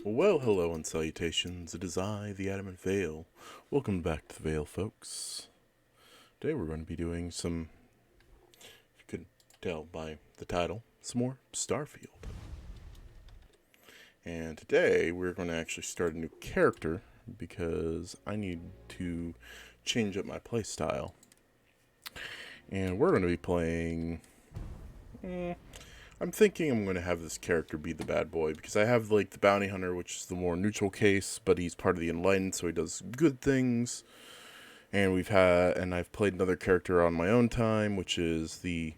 Well, hello and salutations. It is I, the Adamant Vale. Welcome back to the Vale, folks. Today we're going to be doing some, if you couldn't tell by the title, some more Starfield. And today we're going to actually start a new character because I need to change up my playstyle. And we're going to be playing... I'm thinking I'm going to have this character be the bad boy because I have like the bounty hunter, which is the more neutral case, but he's part of the enlightened, so he does good things. And I've played another character on my own time, which is the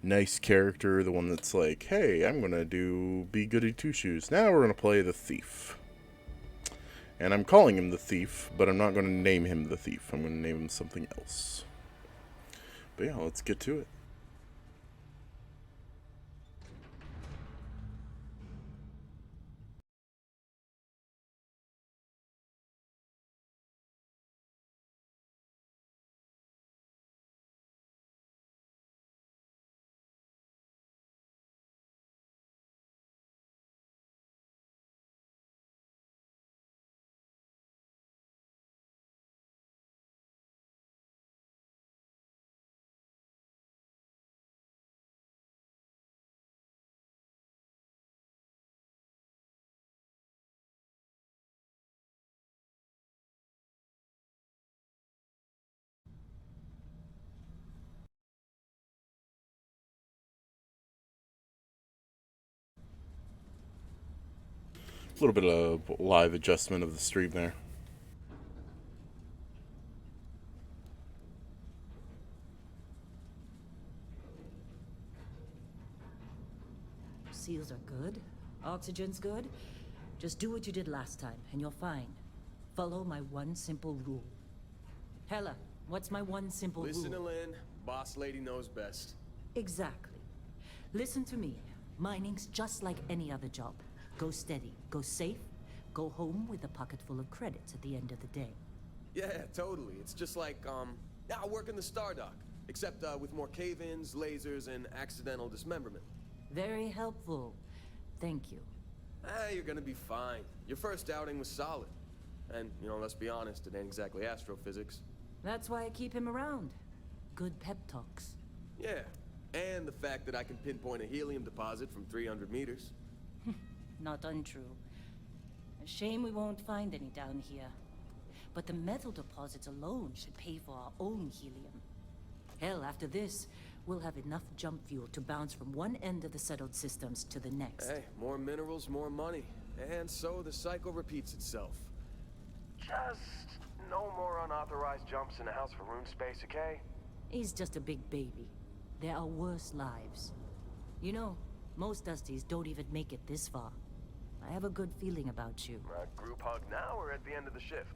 nice character, the one that's like, hey, I'm gonna be goody two shoes. Now we're gonna play the thief. And I'm calling him the thief, but I'm not gonna name him the thief. I'm gonna name him something else. But yeah, let's get to it. A little bit of live adjustment of the stream there. Seals are good. Oxygen's good. Just do what you did last time, and you're fine. Follow my one simple rule. Hella, what's my one simple Listen to rule? Lynn. Boss lady knows best. Exactly. Listen to me. Mining's just like any other job. Go steady, go safe, go home with a pocket full of credits at the end of the day. Yeah, totally. It's just like, I work in the Stardock. Except, with more cave-ins, lasers, and accidental dismemberment. Very helpful. Thank you. You're gonna be fine. Your first outing was solid. And, let's be honest, it ain't exactly astrophysics. That's why I keep him around. Good pep talks. Yeah, and the fact that I can pinpoint a helium deposit from 300 meters. Not untrue. A shame we won't find any down here. But the metal deposits alone should pay for our own helium. Hell, after this, we'll have enough jump fuel to bounce from one end of the settled systems to the next. Hey, more minerals, more money. And so the cycle repeats itself. Just no more unauthorized jumps in the house for room space, okay? He's just a big baby. There are worse lives. You know, most Dusties don't even make it this far. I have a good feeling about you. Group hug now or at the end of the shift?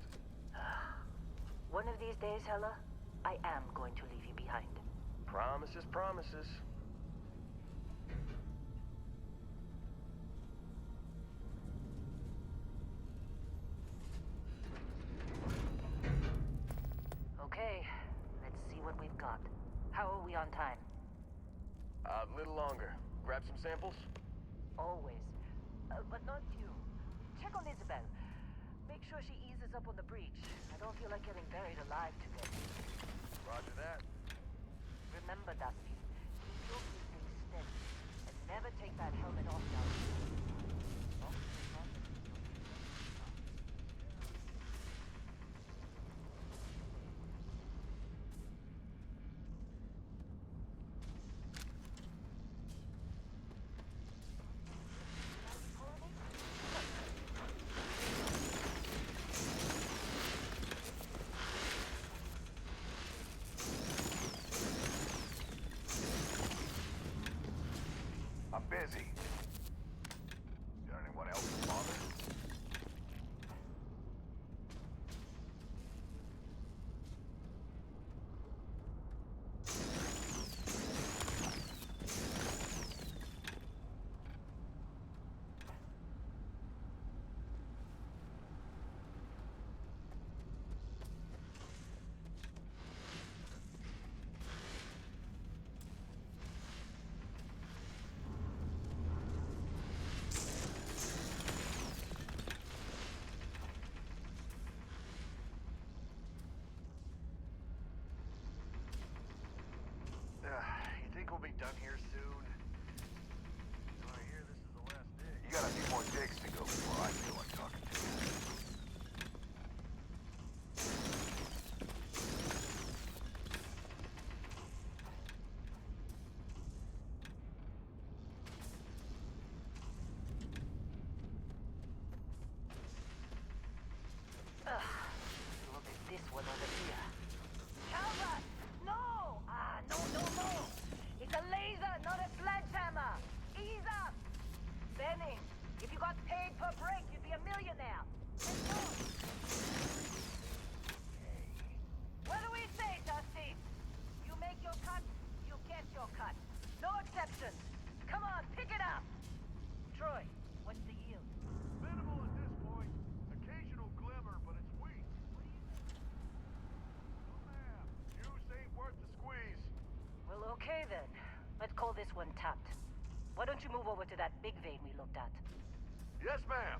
One of these days, Hella, I am going to leave you behind. Promises, promises. Okay, let's see what we've got. How are we on time? A little longer. Grab some samples? Always. But not you. Check on Isabel. Make sure she eases up on the breach. I don't feel like getting buried alive today. Roger that. Remember, Dusty, keep your breathing steady. And never take that helmet off now. I'm busy. takes to go before I feel like talking to you. Look at this one over here. Calvert! No! No. It's a laser, not a sledgehammer. Ease up. Benny, if you got paid per break, you'd be a millionaire. Let's go. What do we say, Dusty? You make your cut, you get your cut. No exceptions. Come on, pick it up. Troy, what's the yield? Minimal at this point. Occasional glimmer, but it's weak. Oh, ma'am. Juice ain't worth the squeeze. Well, okay then. Let's call this one tapped. Why don't you move over to that big vein we looked at? Yes, ma'am.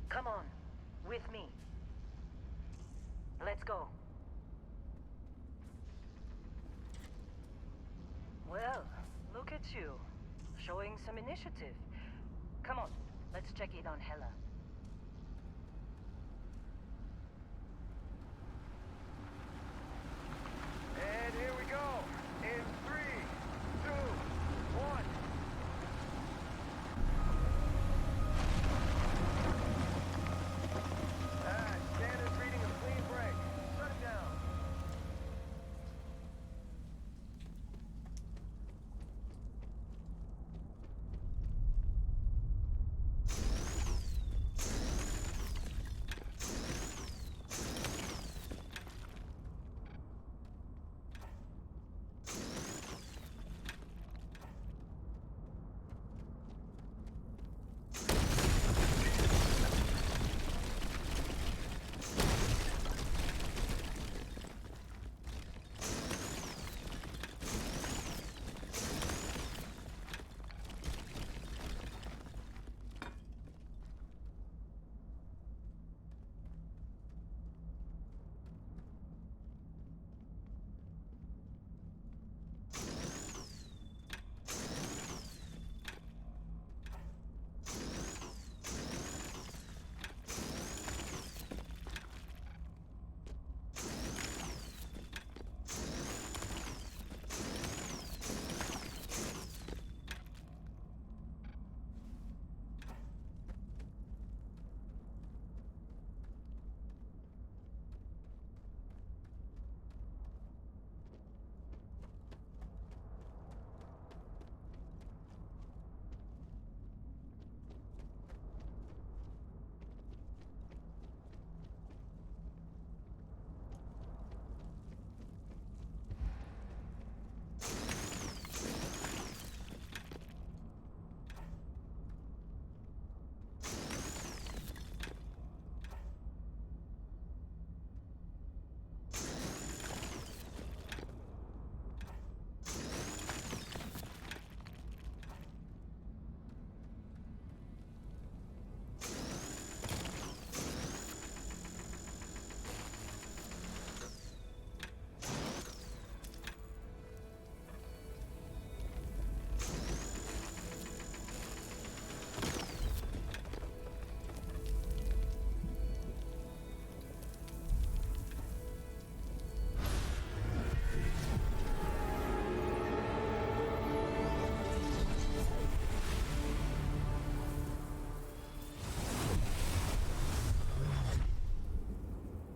Come on, with me. Let's go. Well, look at you. Showing some initiative. Come on, let's check in on Hella. And here we go. In 3, 2, 1. Scanner's reading a clean break. Shut it down.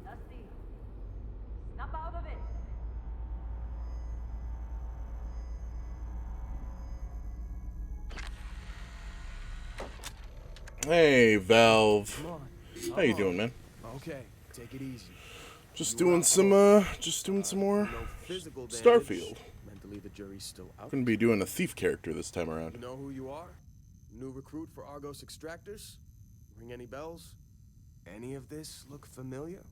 Dusty, snap out of it. Hey, Valve. Come on. How you doing, man? Okay, take it easy. Just You were doing out some, cold. just doing some more No physical damage. Starfield. Mentally, the jury's still out. Gonna be doing a thief character this time You around. know who you are? New recruit for Argos Extractors? Ring any bells? Any of this look familiar?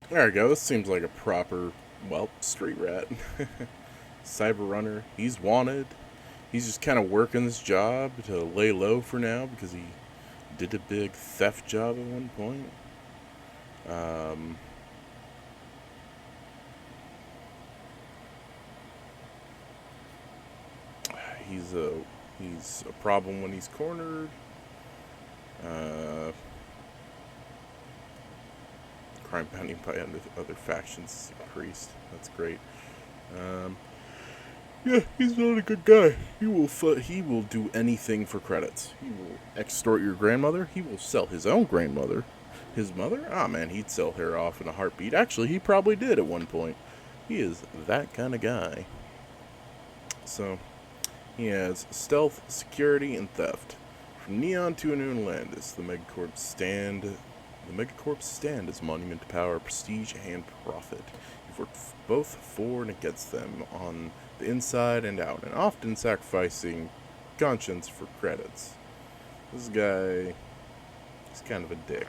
There we go. This seems like a proper, well, street rat. Cyber runner. He's wanted. He's just kind of working this job to lay low for now because he did a big theft job at one point. Um, he's a he's a problem when he's cornered. Uh, crime bounty by other factions increased. That's great. Um, yeah, he's not a good guy. He will do anything for credits. He will extort your grandmother. He will sell his own grandmother. His mother? Ah, man, he'd sell her off in a heartbeat. Actually, he probably did at one point. He is that kind of guy. So, he has stealth, security, and theft. From Neon to New Atlantis, the Megacorps stand as a monument to power, prestige, and profit. You've worked both for and against them on the inside and out, and often sacrificing conscience for credits. This guy is kind of a dick.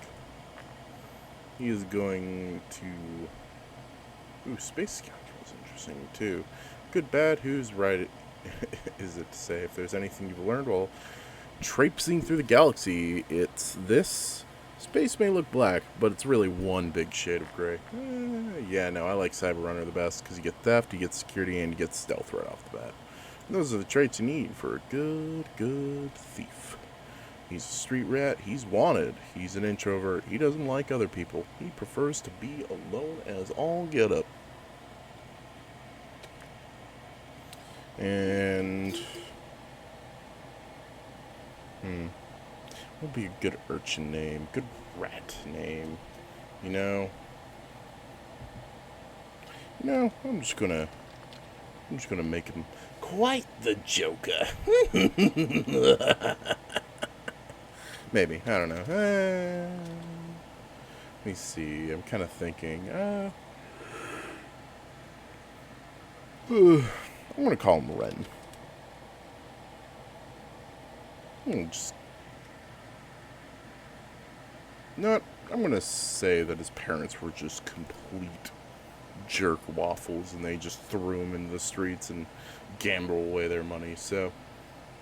He is going to... Ooh, Space Scoundrel is interesting, too. Good, bad, who's right is it to say? If there's anything you've learned while traipsing through the galaxy, it's this. Space may look black, but it's really one big shade of gray. Yeah, no, I like Cyber Runner the best because you get theft, you get security, and you get stealth right off the bat. And those are the traits you need for a good thief. He's a street rat. He's wanted. He's an introvert. He doesn't like other people. He prefers to be alone as all get up. And... what would be a good urchin name? Good rat name. You know? No, I'm just gonna make him quite the Joker. Maybe. I don't know. Let me see. I'm kind of thinking. I'm going to call him Ren. Just. Not. I'm going to say that his parents were just complete jerk waffles and they just threw him into the streets and gambled away their money. So,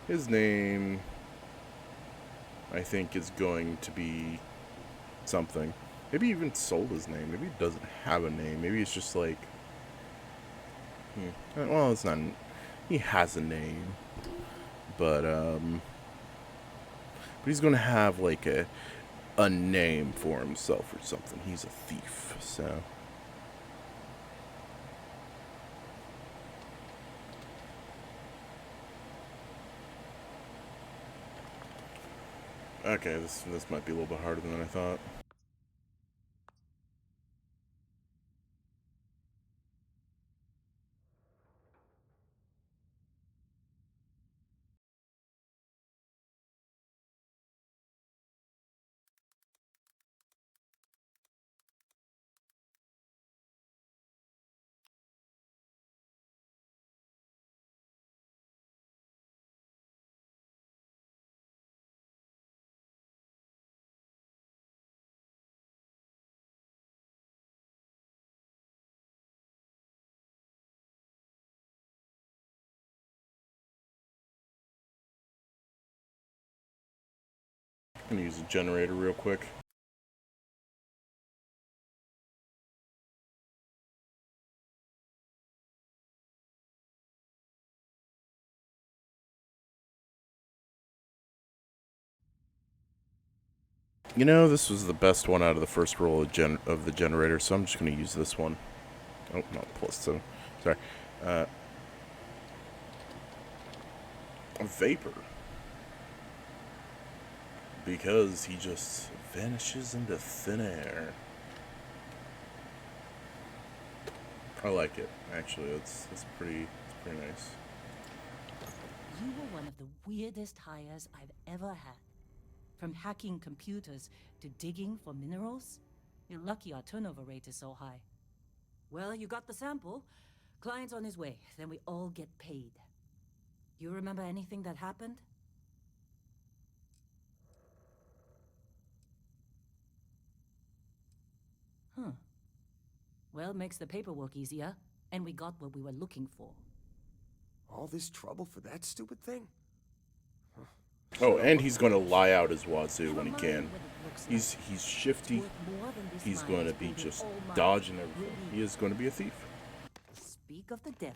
his name, I think, is going to be something. Maybe he even sold his name. Maybe he doesn't have a name. Maybe it's just like... well, it's not... He has a name. But he's going to have, like, a name for himself or something. He's a thief, so... Okay, this might be a little bit harder than I thought. I'm gonna use a generator real quick. You know, this was the best one out of the first roll of the generator, so I'm just gonna use this one. Oh, no, +7. Sorry. A vapor. Because he just vanishes into thin air. I like it, actually. It's pretty nice. You were one of the weirdest hires I've ever had. From hacking computers to digging for minerals. You're lucky our turnover rate is so high. Well, you got the sample. Client's on his way, then we all get paid. You remember anything that happened? Huh. Well, makes the paperwork easier, and we got what we were looking for. All this trouble for that stupid thing? Oh, and he's going to lie out his wazoo when he Never can. mind what it looks He's like. shifty. It's worth more than this He's mine going to has be proven just all mine dodging everything. really He is going to be a thief. Speak of the devil.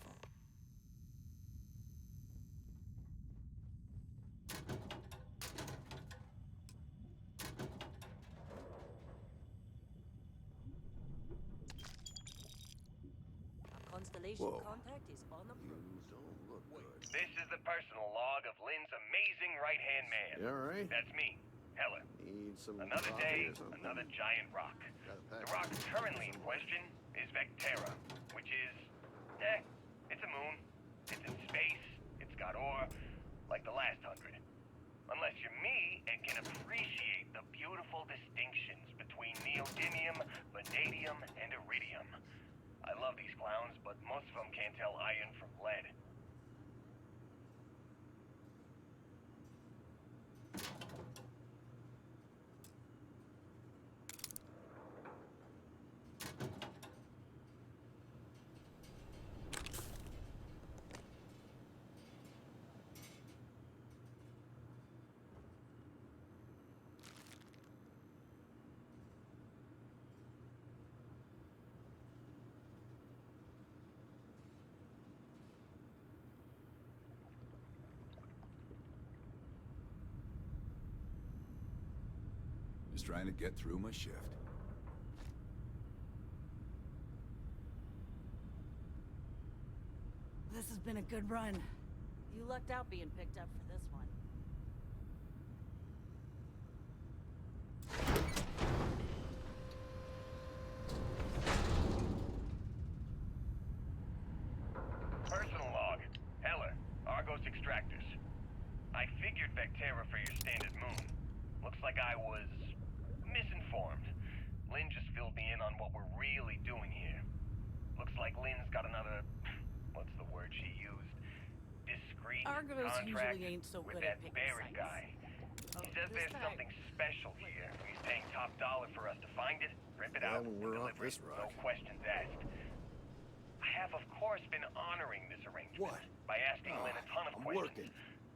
Our constellation Whoa. contact is on You approach. don't look good. This is the personal log of Lynn's amazing right-hand man. You all right? That's me, Heller. Need some Another coffee day, or something? another giant rock. Got a The package rock for currently in somewhere. question is Vectera, which is, it's a moon. It's in space. It's got ore, like the last 100. Unless you're me and can appreciate the beautiful distinctions between neodymium, vanadium, and iridium. I love these clowns, but most of them can't tell iron from lead. Just trying to get through my shift. This has been a good run. You lucked out being picked up for this one. Personal log. Heller, Argos Extractors. I figured Vectera for your standard moon. Looks like I was misinformed. Lynn just filled me in on what we're really doing here. Looks like Lynn's got another, what's the word she used? Discreet Argos contract usually ain't so with good at that picking Barrett sites. guy. Oh, He says this there's time. something special here. He's paying top dollar for us to find it, rip it Yeah, out, when and we're off deliver this it. rock. No questions asked. I have, of course, been honoring this arrangement What? by asking Lynn a ton of I'm questions. working.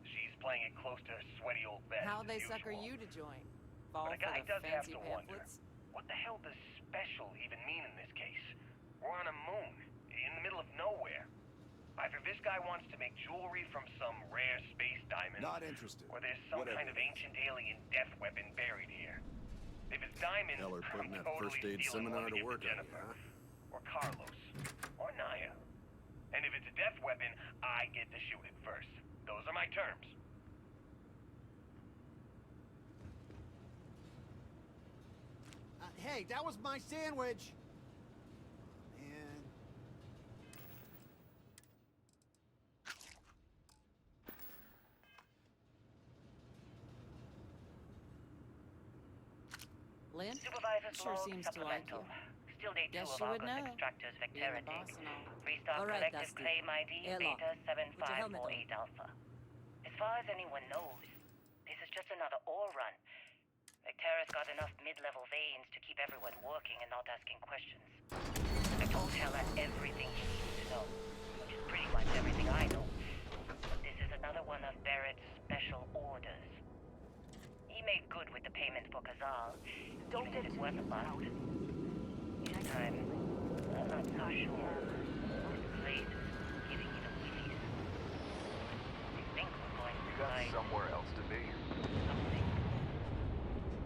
She's playing it close to her sweaty old vest. How as they usual. sucker you to join? Fall But a for guy the does have fancy to wonder, pamphlets? what the hell does special even mean in this case? We're on a moon, in the middle of nowhere. Either this guy wants to make jewelry from some rare space diamond, Not interested. or there's some Whatever kind of it is. ancient alien death weapon buried here. If it's diamonds, Heller I'm putting that totally first aid stealing one seminar to give work on you, Jennifer, huh? or Carlos, or Naya. And if it's a death weapon, I get to shoot it first. Those are my terms. Hey, that was my sandwich! Man. Lynn? Supervisor's Sure log seems to like supplemental. you. Still day 2 Guess of you would Argos know, Extractors being Vectera the boss dig. and all. Restock All right, collective Dusty. claim ID Airlock. Beta Put your helmet on. 7548 Alpha. As far as anyone knows, this is just another ore run. Vectera's got enough mid-level veins to keep everyone working and not asking questions. I told Heller everything he needs to know, which is pretty much everything I know. But this is another one of Barrett's special orders. He made good with the payment for Kazal, even if it was a bust. This time, I'm not so sure. This place is giving me the willies. I think we're going to find somewhere else to be. something.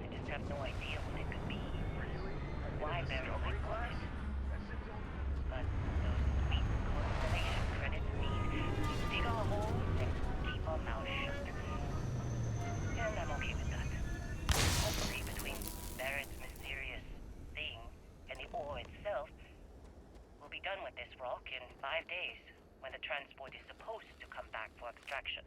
I just have no idea what it could be. Why Barrett might want it. But those sweet constellation credits mean we dig our holes and keep our mouths shut. And I'm okay with that. Hopefully between Barrett's mysterious thing and the ore itself, we'll be done with this rock in 5 days, when the transport is supposed to come back for extraction.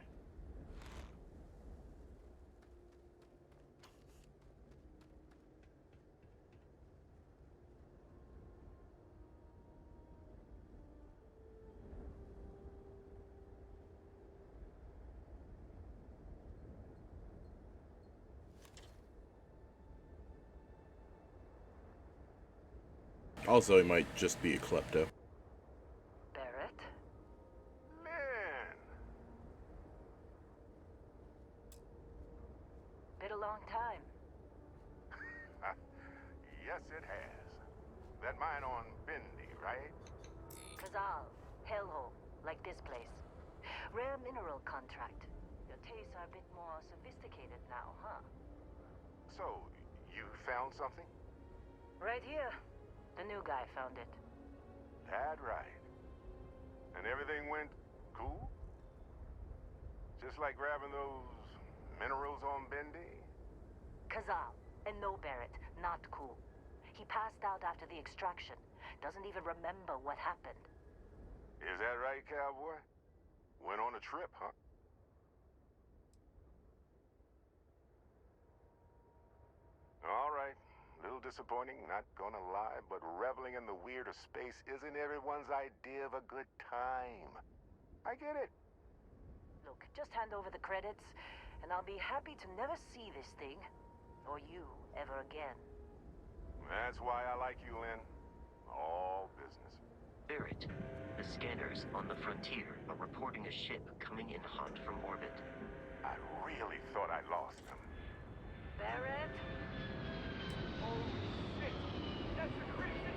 Also, he might just be a klepto. Barrett? Man, Been a long time. yes it has. That mine on Bendy, right? Kazal, hellhole, like this place. Rare mineral contract. Your tastes are a bit more sophisticated now, huh? So, you found something? Right here. The new guy found it. That right. And everything went cool? Just like grabbing those minerals on Bendy? Kazal, and no Barrett, not cool. He passed out after the extraction. Doesn't even remember what happened. Is that right, cowboy? Went on a trip, huh? All right. Little disappointing, not gonna lie, but reveling in the weird of space isn't everyone's idea of a good time. I get it. Look, just hand over the credits, and I'll be happy to never see this thing, or you, ever again. That's why I like you, Lynn. All business. Barrett, the scanners on the frontier are reporting a ship coming in hot from orbit. I really thought I lost them. Barrett? Oh, shit! That's a crazy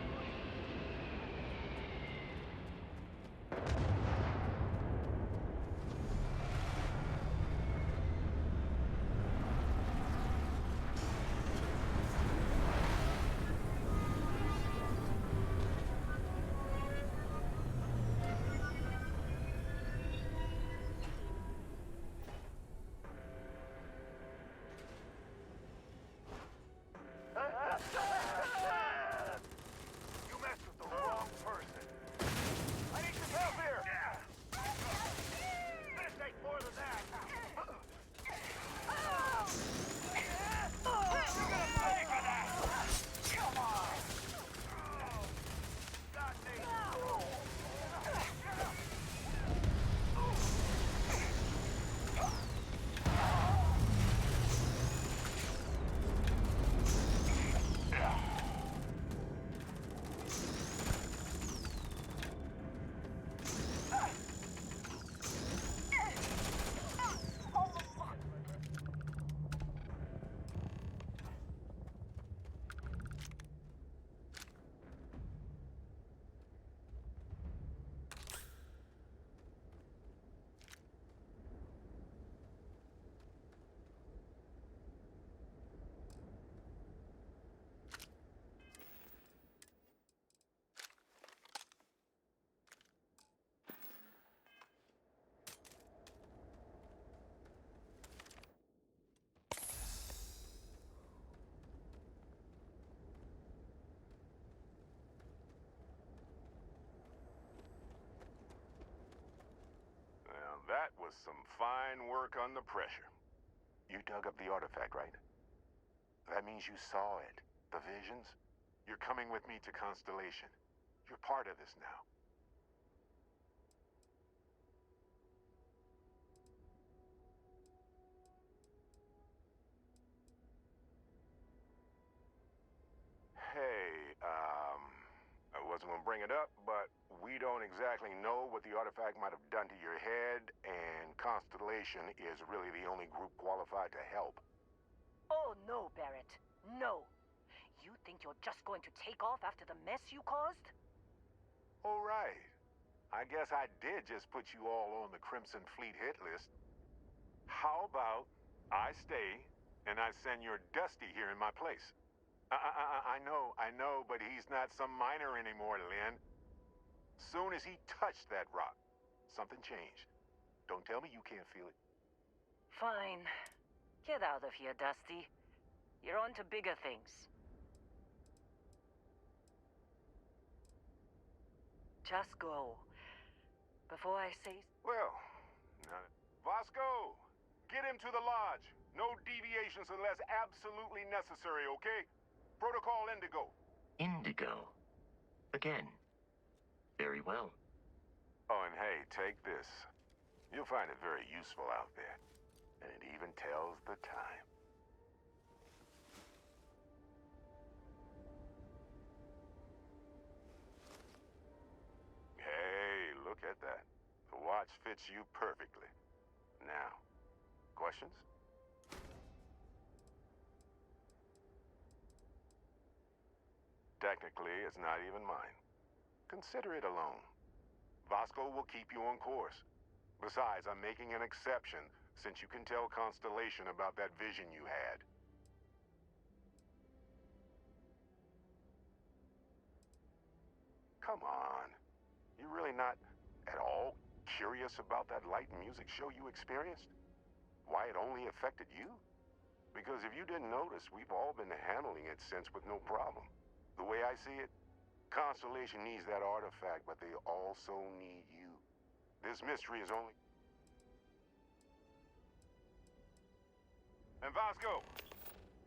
You messed with the wrong person. I need some help here! This ain't more than that! You're gonna pay for that! Come on! Got me! Now that was some fine work under pressure. You dug up the artifact, right? That means you saw it. The visions? You're coming with me to Constellation. You're part of this now. Hey, I wasn't gonna bring it up, but we don't exactly know what the artifact might have done to your head, and Constellation is really the only group qualified to help. Oh, no, Barrett. No. You think you're just going to take off after the mess you caused? All right. I guess I did just put you all on the Crimson Fleet hit list. How about I stay, and I send your Dusty here in my place? I know, but he's not some miner anymore, Lynn. Soon as he touched that rock, something changed. Don't tell me you can't feel it. Fine. Get out of here, Dusty. You're on to bigger things. Just go. Before I say... Well, now, Vasco, get him to the lodge. No deviations unless absolutely necessary, okay? Protocol Indigo. Indigo. Again. Very well. Oh, and hey, take this. You'll find it very useful out there. And it even tells the time. fits you perfectly. Now, questions? Technically, it's not even mine. Consider it a loan. Vasco will keep you on course. Besides, I'm making an exception since you can tell Constellation about that vision you had. Come on. You really not at all curious about that light and music show you experienced? Why it only affected you? Because if you didn't notice, we've all been handling it since with no problem. The way I see it, Constellation needs that artifact, but they also need you. This mystery is only... And Vasco,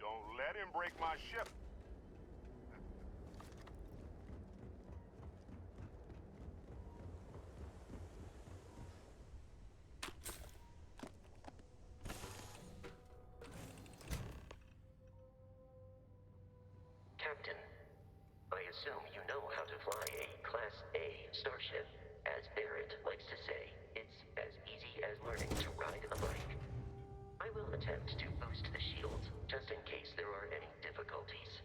don't let him break my ship. Captain, I assume you know how to fly a Class A starship. As Barrett likes to say, it's as easy as learning to ride a bike. I will attempt to boost the shields, just in case there are any difficulties.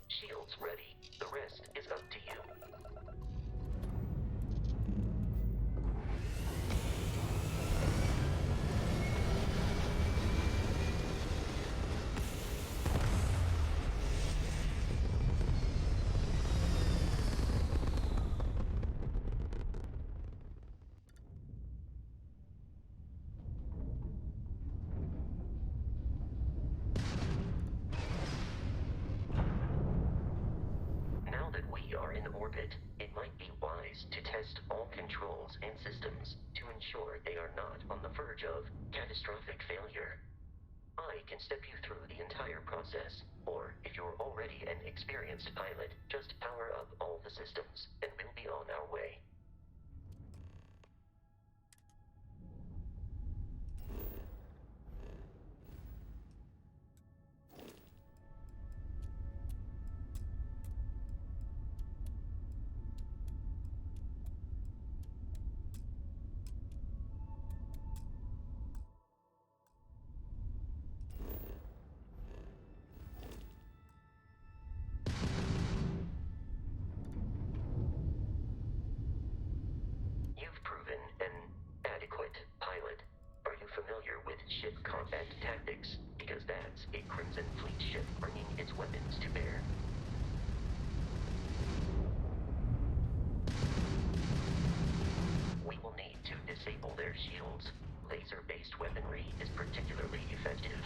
Shields ready. The rest is up to you. Now that we are in orbit, it might be wise to test all controls and systems to ensure they are not on the verge of catastrophic failure. I can step you through the entire process, or if you're already an experienced pilot, just power up all the systems, and we'll be on our way. You've proven an adequate pilot. Are you familiar with ship combat tactics? Because that's a Crimson Fleet ship bringing its weapons to bear. We will need to disable their shields. Laser-based weaponry is particularly effective.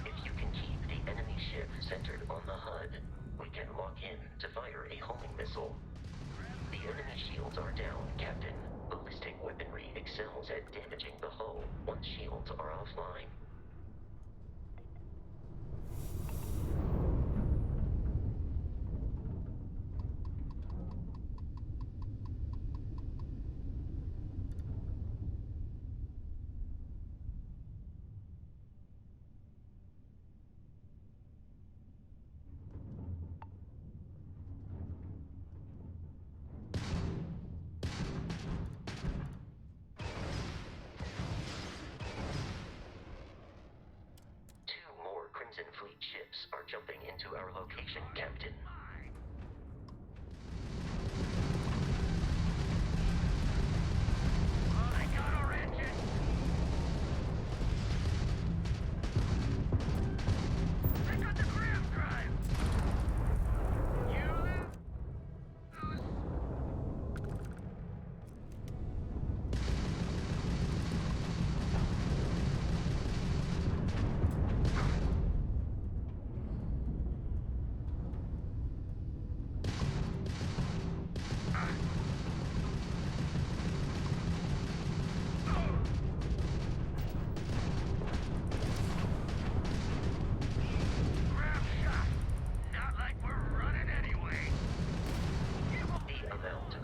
If you can keep the enemy ship centered on the HUD, we can lock in to fire a homing missile. The enemy shields are down, Captain. Ballistic weaponry excels at damaging the hull once shields are offline. Two more Crimson Fleet ships are jumping into our location, Captain. I got our engine! They got the gram drive! You lose!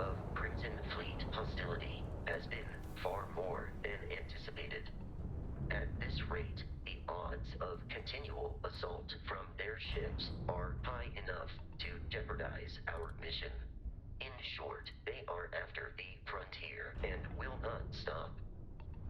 of Crimson Fleet hostility has been far more than anticipated. At this rate, the odds of continual assault from their ships are high enough to jeopardize our mission. In short, they are after the frontier and will not stop.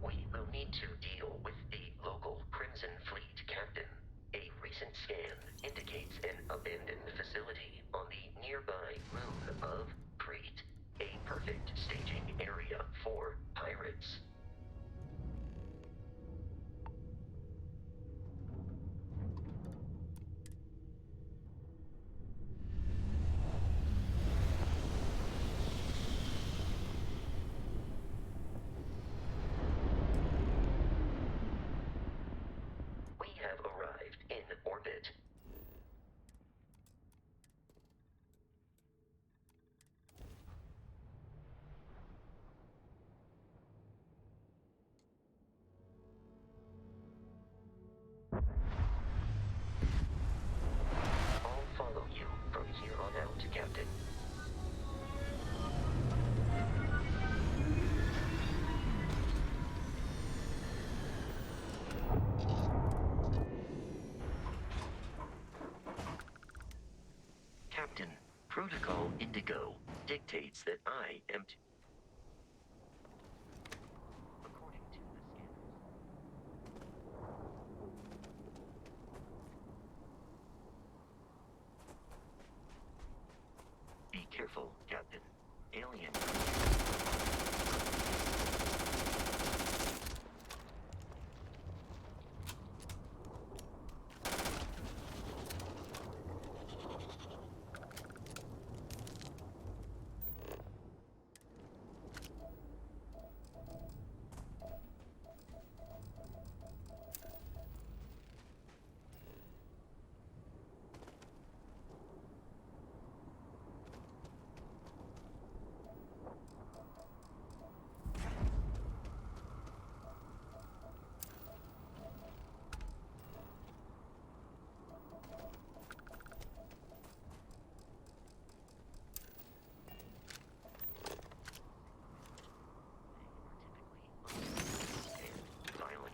We will need to deal with the local Crimson Fleet captain. A recent scan indicates an abandoned facility on the nearby moon of Crete, a perfect staging area for pirates. We have arrived in orbit. I'll follow you from here on out, Captain. Captain, Protocol Indigo dictates that I am to... According to the scanners. Be careful, Captain. Alien. Violent.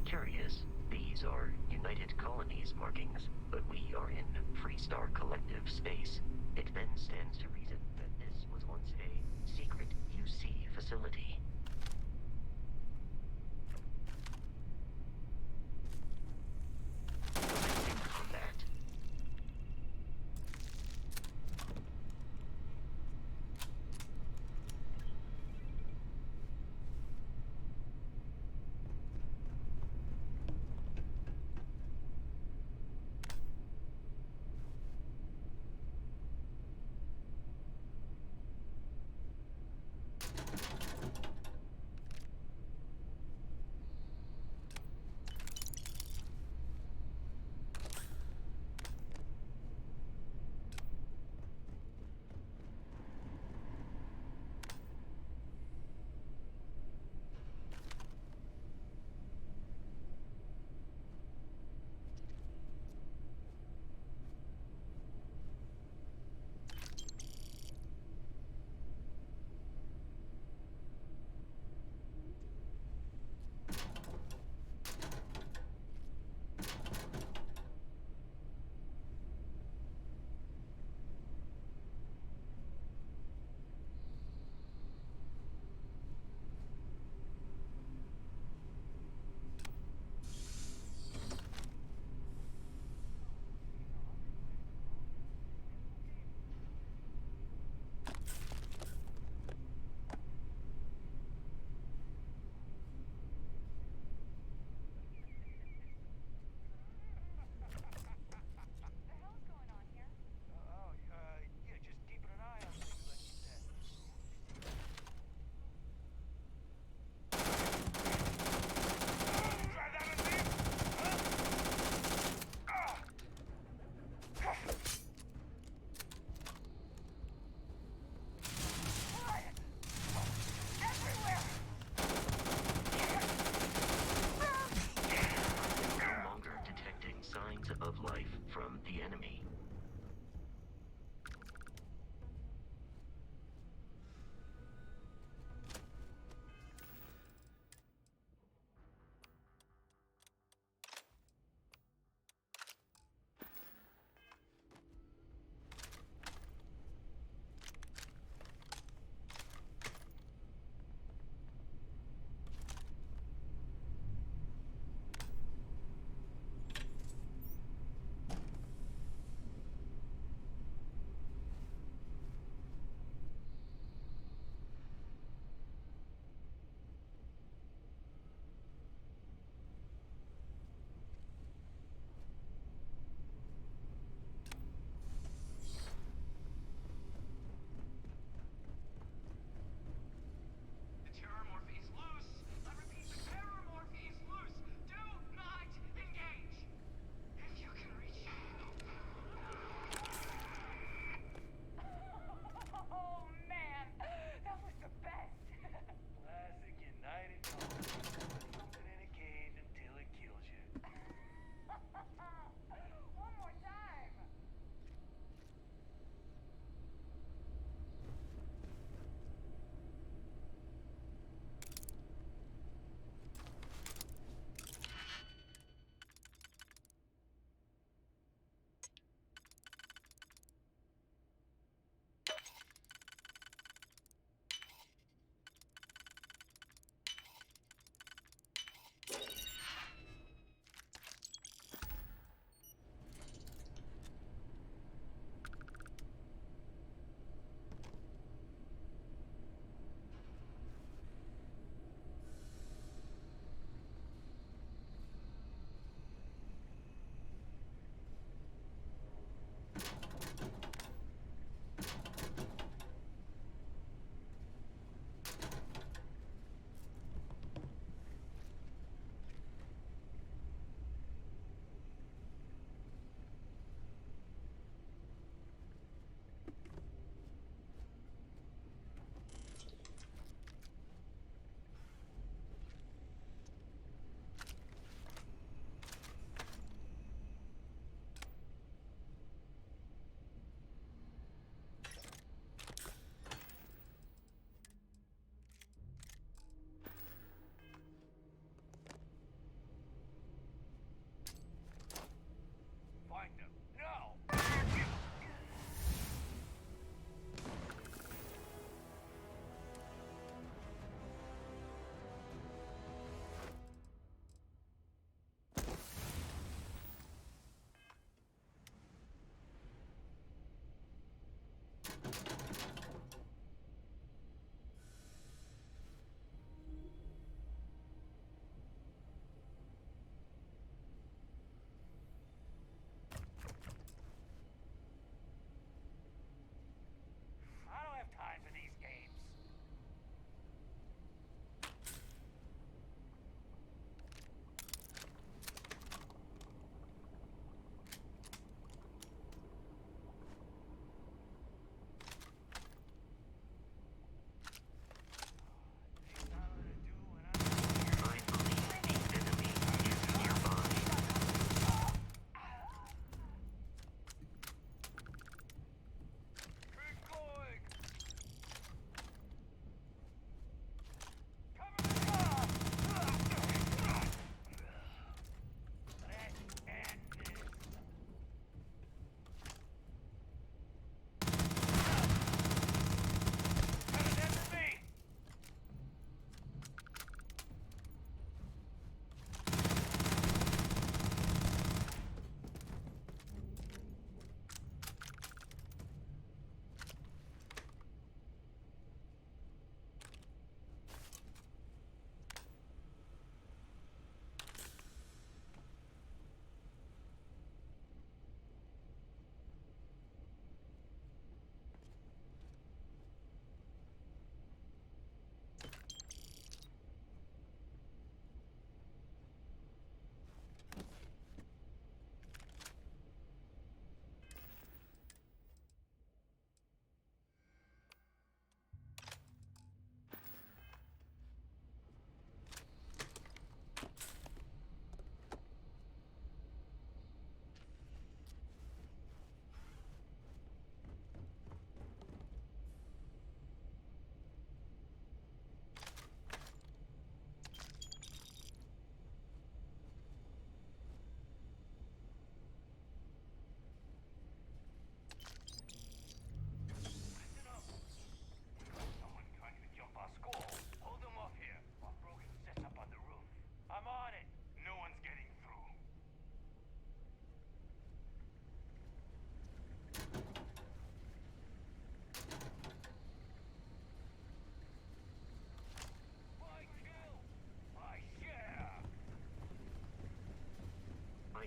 Curious. These are United Colonies markings, but we are in Freestar Collective space. It then stands to reason that this was once a secret UC facility. Commencing combat.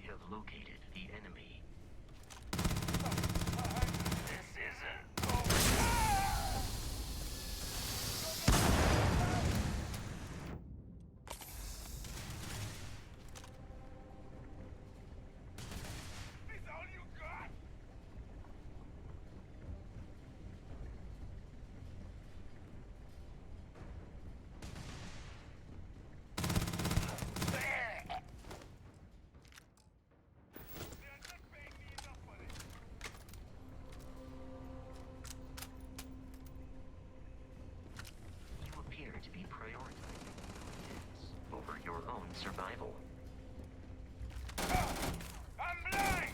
have located the enemy. This isn't. Is all you got? You appear to be prioritizing kids over your own survival. I'm blind!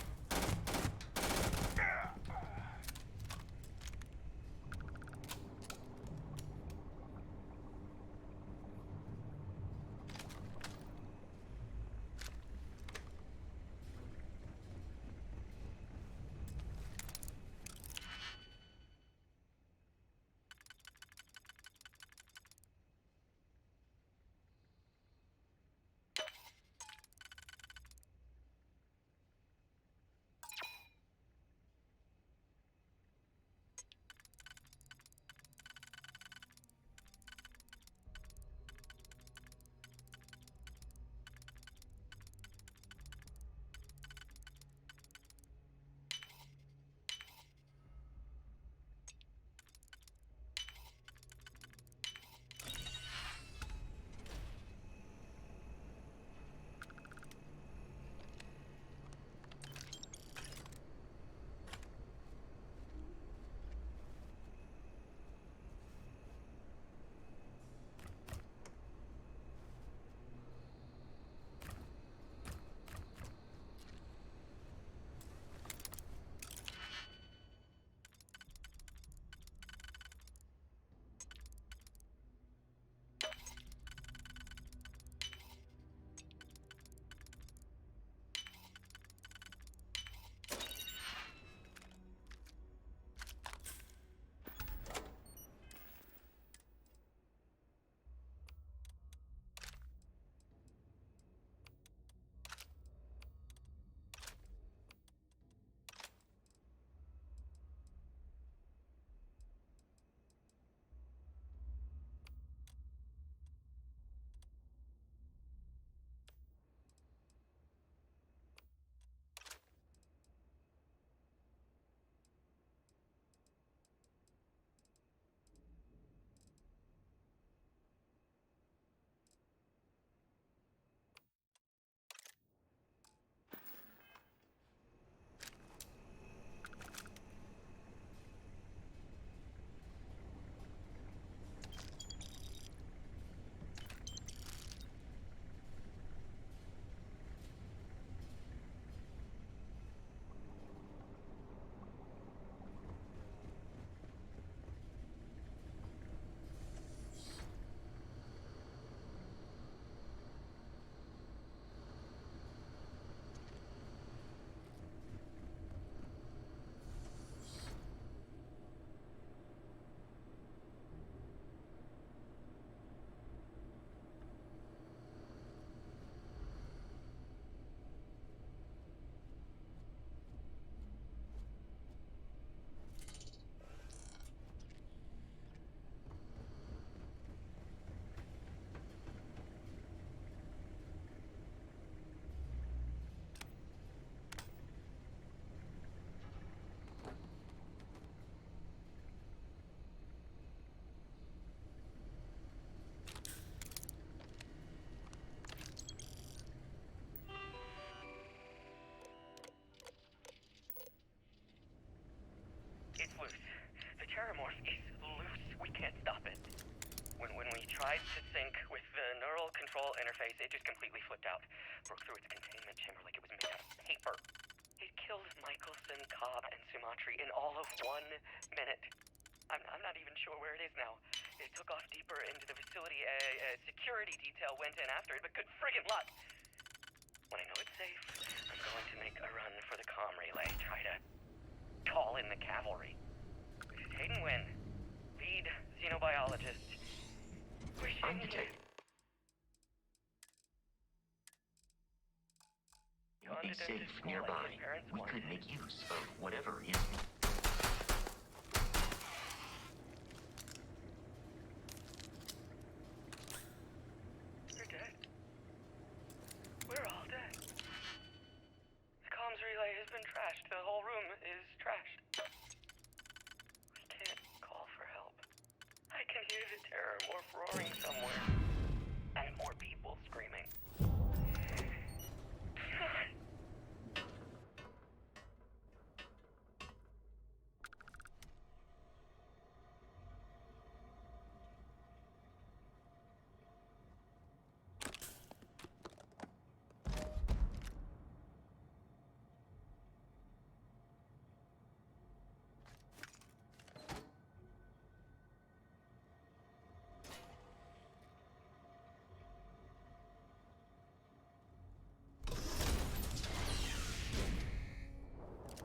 It's loose. The Terramorph is loose. We can't stop it. When we tried to sync with the neural control interface, it just completely flipped out. Broke through its containment chamber like it was made out of paper. It killed Michelson, Cobb, and Sumatri in all of 1 minute. I'm not even sure where it is now. It took off deeper into the facility. A security detail went in after it, but good friggin' luck. When I know it's safe, I'm going to make a run for the comm relay. Try to call in the cavalry. Hayden Wynn, lead xenobiologist. Undetected. You on be safe nearby. We could make use of whatever is... You're dead. We're all dead. The comms relay has been trashed. The whole room is trashed. We can't call for help. I can hear the terror morph roaring somewhere. And more people screaming.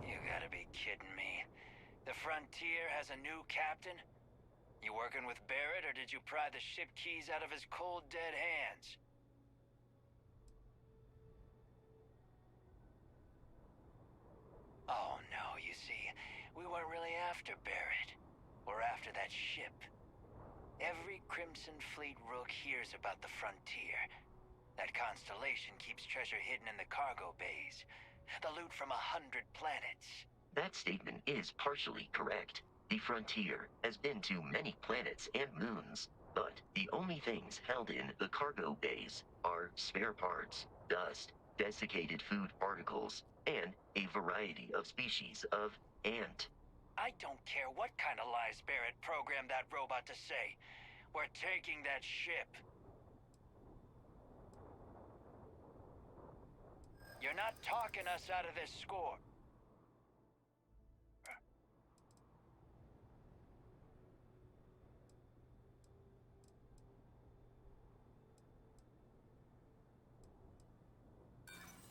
You gotta be kidding me. The Frontier has a new captain? You working with Barrett, or did you pry the ship keys out of his cold, dead hands? Oh no, you see, we weren't really after Barrett. We're after that ship. Every Crimson Fleet rook hears about the Frontier. That constellation keeps treasure hidden in the cargo bays. The loot from 100 planets. That statement is partially correct. The Frontier has been to many planets and moons, but the only things held in the cargo bays are spare parts, dust, desiccated food particles, and a variety of species of ant. I don't care what kind of lies Barrett programmed that robot to say. We're taking that ship. You're not talking us out of this score.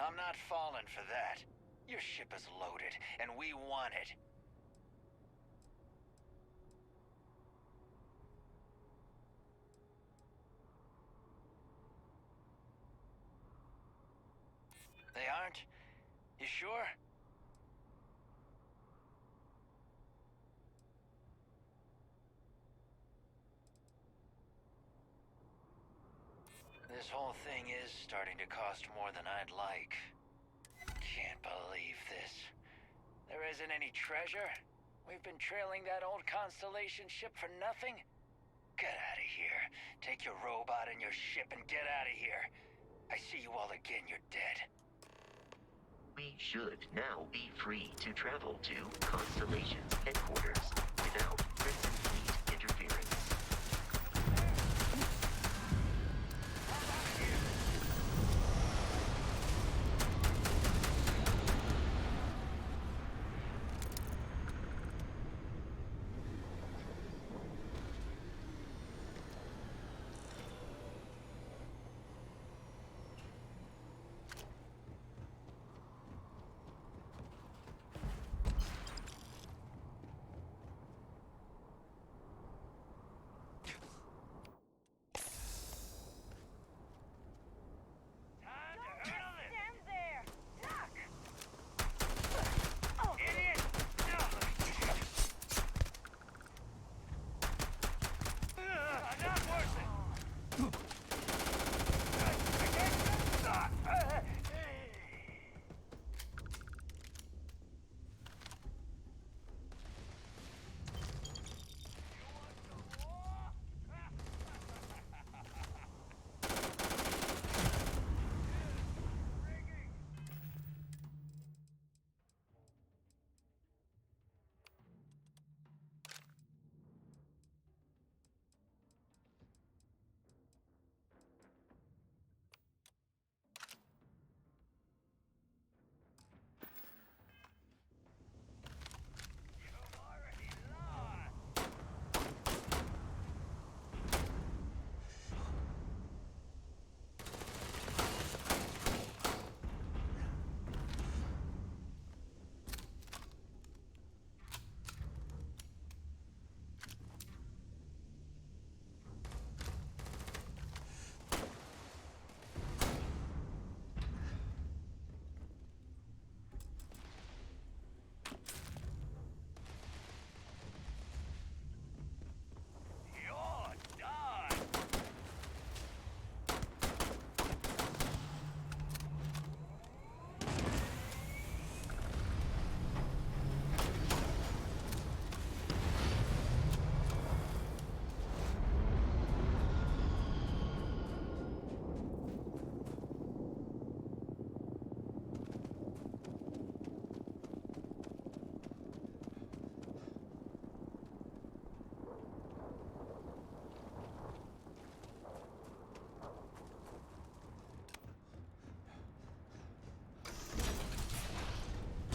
I'm not falling for that. Your ship is loaded, and we want it. They aren't? You sure? This whole thing is starting to cost more than I'd like. Can't believe this. There isn't any treasure? We've been trailing that old Constellation ship for nothing? Get out of here. Take your robot and your ship and get out of here. I see you all again, you're dead. We should now be free to travel to Constellation's headquarters without Crimson Fleet interference.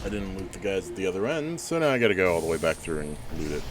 I didn't loot the guys at the other end, so now I gotta go all the way back through and loot it.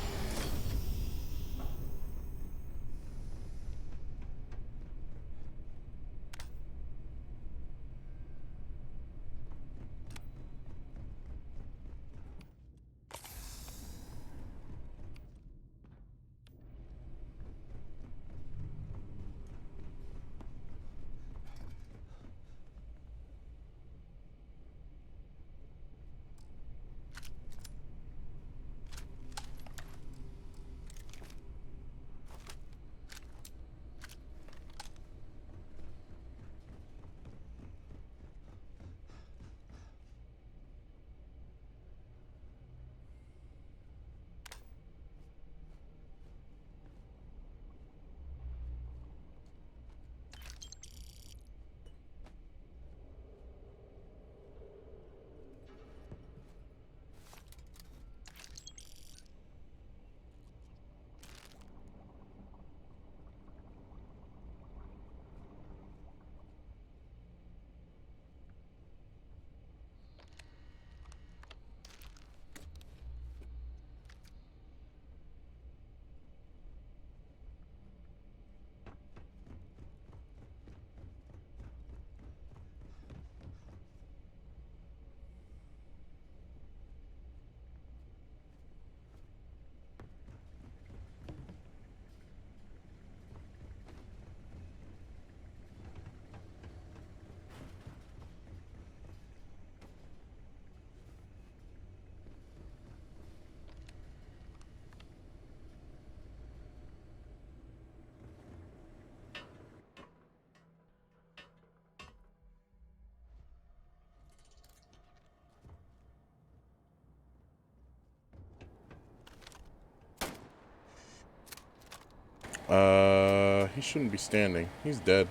He shouldn't be standing. He's dead.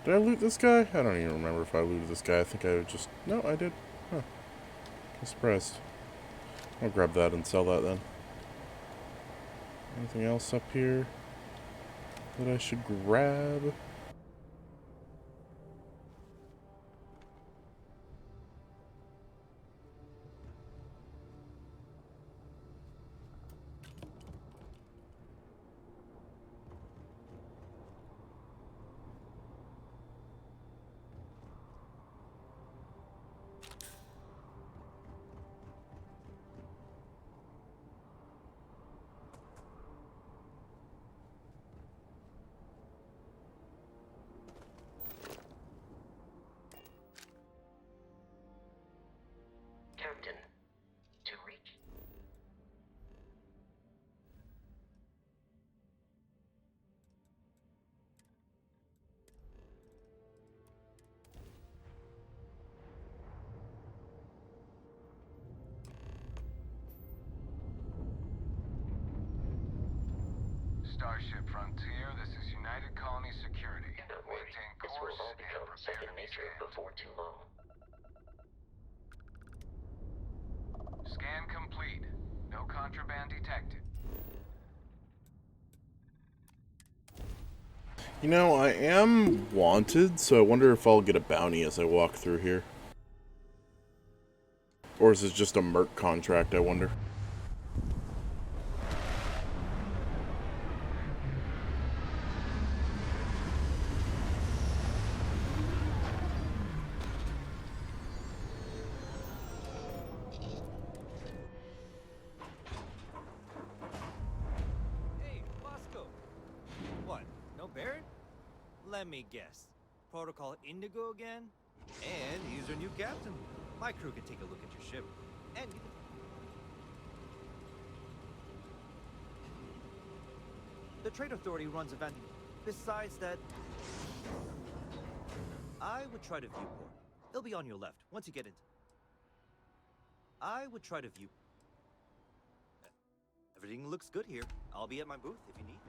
Did I loot this guy? I don't even remember if I looted this guy. I think I just... No, I did. Huh. I'm surprised. I'll grab that and sell that then. Anything else up here that I should grab? Captain, to reach. Starship Frontier, this is United Colony Security. Do not worry. Maintain This will course all and become prepare second to be nature scanned. before too long. Scan complete. No contraband detected. You know, I am wanted, so I wonder if I'll get a bounty as I walk through here. Or is it just a merc contract, I wonder? Hey, Bosco. What? No Barrett? Let me guess. Protocol Indigo again? And he's our new captain. My crew can take a look at your ship. And you can... The Trade Authority runs a vending. Besides that, I would try to viewport. They'll be on your left once you get into. I would try to view. Everything looks good here. I'll be at my booth if you need me.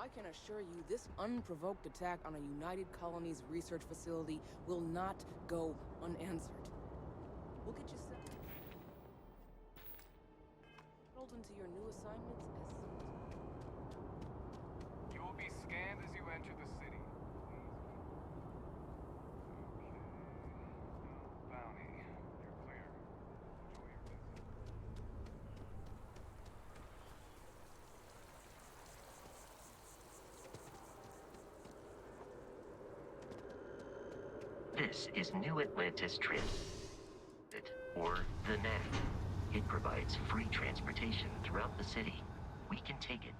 I can assure you this unprovoked attack on a United Colonies research facility will not go unanswered. We'll get you settled into your new assignments as soon as... You will be scanned as you enter the city. Okay. Bounty. You're clear. Enjoy your visit. This is New Atlantis Transit, or the NAT. It provides free transportation throughout the city. We can take it.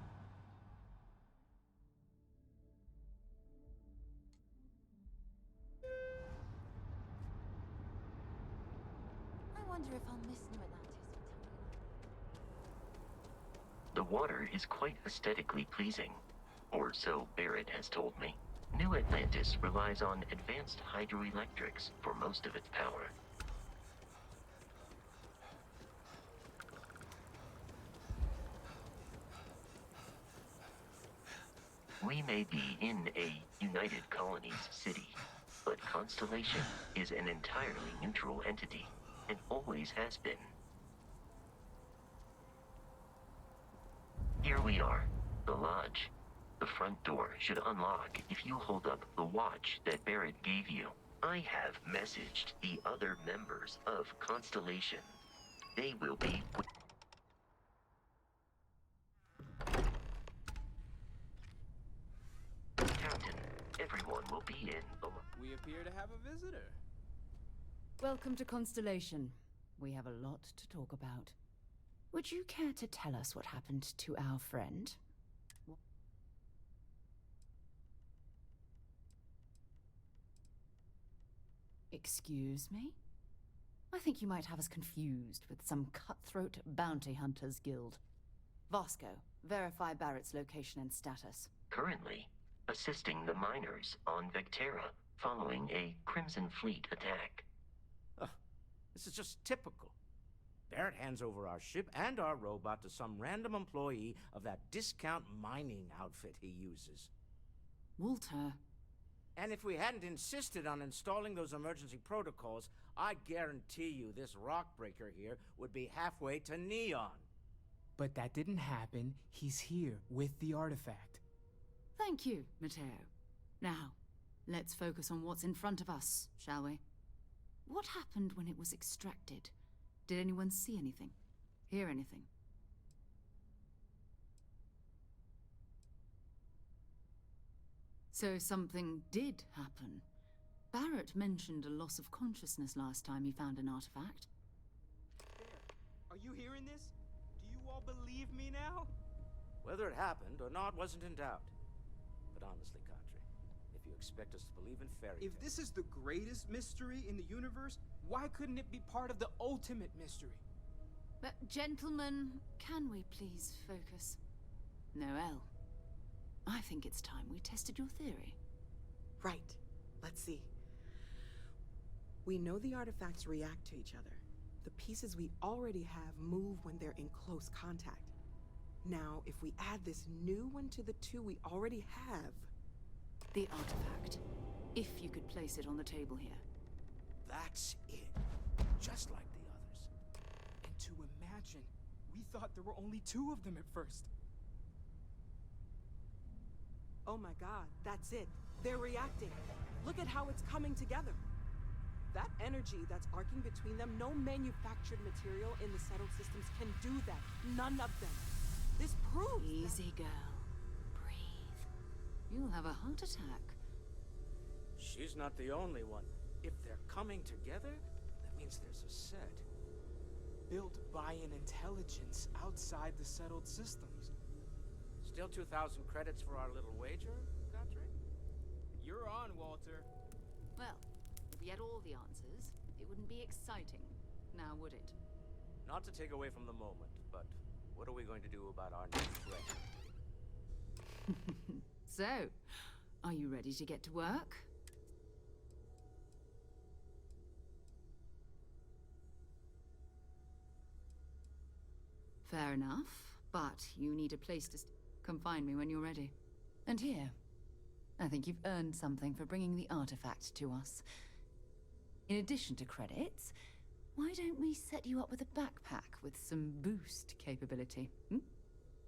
I wonder if I'll miss New Atlantis for The water is quite aesthetically pleasing, or so Barrett has told me. New Atlantis relies on advanced hydroelectrics for most of its power. We may be in a United Colonies city, but Constellation is an entirely neutral entity, and always has been. Here we are, the lodge. The front door should unlock if you hold up the watch that Barrett gave you. I have messaged the other members of Constellation. They will be... Captain, everyone will be in the... We appear to have a visitor. Welcome to Constellation. We have a lot to talk about. Would you care to tell us what happened to our friend? Excuse me? I think you might have us confused with some cutthroat bounty hunters guild. Vasco, verify Barrett's location and status. Currently, assisting the miners on Vectera following a Crimson Fleet attack. This is just typical. Barrett hands over our ship and our robot to some random employee of that discount mining outfit he uses. Walter. And if we hadn't insisted on installing those emergency protocols, I guarantee you this rock breaker here would be halfway to Neon. But that didn't happen. He's here with the artifact. Thank you, Matteo. Now, let's focus on what's in front of us, shall we? What happened when it was extracted? Did anyone see anything? Hear anything? So something did happen. Barrett mentioned a loss of consciousness last time he found an artifact. Are you hearing this? Do you all believe me now? Whether it happened or not wasn't in doubt. But honestly, Kadri, if you expect us to believe in fairy tales... If this is the greatest mystery in the universe, why couldn't it be part of the ultimate mystery? But gentlemen, can we please focus? Noel, I think it's time we tested your theory. Right. Let's see. We know the artifacts react to each other. The pieces we already have move when they're in close contact. Now, if we add this new one to the two we already have... The artifact. If you could place it on the table here. That's it. Just like the others. And to imagine, we thought there were only two of them at first. Oh my god, that's it. They're reacting. Look at how it's coming together. That energy that's arcing between them, no manufactured material in the settled systems can do that. None of them. This proves Easy, girl. Breathe. You'll have a heart attack. She's not the only one. If they're coming together, that means there's a set. Built by an intelligence outside the settled systems. Still 2,000 credits for our little wager, Kadri? You're on, Walter. Well, if we had all the answers, it wouldn't be exciting, now would it? Not to take away from the moment, but what are we going to do about our new threat? So, are you ready to get to work? Fair enough, but you need a place to come find me when you're ready. And here, I think you've earned something for bringing the artifact to us. In addition to credits, why don't we set you up with a backpack with some boost capability?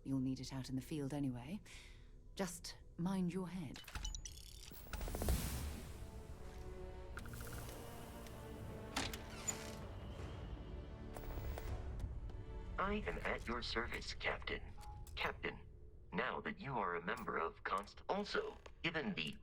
You'll need it out in the field anyway. Just mind your head. I am at your service, Captain. Captain, now that you are a member of Also, given the...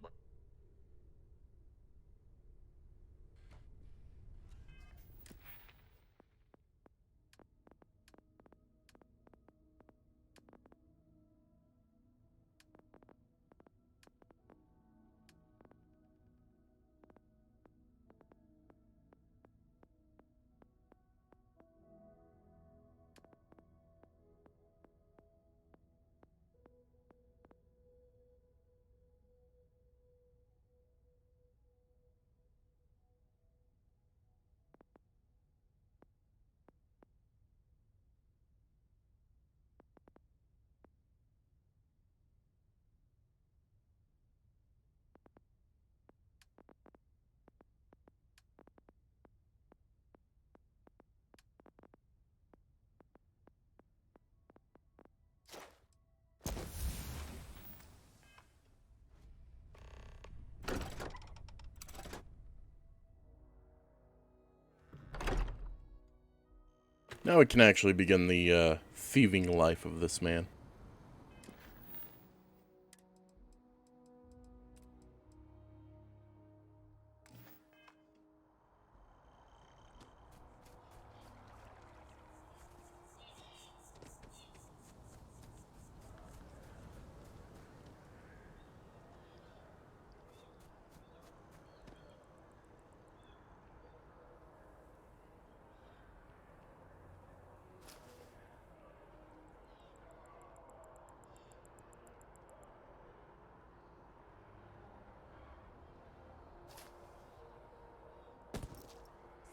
Now we can actually begin the thieving life of this man.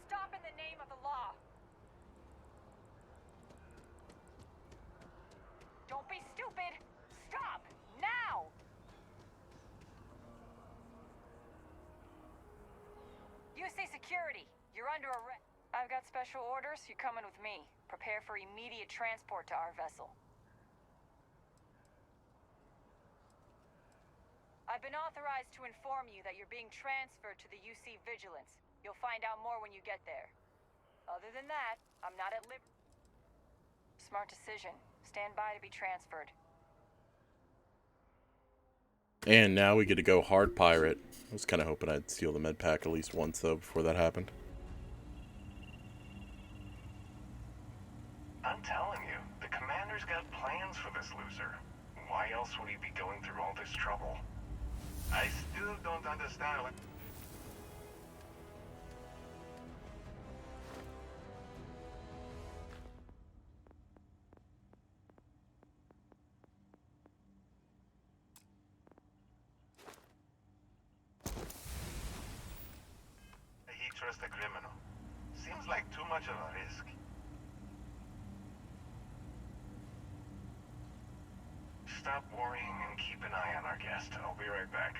Stop in the name of the law! Don't be stupid! Stop! Now! UC security, you're under arrest. I've got special orders. You're coming with me. Prepare for immediate transport to our vessel. I've been authorized to inform you that you're being transferred to the UC Vigilance. You'll find out more when you get there. Other than that, I'm not at liberty. Smart decision. Stand by to be transferred. And now we get to go hard pirate. I was kind of hoping I'd steal the med pack at least once, though, before that happened. I'm telling you, the commander's got plans for this loser. Why else would he be going through all this trouble? I still don't understand what... He trusts a criminal. Seems like too much of a risk. Stop worrying and keep an eye on our guest. I'll be right back.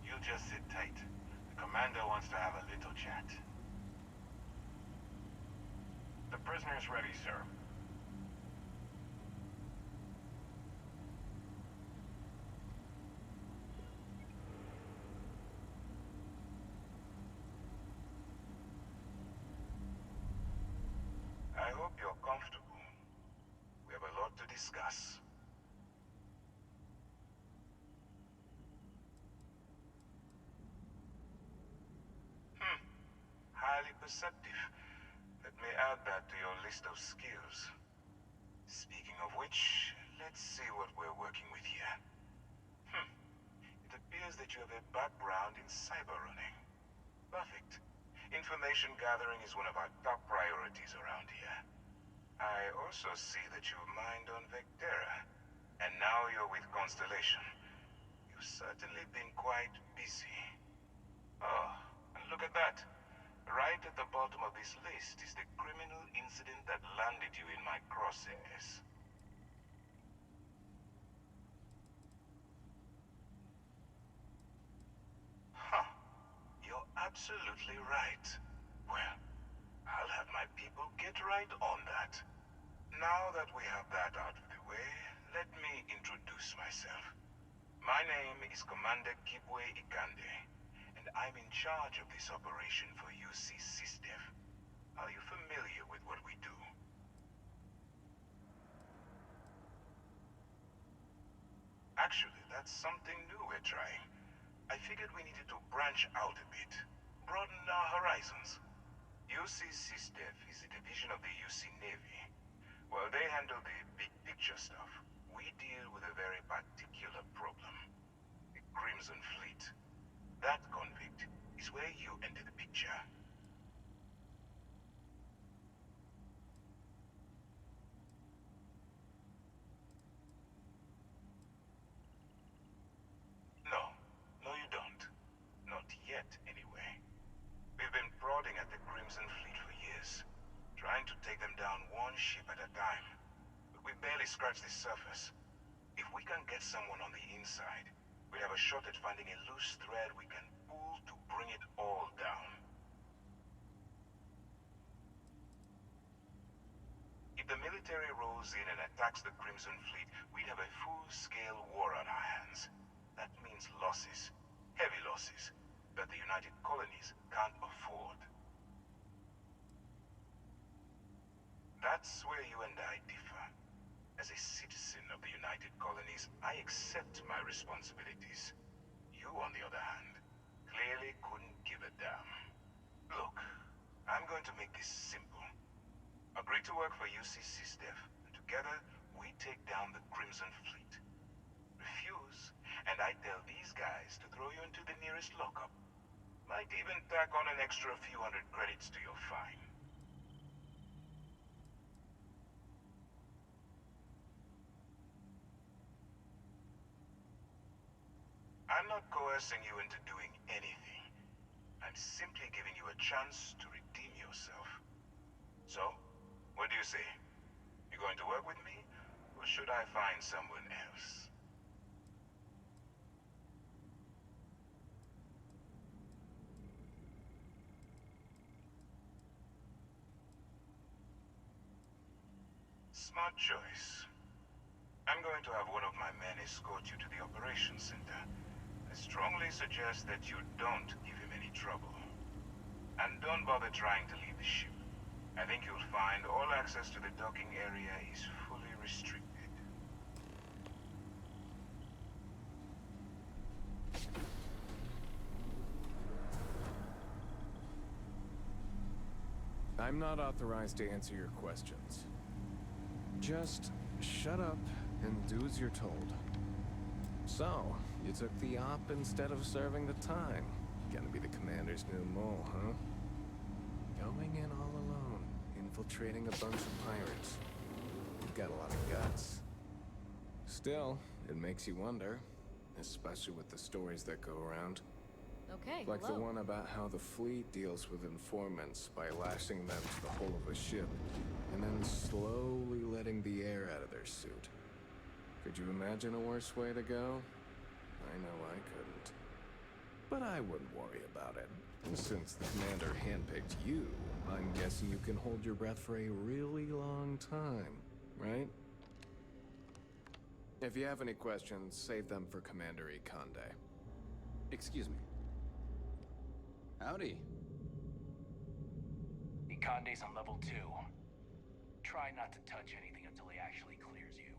You just sit tight. The commander wants to have a little chat. The prisoner's ready, sir. I hope you're comfortable. We have a lot to discuss. Highly perceptive. Let me add that to your list of skills. Speaking of which, let's see what we're working with here. It appears that you have a background in cyber running. Perfect. Information gathering is one of our top priorities around here. I also see that you've mined on Vectera, and now you're with Constellation. You've certainly been quite busy. Oh, and look at that. Right at the bottom of this list is the criminal incident that landed you in my crosshairs. Huh. You're absolutely right. Well, I'll have my people get right on that. Now that we have that out of the way, let me introduce myself. My name is Commander Kibwe Ikande, and I'm in charge of this operation for UC SysDev. Are you familiar with what we do? Actually, that's something new we're trying. I figured we needed to branch out a bit, broaden our horizons. UC SysDev is a division of the UC Navy. While they handle the big picture stuff, we deal with a very particular problem. The Crimson Fleet. That convict is where you enter the picture. No, you don't. Not yet, anyway. We've been prodding at the Crimson Fleet for years, trying to take them down one ship at a time. But we barely scratched the surface. If we can get someone on the inside, we have a shot at finding a loose thread we can pull to bring it all down. If the military rolls in and attacks the Crimson Fleet, we'd have a full-scale war on our hands. That means losses, heavy losses, that the United Colonies can't afford. That's where you and I differ. As a citizen of the United Colonies, I accept my responsibilities. You, on the other hand, clearly couldn't give a damn. Look, I'm going to make this simple. Agree to work for UC SysDev, and together we take down the Crimson Fleet. Refuse, and I tell these guys to throw you into the nearest lockup. Might even tack on an extra few hundred credits to your fine. I'm not coercing you into doing anything. I'm simply giving you a chance to redeem yourself. So, what do you say? You going to work with me, or should I find someone else? Smart choice. I'm going to have one of my men escort you to the operations center. I strongly suggest that you don't give him any trouble. And don't bother trying to leave the ship. I think you'll find all access to the docking area is fully restricted. I'm not authorized to answer your questions. Just shut up and do as you're told. So, you took the op instead of serving the time. Gonna be the commander's new mole, huh? Going in all alone, infiltrating a bunch of pirates. You've got a lot of guts. Still, it makes you wonder, especially with the stories that go around. Okay, Like hello. the one about how the fleet deals with informants by lashing them to the hull of a ship, and then slowly letting the air out of their suit. Could you imagine a worse way to go? I know I couldn't. But I wouldn't worry about it. And since the commander handpicked you, I'm guessing you can hold your breath for a really long time, right? If you have any questions, save them for Commander Ikande. Excuse me. Howdy. Ikande's on level 2. Try not to touch anything until he actually clears you.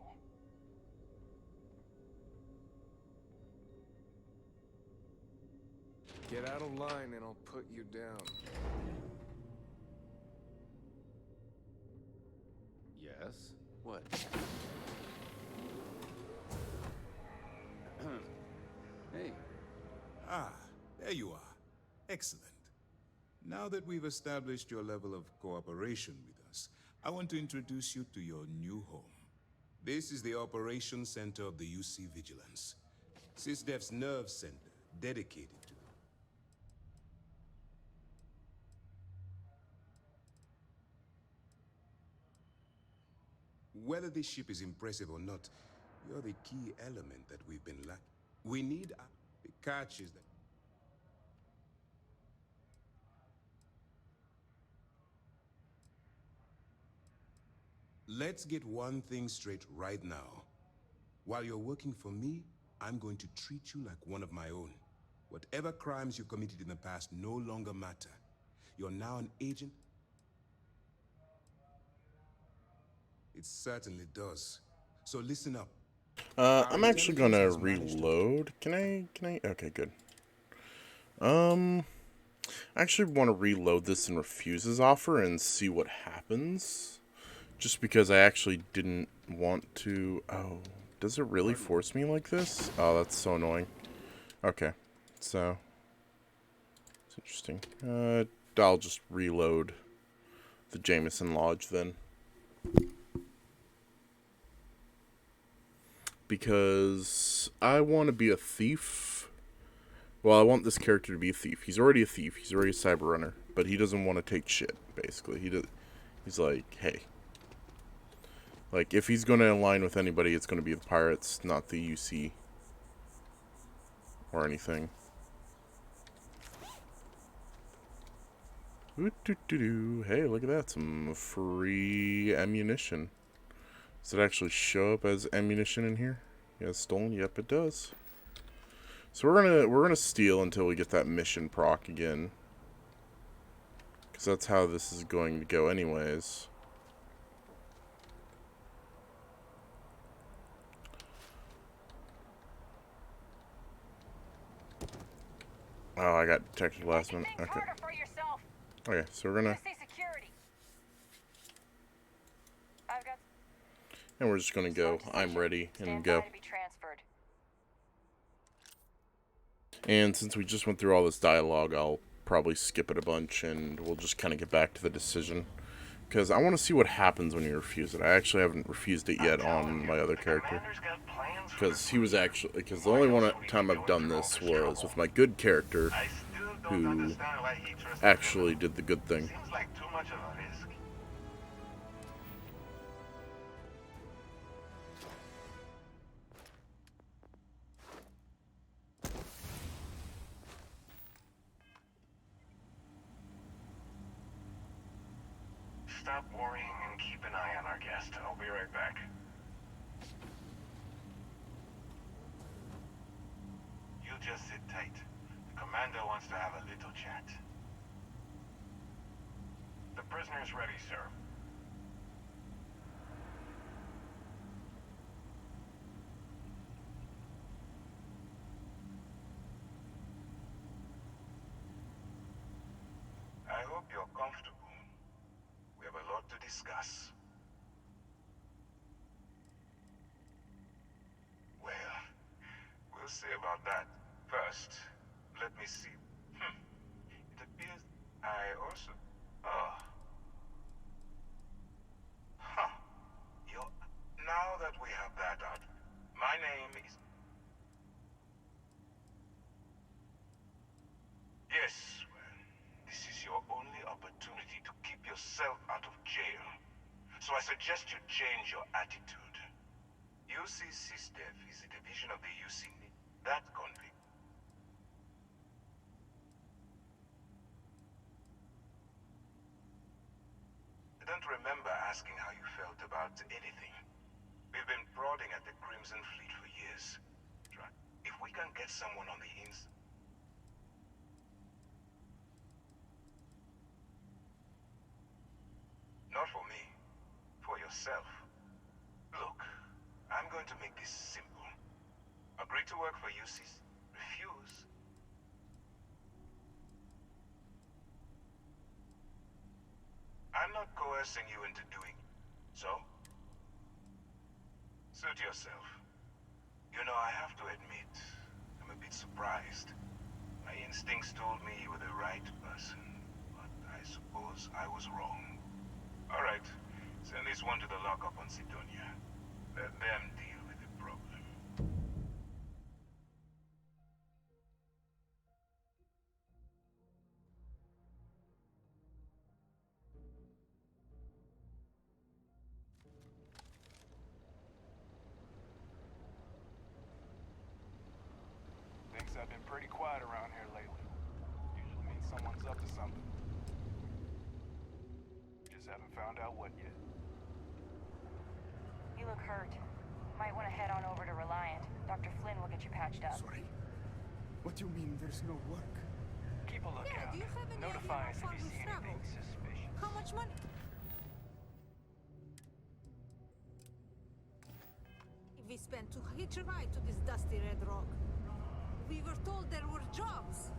Get out of line and I'll put you down. Yes? What? Hey. Ah, there you are. Excellent. Now that we've established your level of cooperation with us, I want to introduce you to your new home. This is the Operations Center of the UC Vigilance. SysDev's nerve center, dedicated to Whether this ship is impressive or not, you're the key element that we've been lacking. We need... The catch is that... Let's get one thing straight right now. While you're working for me, I'm going to treat you like one of my own. Whatever crimes you committed in the past no longer matter. You're now an agent. It certainly does. So listen up. I'm actually gonna reload. Can I? Okay, good. I actually want to reload this and refuse his offer and see what happens. Just because I actually didn't want to... Oh, does it really force me like this? Oh, that's so annoying. Okay, so... It's interesting. I'll just reload the Jameson Lodge then. Because I want to be a thief. Well, I want this character to be a thief. He's already a thief. He's already a cyber runner. But he doesn't want to take shit, basically. He's like, hey. Like, if he's going to align with anybody, it's going to be the pirates, not the UC. Or anything. Ooh-doo-doo-doo. Hey, look at that. Some free ammunition. Does it actually show up as ammunition in here? Yeah, stolen? Yep, it does. So we're gonna steal until we get that mission proc again. Because that's how this is going to go anyways. Oh, I got detected last minute. Okay. Okay, so we're gonna... And we're just gonna go, I'm ready, and go. And since we just went through all this dialogue, I'll probably skip it a bunch, and we'll just kind of get back to the decision. Because I want to see what happens when you refuse it. I actually haven't refused it yet on my other character. Because he was actually... Because the only time I've done this was with my good character, who actually did the good thing. Stop worrying and keep an eye on our guest. I'll be right back. You just sit tight. The commander wants to have a little chat. The prisoner's ready, sir. I hope you're comfortable. We have a lot to discuss. Well, we'll see about that. First, let me see. It appears I also... Oh. Huh. Now that we have that out, my name is... Yes, well, this is your only opportunity to keep yourself out of jail. So I suggest you change your attitude. UC SysDev is a division of the UC. That convict. I don't remember asking how you felt about anything. We've been prodding at the Crimson Fleet for years. If we can get someone on the ins... Not for me. For yourself. Look, I'm going to make this simple. Agree to work for UCs. Refuse. I'm not coercing you into doing... So? Suit yourself. You know, I have to admit, I'm a bit surprised. My instincts told me you were the right person, but I suppose I was wrong. Alright, send this one to the lockup on Sidonia. Let them deal with the problem. pretty quiet around here lately. Usually means someone's up to something. Just haven't found out what yet. You look hurt. Might want to head on over to Reliant. Dr. Flynn will get you patched up. Sorry? What do you mean there's no work? Keep a lookout. Do you have any Notify idea us how far if you we've see anything traveled? suspicious. How much money? We spent to hitch a ride to this dusty red rock. We were told there were jobs.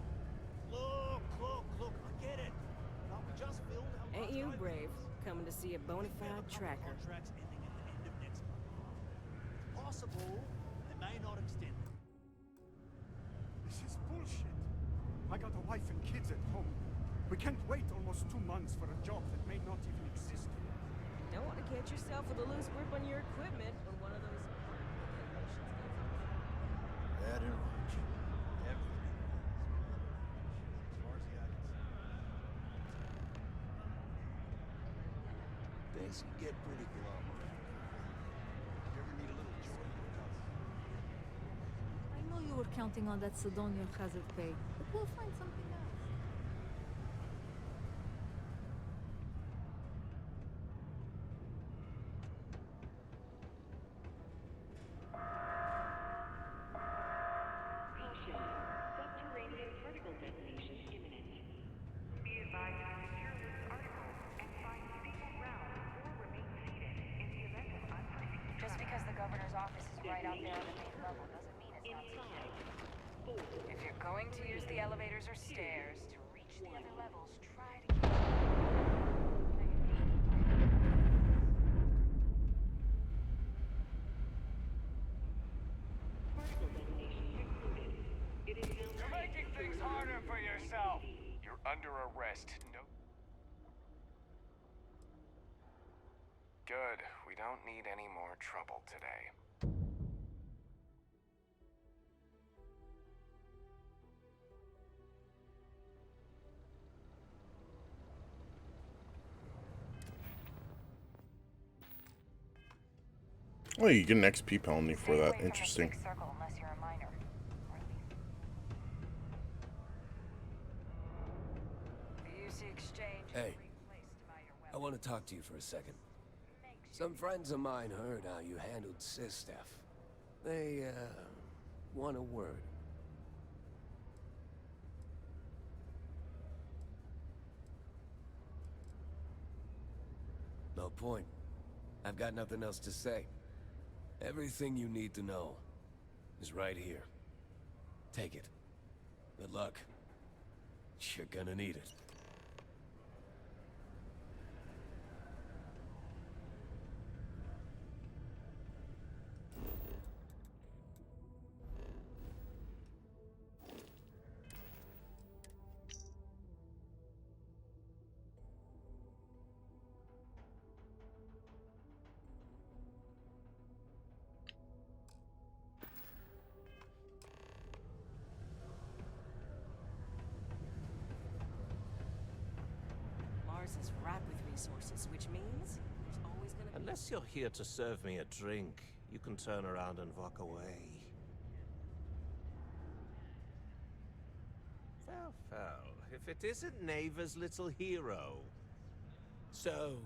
Look, I get it. Thought we just filled out Ain't last you drive brave? license. Coming to see a bona We have fide a couple tracker. contracts ending at the end of next month. It's possible they may not extend them. This is bullshit. I got a wife and kids at home. We can't wait almost 2 months for a job that may not even exist. Don't want to catch yourself with a loose grip on your equipment when one of those That and lunch. Everything. As far as the eye can see. Things can get pretty glum around here. You ever need a little joy in your cup? I know you were counting on that Sidonian hazard pay, but we'll find something else. Caution. Subterranean particle detonation imminent. Be advised to secure this article and find stable ground or remain seated in the event of unforeseen. Just because the governor's office is right out there on the main level doesn't mean it's not secure. If you're going to use the elevators or stairs to reach the other levels, try to keep... Particle detonation concluded. It is now You're making things harder for yourself. You're under arrest. No. Good. We don't need any more trouble today. Oh, you get an XP penalty for Stay away that. from the Interesting. big circle unless you're a minor. Or at least... The UC exchange is a Hey, great place to buy your I want to talk to you for a second. Some friends of mine heard how you handled Sistef. They, want a word. No point. I've got nothing else to say. Everything you need to know is right here. Take it. Good luck. You're gonna need it. Mars is ripe with resources, which means there's always gonna be... Unless you're here to serve me a drink, you can turn around and walk away. Well, if it isn't Neva's little hero. So,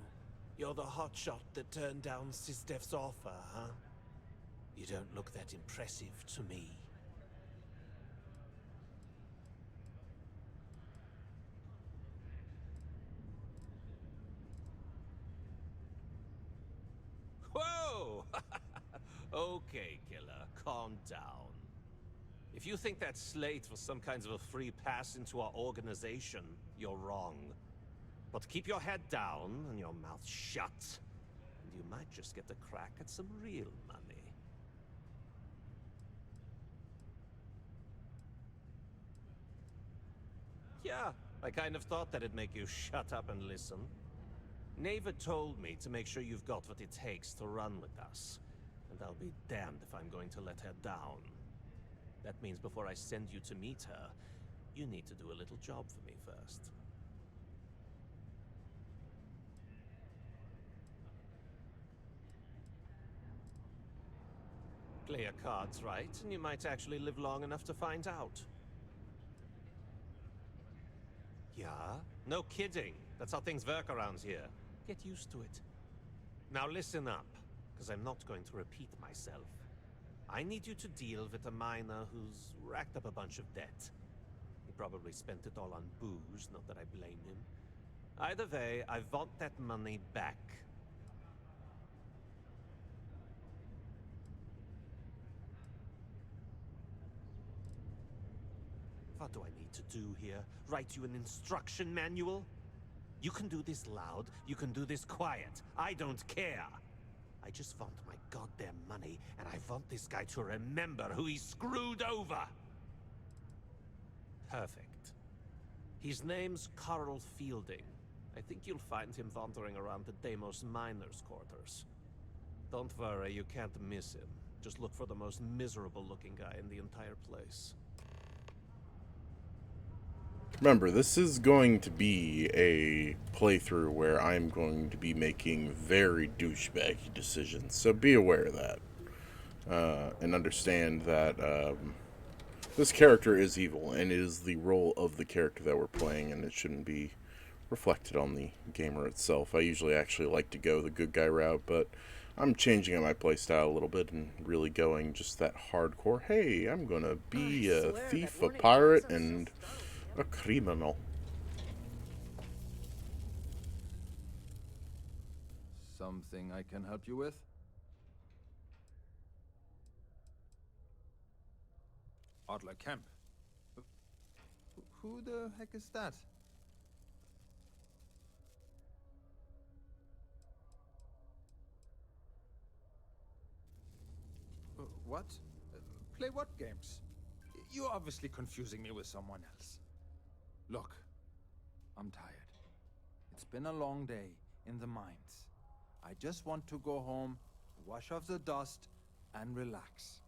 you're the hotshot that turned down Sistef's offer, huh? You don't look that impressive to me. Whoa! Okay, killer, calm down. If you think that slate was some kind of a free pass into our organization, you're wrong. But keep your head down and your mouth shut, and you might just get a crack at some real money. Yeah, I kind of thought that'd make you shut up and listen. Neva told me to make sure you've got what it takes to run with us. And I'll be damned if I'm going to let her down. That means before I send you to meet her, you need to do a little job for me first. Play your cards right, and you might actually live long enough to find out. Yeah? No kidding. That's how things work around here. Get used to it. Now listen up, because I'm not going to repeat myself. I need you to deal with a miner who's racked up a bunch of debt. He probably spent it all on booze, not that I blame him. Either way, I want that money back. What do I need to do here? Write you an instruction manual? You can do this loud, you can do this quiet. I don't care. I just want my goddamn money, and I want this guy to remember who he screwed over. Perfect. His name's Carl Fielding. I think you'll find him wandering around the Deimos miners' quarters. Don't worry, you can't miss him. Just look for the most miserable-looking guy in the entire place. Remember, this is going to be a playthrough where I'm going to be making very douchebaggy decisions, so be aware of that. And understand that this character is evil, and it is the role of the character that we're playing, and it shouldn't be reflected on the gamer itself. I usually actually like to go the good guy route, but I'm changing up my playstyle a little bit and really going just that hardcore, hey, I'm gonna be a thief, a pirate, and a criminal. Something I can help you with? Adler Kemp. Who the heck is that? What? Play what games? You're obviously confusing me with someone else. Look, I'm tired. It's been a long day in the mines. I just want to go home, wash off the dust, and relax.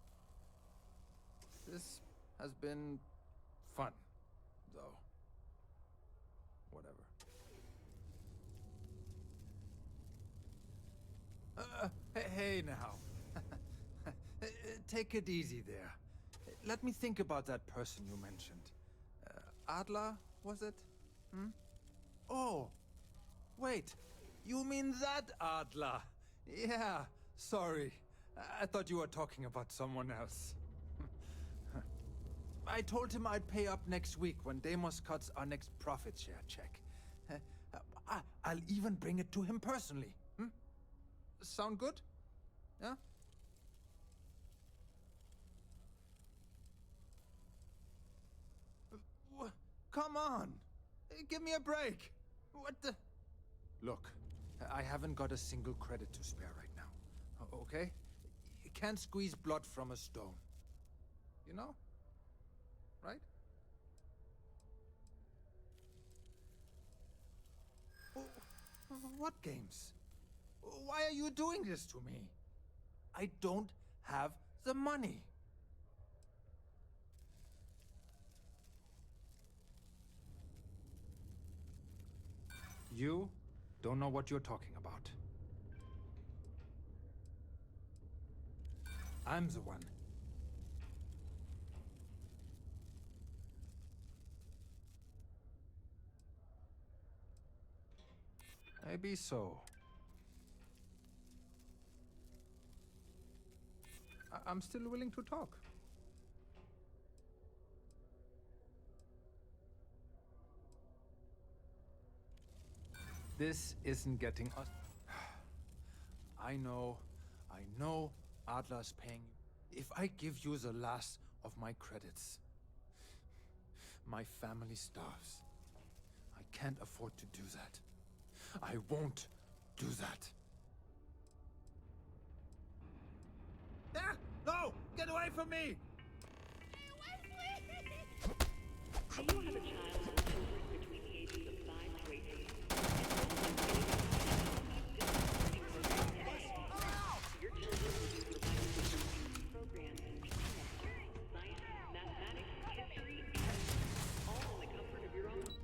This has been fun, though. Whatever. Hey now. Take it easy there. Let me think about that person you mentioned. Adler, was it? Oh, wait. You mean that Adler? Yeah, sorry. I thought you were talking about someone else. I told him I'd pay up next week when Deimos cuts our next profit share check. I'll even bring it to him personally. Sound good? Yeah? Come on! Give me a break! What the... Look, I haven't got a single credit to spare right now. Okay? You can't squeeze blood from a stone. You know? Right? What games? Why are you doing this to me? I don't have the money. You don't know what you're talking about. I'm the one. Maybe so. I'm still willing to talk. This isn't getting us. I know Adler's paying you. If I give you the last of my credits, my family starves. I can't afford to do that. I won't do that. Ah! No! Get away from me! Do you have a child or children between the ages of 5 to 18? Your children will be provided with programs in science, mathematics, history, and all in the comfort of your own home.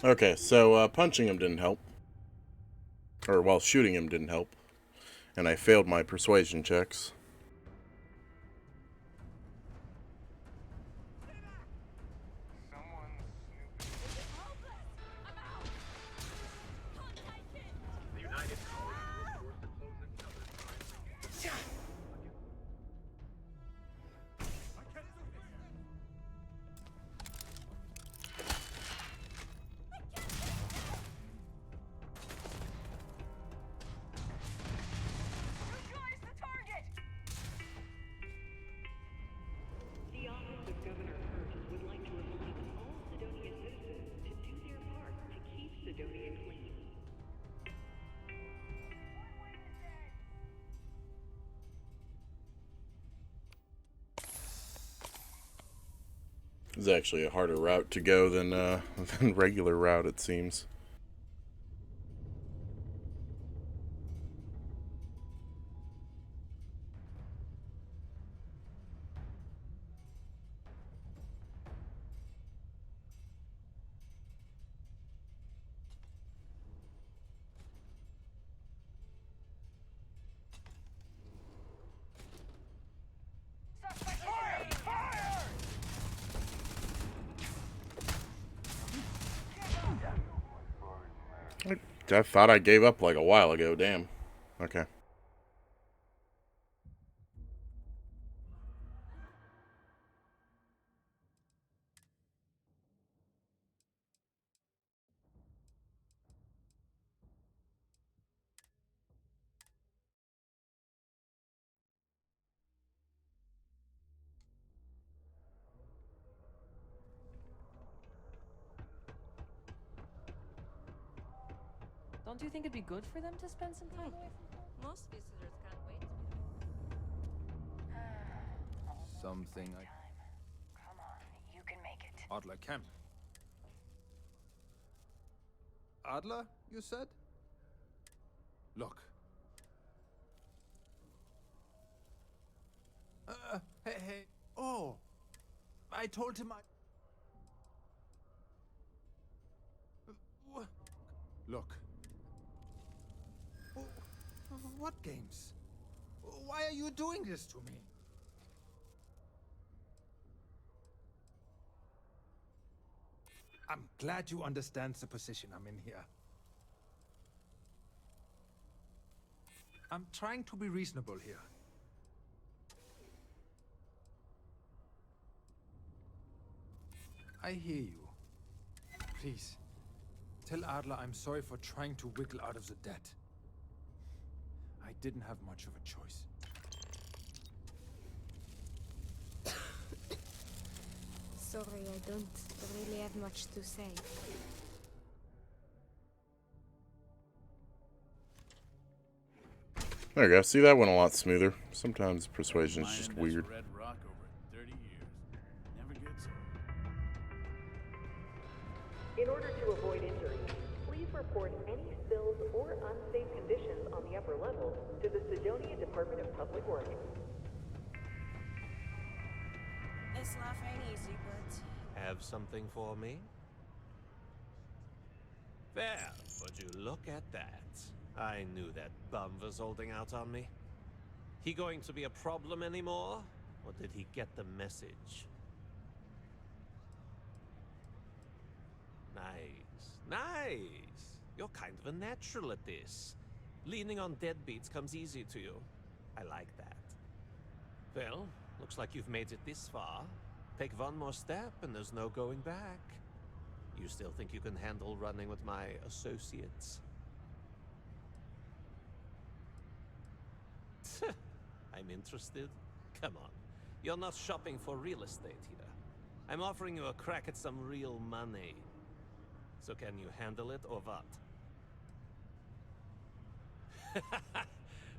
Okay, so punching him didn't help. Or, well, shooting him didn't help. And I failed my persuasion checks. The Office of Governor Hurt would like to remind all Sidonia citizens to do their part to keep Sidonia clean. It's actually a harder route to go than than regular route, it seems. I thought I gave up like a while ago, damn. Okay. Don't you think it'd be good for them to spend some time away from home? Most visitors can't wait. Something I... Come on, you can make it. Adler camp. Adler, you said? Look. Hey. Oh. I told him I... Look. What games? Why are you doing this to me? I'm glad you understand the position I'm in here. I'm trying to be reasonable here. I hear you. Please, tell Adler I'm sorry for trying to wiggle out of the debt. I didn't have much of a choice. Sorry, I don't really have much to say. There you go. See, that went a lot smoother. Sometimes persuasion is just weird. Red Rock over 30 years. Never gets old. In order to avoid injury, please report any spills or unsafe conditions on the upper levels to the Sidonia Department of Public Works. This life ain't easy, but... Have something for me? Well, would you look at that? I knew that bum was holding out on me. He going to be a problem anymore? Or did he get the message? Nice. You're kind of a natural at this. Leaning on deadbeats comes easy to you. I like that. Well, looks like you've made it this far. Take one more step and there's no going back. You still think you can handle running with my associates? I'm interested. Come on. You're not shopping for real estate here. I'm offering you a crack at some real money. So can you handle it or what?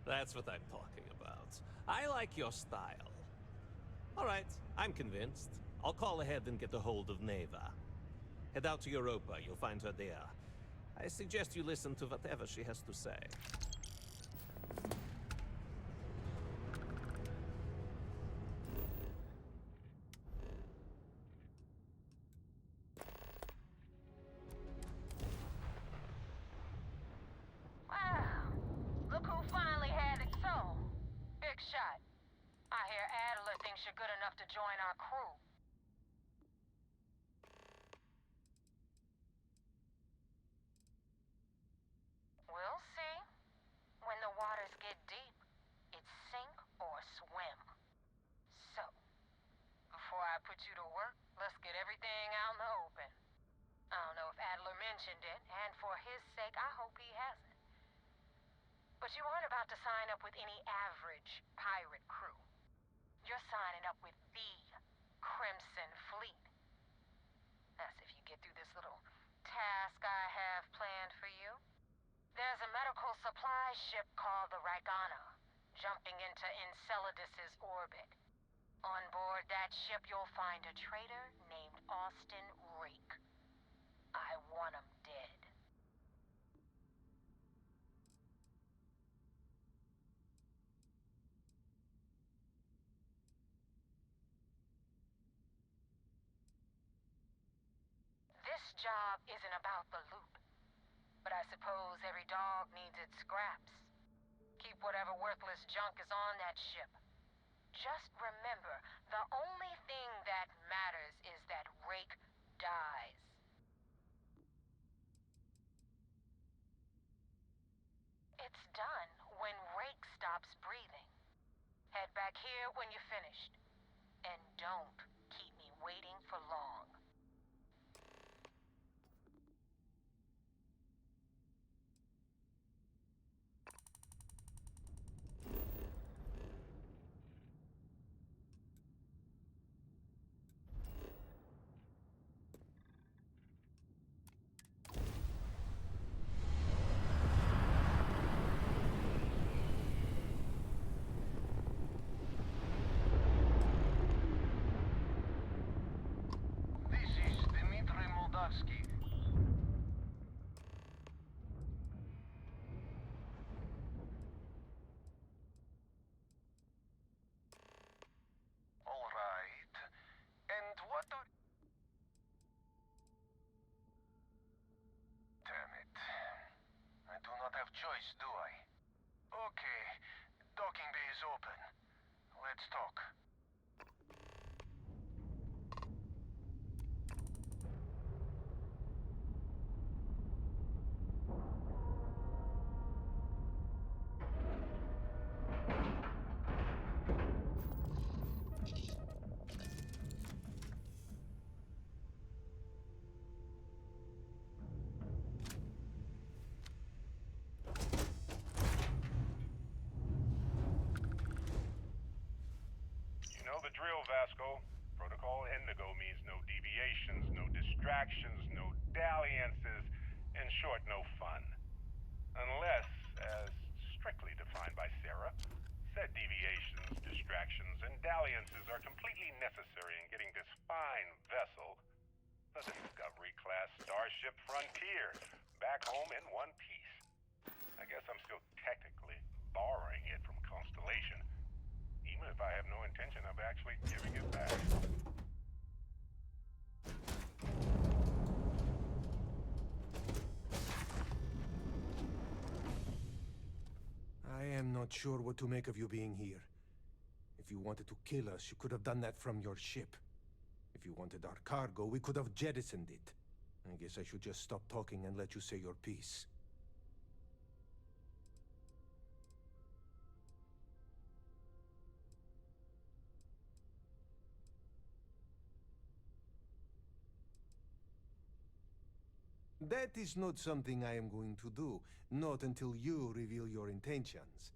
That's what I'm talking about. I like your style. All right, I'm convinced. I'll call ahead and get a hold of Neva. Head out to Europa, you'll find her there. I suggest you listen to whatever she has to say. thinks you're good enough to join our crew. We'll see. When the waters get deep, it's sink or swim. So, before I put you to work, let's get everything out in the open. I don't know if Adler mentioned it, and for his sake, I hope he hasn't. But you aren't about to sign up with any average pirate crew. You're signing up with the Crimson Fleet. That's if you get through this little task I have planned for you. There's a medical supply ship called the Ragana, jumping into Enceladus's orbit. On board that ship, you'll find a traitor named Austin Rake. I want him dead. This job isn't about the loot, but I suppose every dog needs its scraps. Keep whatever worthless junk is on that ship. Just remember, the only thing that matters is that Rake dies. It's done when Rake stops breathing. Head back here when you're finished. And don't keep me waiting for long. All right. And what are... Damn it. I do not have choice, do I? Okay. Docking bay is open. Let's talk. You know the drill, Vasco. Protocol Indigo means no deviations, no distractions, no dalliances, in short, no fun. Unless, as strictly defined by Sarah, said deviations, distractions, and dalliances are completely necessary in getting this fine vessel, the Discovery-class Starship Frontier, back home in one piece. I guess I'm still technically borrowing it from Constellation, even if I have no intention of actually giving it back. I am not sure what to make of you being here. If you wanted to kill us, you could have done that from your ship. If you wanted our cargo, we could have jettisoned it. I guess I should just stop talking and let you say your piece. That is not something I am going to do, not until you reveal your intentions.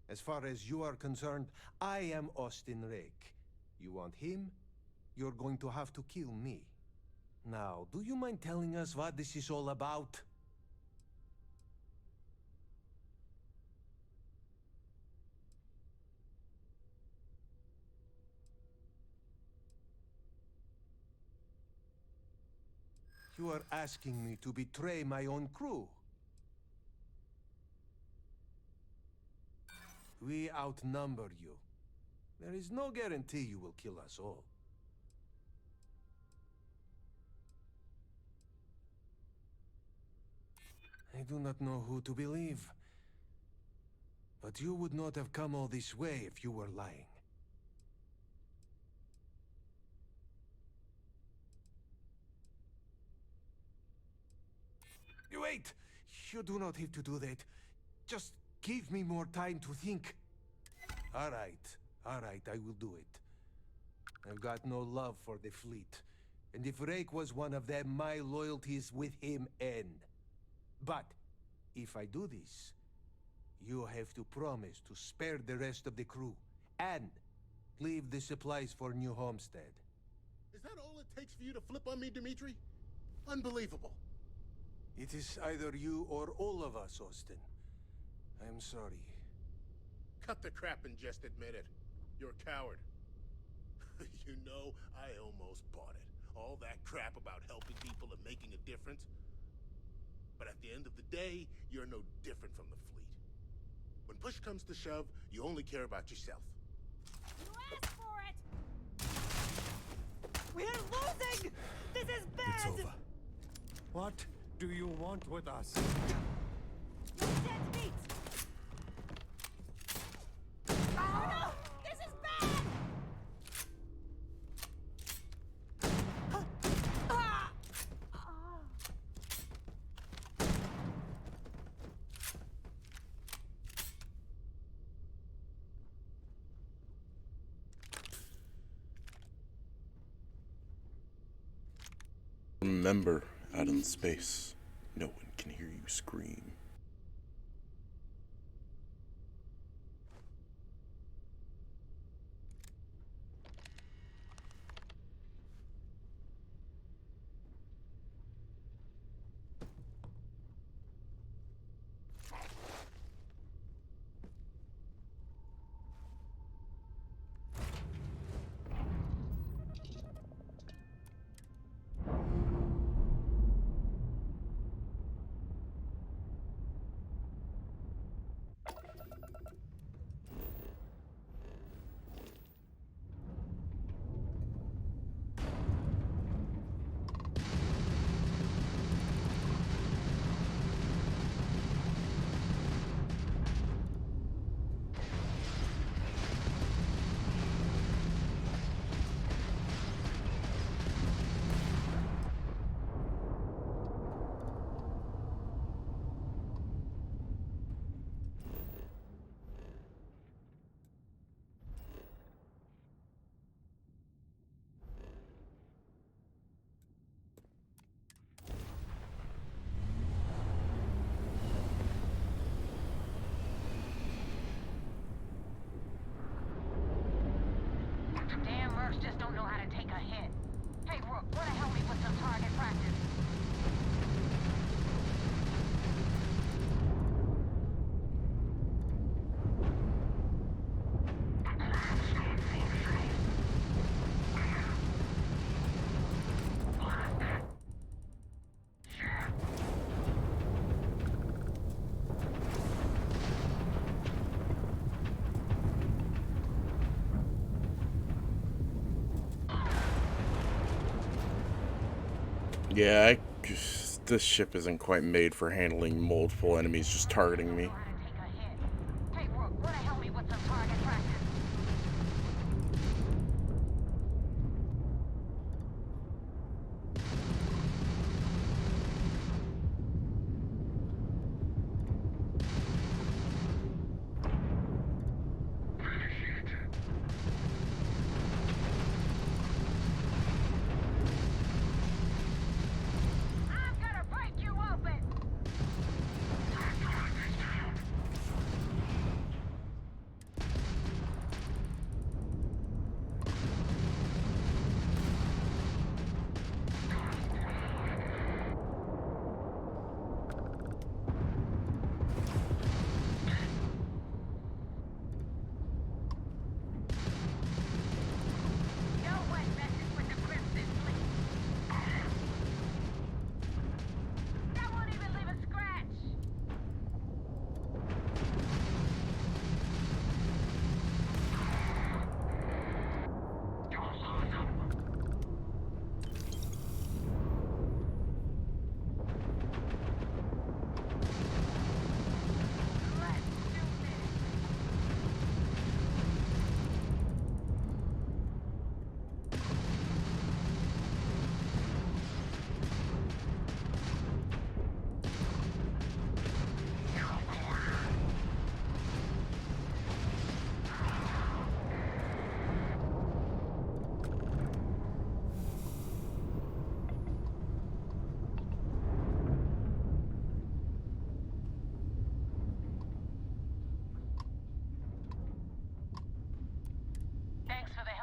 As far as you are concerned, I am Austin Rake. You want him? You're going to have to kill me. Now, do you mind telling us what this is all about? You are asking me to betray my own crew. We outnumber you. There is no guarantee you will kill us all. I do not know who to believe. But you would not have come all this way if you were lying. Wait! You do not have to do that. Just give me more time to think. Alright, I will do it. I've got no love for the fleet. And if Rake was one of them, my loyalties with him end. But, if I do this, you have to promise to spare the rest of the crew, and leave the supplies for New Homestead. Is that all it takes for you to flip on me, Dimitri? Unbelievable. It is either you or all of us, Austin. I'm sorry. Cut the crap and just admit it. You're a coward. You know, I almost bought it. All that crap about helping people and making a difference. But at the end of the day, you're no different from the fleet. When push comes to shove, you only care about yourself. You asked for it! We're losing! This is bad! It's over. What do you want with us? You're dead meat! No! This is bad! Remember, out in space, no one can hear you scream. Damn mercs just don't know how to take a hit. Hey, Rook, wanna help me with some target practice? Yeah, this ship isn't quite made for handling multiple enemies just targeting me. Hey, Rook, wanna help me with some target practice? I'm gonna break you open!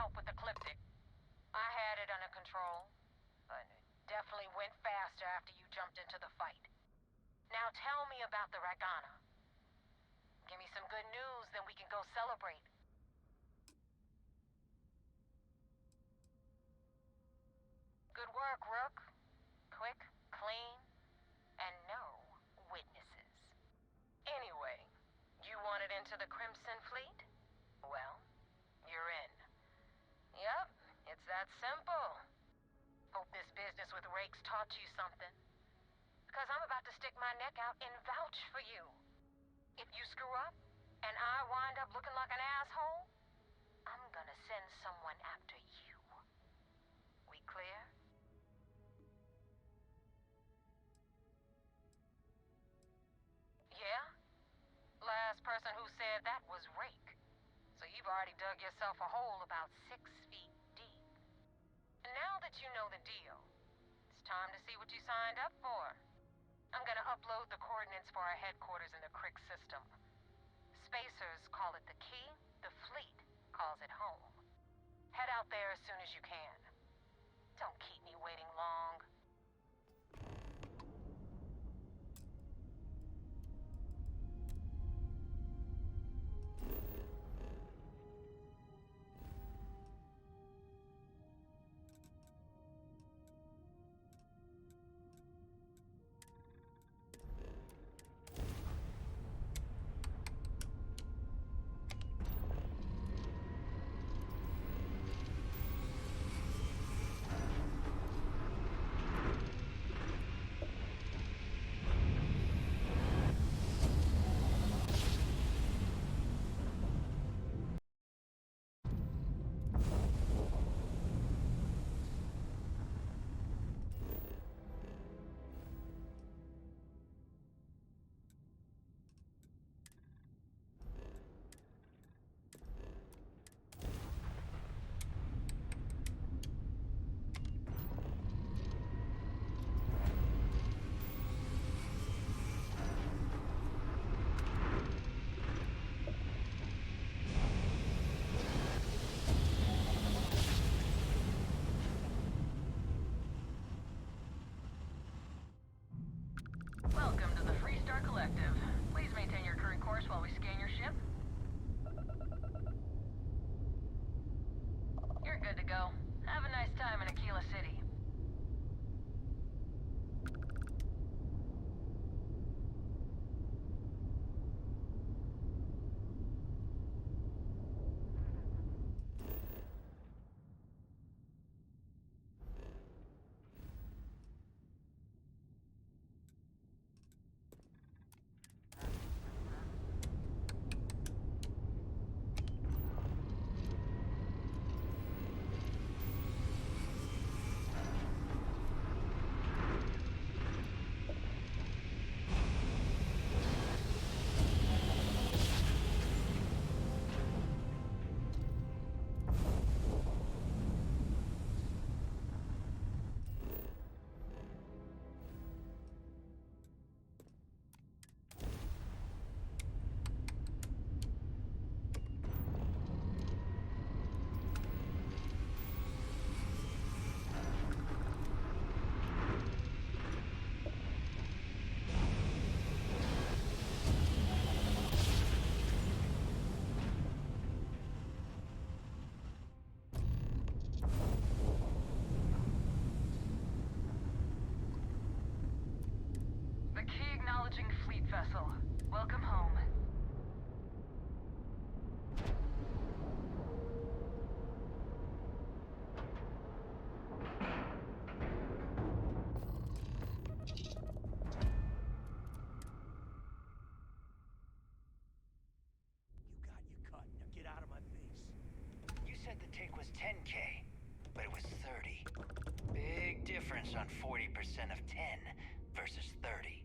help with the Cliptic. I had it under control, but it definitely went faster after you jumped into the fight. Now tell me about the Ragana. Give me some good news, then we can go celebrate. Good work, Rook. Quick, clean, and no witnesses. Anyway, you wanted into the Crimson Fleet? Well, you're in. Yep, it's that simple. Hope this business with Rakes taught you something. Because I'm about to stick my neck out and vouch for you. If you screw up, and I wind up looking like an asshole, I'm gonna send someone after you. We clear? Yeah? Last person who said that was Rake. So you've already dug yourself a hole about 6 feet deep. And now that you know the deal, it's time to see what you signed up for. I'm gonna upload the coordinates for our headquarters in the Crick system. Spacers call it the key, the fleet calls it home. Head out there as soon as you can. Don't keep me waiting long. Welcome to the Freestar Collective. Please maintain your current course while we scan your ship. You're good to go. Have a nice time in Aquila City. The key acknowledging fleet vessel. Welcome home. Get out of my face. You said the take was 10K, but it was 30. Big difference on 40% of 10 versus 30.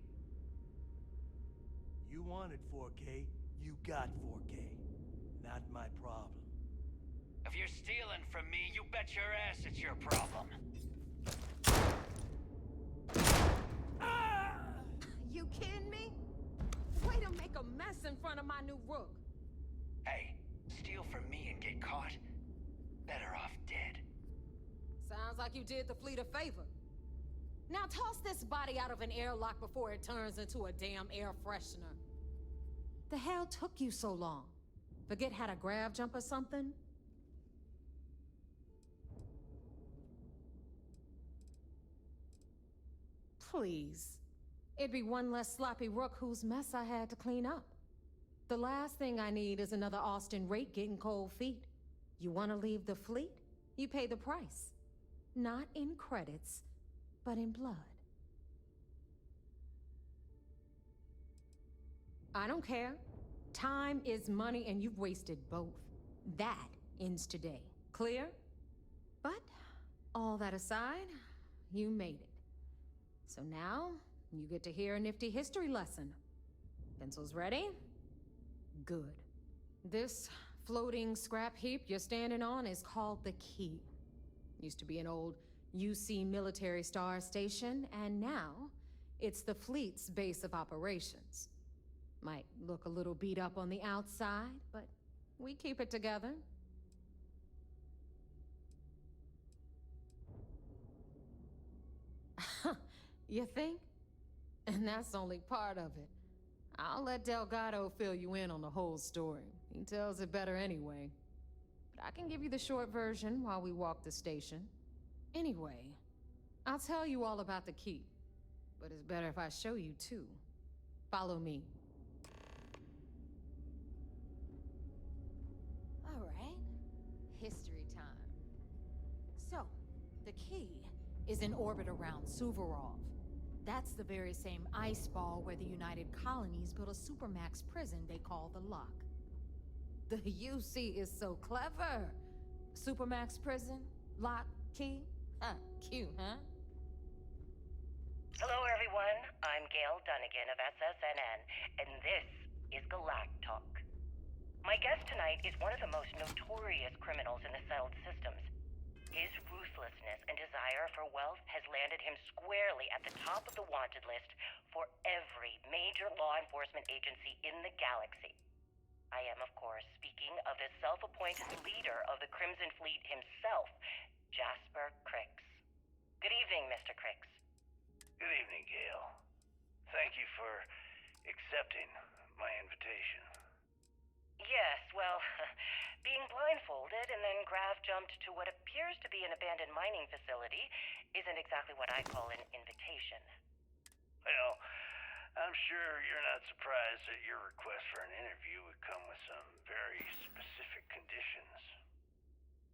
You wanted 4K, you got 4K. Not my problem. If you're stealing from me, you bet your ass it's your problem. You kidding me? Way to make a mess in front of my new Rook. Hey, steal from me and get caught? better off dead. Sounds like you did the fleet a favor. Now toss this body out of an airlock before it turns into a damn air freshener. The hell took you so long? Forget how to grav jump or something? Please. It'd be one less sloppy rook whose mess I had to clean up. The last thing I need is another Austin Rake getting cold feet. You want to leave the fleet? You pay the price. Not in credits, but in blood. I don't care. Time is money and you've wasted both. That ends today. Clear? But, all that aside, you made it. So now, you get to hear a nifty history lesson. Pencils ready? Good. This floating scrap heap you're standing on is called the Key. Used to be an old UC military star station, and now it's the fleet's base of operations. Might look a little beat up on the outside, but we keep it together. You think? And that's only part of it. I'll let Delgado fill you in on the whole story. He tells it better anyway. But I can give you the short version while we walk the station. Anyway, I'll tell you all about the Key. But it's better if I show you too. Follow me. All right. History time. So, the Key is in orbit around Suvorov. That's the very same ice ball where the United Colonies built a supermax prison they call the Lock. The UC is so clever. Supermax prison, Lock, Key. Cute, huh? Hello, everyone. I'm Gail Dunnigan of SSNN, and this is Galactalk. My guest tonight is one of the most notorious criminals in the settled systems. His ruthlessness and desire for wealth has landed him squarely at the top of the wanted list for every major law enforcement agency in the galaxy. I am, of course, speaking of the self-appointed leader of the Crimson Fleet himself, Jasper Crix. Good evening, Mr. Crix. Good evening, Gail. Thank you for accepting my invitation. Yes, well, being blindfolded and then grav-jumped to what appears to be an abandoned mining facility isn't exactly what I call an invitation. Well, I'm sure you're not surprised that your request for an interview would come with some very specific conditions.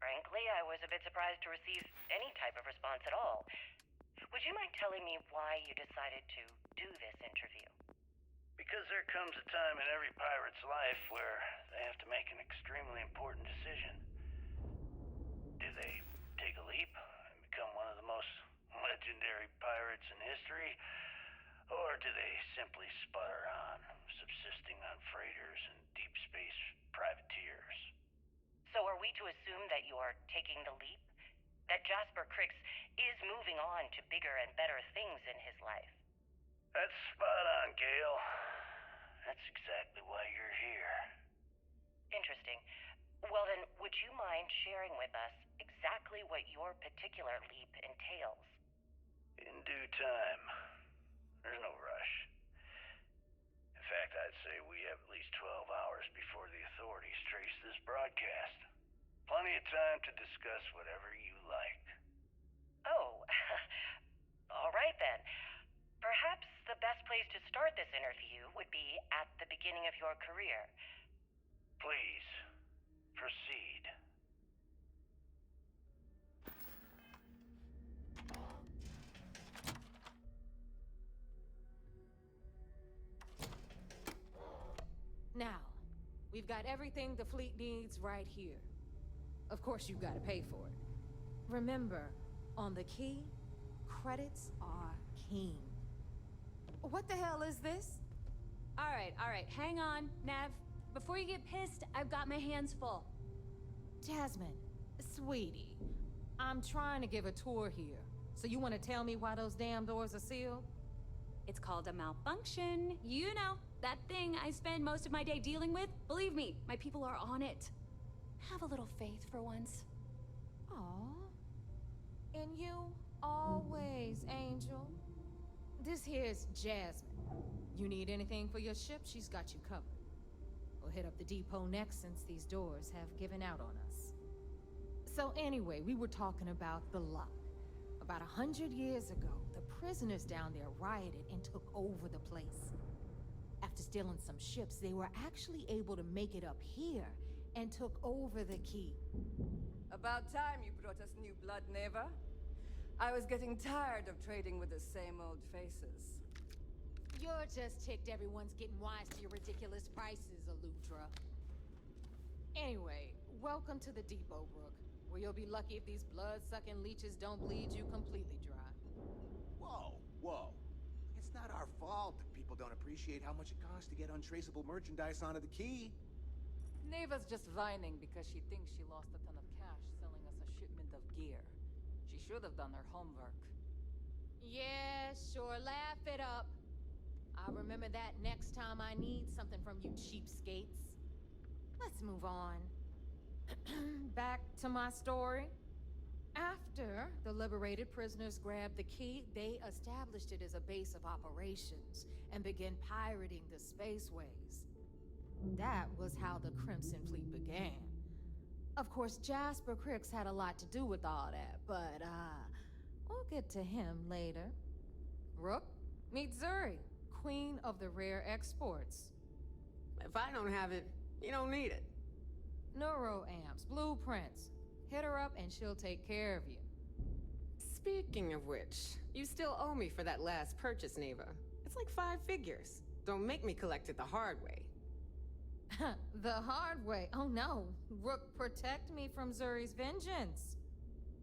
Frankly, I was a bit surprised to receive any type of response at all. Would you mind telling me why you decided to do this interview? Because there comes a time in every pirate's life where they have to make an extremely important decision. Do they take a leap and become one of the most legendary pirates in history? Or do they simply sputter on, subsisting on freighters and deep space privateers? So are we to assume that you are taking the leap? That Jasper Crix is moving on to bigger and better things in his life? That's spot on, Gail. That's exactly why you're here. Interesting. Well then, would you mind sharing with us exactly what your particular leap entails? In due time. There's no rush. In fact, I'd say we have at least 12 hours before the authorities trace this broadcast. Plenty of time to discuss whatever you like. Oh, all right then. Perhaps the best place to start this interview would be at the beginning of your career. Please, proceed. Now, we've got everything the fleet needs right here. Of course, you've got to pay for it. Remember, on the Key, credits are king. What the hell is this? All right, hang on, Nev. Before you get pissed, I've got my hands full. Jasmine, sweetie, I'm trying to give a tour here. So you want to tell me why those damn doors are sealed? It's called a malfunction. You know, that thing I spend most of my day dealing with. Believe me, my people are on it. Have a little faith for once. And you, always, Angel. This here's Jasmine. You need anything for your ship, she's got you covered. We'll hit up the depot next since these doors have given out on us. So anyway, we were talking about the luck. About 100 years ago, the prisoners down there rioted and took over the place. After stealing some ships, they were actually able to make it up here and took over the key. About time you brought us new blood, Neva. I was getting tired of trading with the same old faces. You're just ticked everyone's getting wise to your ridiculous prices, Aludra. Anyway, welcome to the depot, Rook, where you'll be lucky if these blood-sucking leeches don't bleed you completely dry. Whoa, whoa. It's not our fault that people don't appreciate how much it costs to get untraceable merchandise onto the key. Neva's just whining because she thinks she lost a ton of cash selling us a shipment of gear. She should have done her homework. Yeah, sure, laugh it up. I'll remember that next time I need something from you cheapskates. Let's move on. Back to my story. After the liberated prisoners grabbed the key, they established it as a base of operations and began pirating the spaceways. That was how the Crimson Fleet began. Of course, Jasper Cricks had a lot to do with all that, but, we'll get to him later. Rook, meet Zuri, Queen of the Rare Exports. If I don't have it, you don't need it. Neuroamps, blueprints. Hit her up and she'll take care of you. Speaking of which, you still owe me for that last purchase, Neva. It's like 5 figures. Don't make me collect it the hard way. The hard way? Oh no. Rook, protect me from Zuri's vengeance.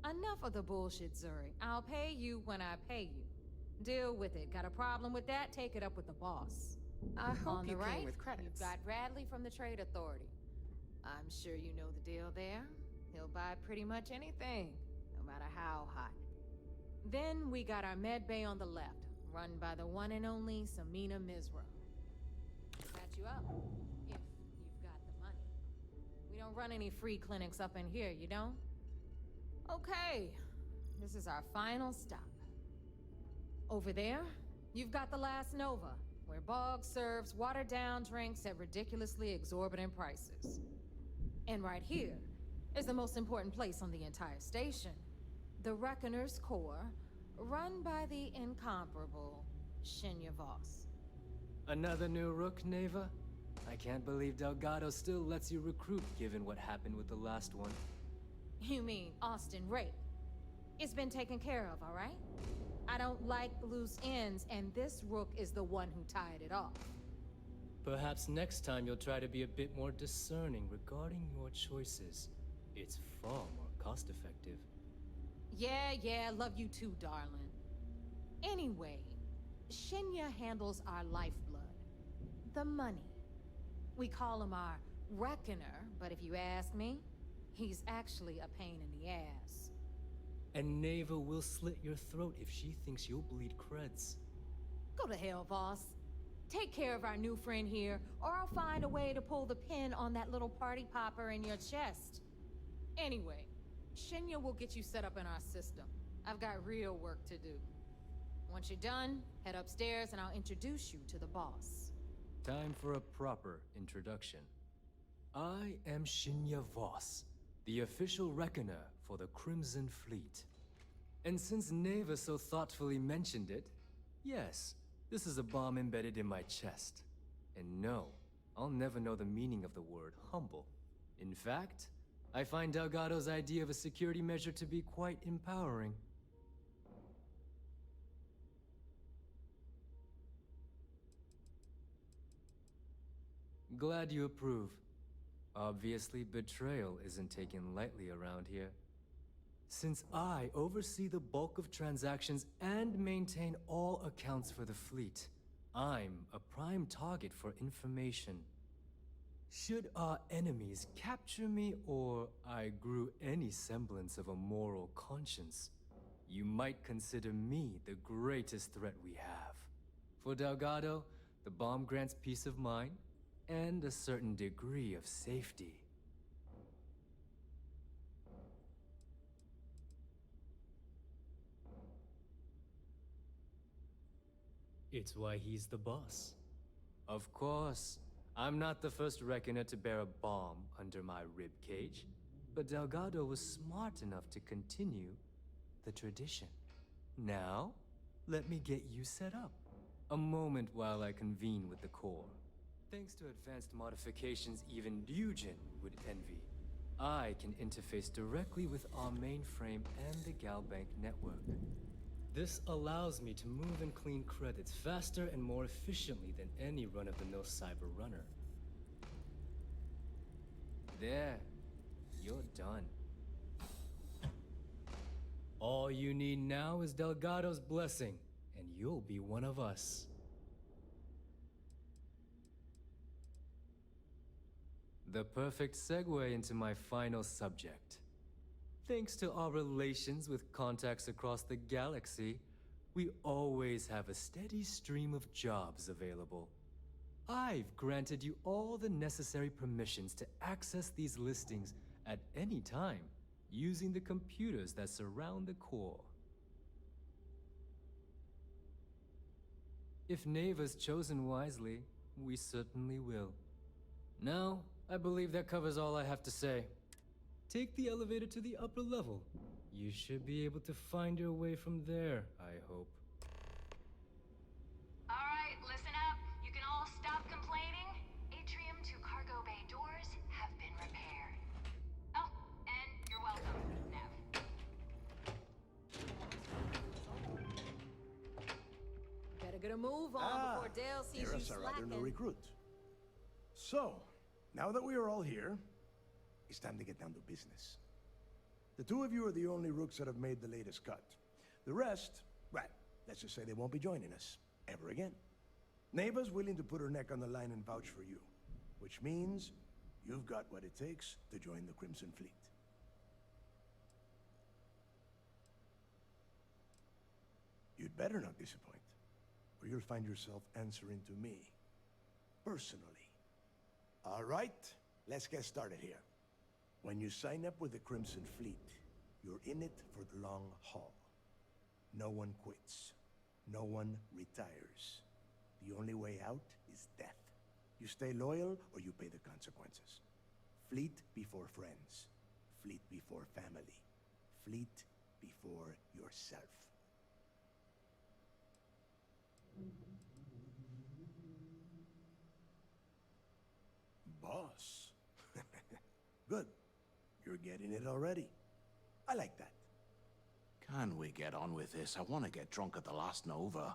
Enough of the bullshit, Zuri. I'll pay you when I pay you. Deal with it. Got a problem with that? Take it up with the boss. I hope On you the came right, with credits. you've got Bradley from the Trade Authority. I'm sure you know the deal there. He'll buy pretty much anything, no matter how hot. Then we got our med bay on the left, run by the one and only Samina Mizra. Patch you up, if you've got the money. We don't run any free clinics up in here, you don't? Okay, this is our final stop. Over there, you've got the Last Nova, where Bog serves watered-down drinks at ridiculously exorbitant prices. And right here is the most important place on the entire station. The Reckoner's Core, run by the incomparable Shinya Voss. Another new Rook, Neva? I can't believe Delgado still lets you recruit given what happened with the last one. You mean Austin Rake? It's been taken care of, all right? I don't like loose ends, and this Rook is the one who tied it off. Perhaps next time you'll try to be a bit more discerning regarding your choices. It's far more cost-effective. Yeah, love you too, darling. Anyway, Shinya handles our lifeblood. The money. We call him our Reckoner, but if you ask me, he's actually a pain in the ass. And Neva will slit your throat if she thinks you'll bleed creds. Go to hell, Voss. Take care of our new friend here, or I'll find a way to pull the pin on that little party popper in your chest. Anyway, Shinya will get you set up in our system. I've got real work to do. Once you're done, head upstairs and I'll introduce you to the boss. Time for a proper introduction. I am Shinya Voss, the official reckoner for the Crimson Fleet. And since Neva so thoughtfully mentioned it, yes, this is a bomb embedded in my chest. And no, I'll never know the meaning of the word humble. In fact, I find Delgado's idea of a security measure to be quite empowering. Glad you approve. Obviously, betrayal isn't taken lightly around here. Since I oversee the bulk of transactions and maintain all accounts for the fleet, I'm a prime target for information. Should our enemies capture me or I grew any semblance of a moral conscience, you might consider me the greatest threat we have. For Delgado, the bomb grants peace of mind and a certain degree of safety. '" It's why he's the boss. Of course, I'm not the first reckoner to bear a bomb under my rib cage, but Delgado was smart enough to continue the tradition. Now, let me get you set up. A moment while I convene with the core. Thanks to advanced modifications even Ryujin would envy, I can interface directly with our mainframe and the Galbank network. This allows me to move and clean credits faster and more efficiently than any run-of-the-mill cyber runner. There, you're done. All you need now is Delgado's blessing, and you'll be one of us. The perfect segue into my final subject. Thanks to our relations with contacts across the galaxy, we always have a steady stream of jobs available. I've granted you all the necessary permissions to access these listings at any time, using the computers that surround the core. If Neva's chosen wisely, we certainly will. Now, I believe that covers all I have to say. Take the elevator to the upper level. You should be able to find your way from there, I hope. Alright, listen up. You can all stop complaining. Atrium to cargo bay doors have been repaired. Oh, and you're welcome, Nev. Better get a move on before Dale sees you There's our other slacking. new recruit. So, now that we are all here, it's time to get down to business. The two of you are the only rooks that have made the latest cut. The rest, well, let's just say they won't be joining us ever again. Neva's willing to put her neck on the line and vouch for you, which means you've got what it takes to join the Crimson Fleet. You'd better not disappoint, or you'll find yourself answering to me, personally. All right, let's get started here. When you sign up with the Crimson Fleet, you're in it for the long haul. No one quits. No one retires. The only way out is death. You stay loyal or you pay the consequences. Fleet before friends. Fleet before family. Fleet before yourself. Boss. Good. You're getting it already. I like that. Can we get on with this? I want to get drunk at the last Nova.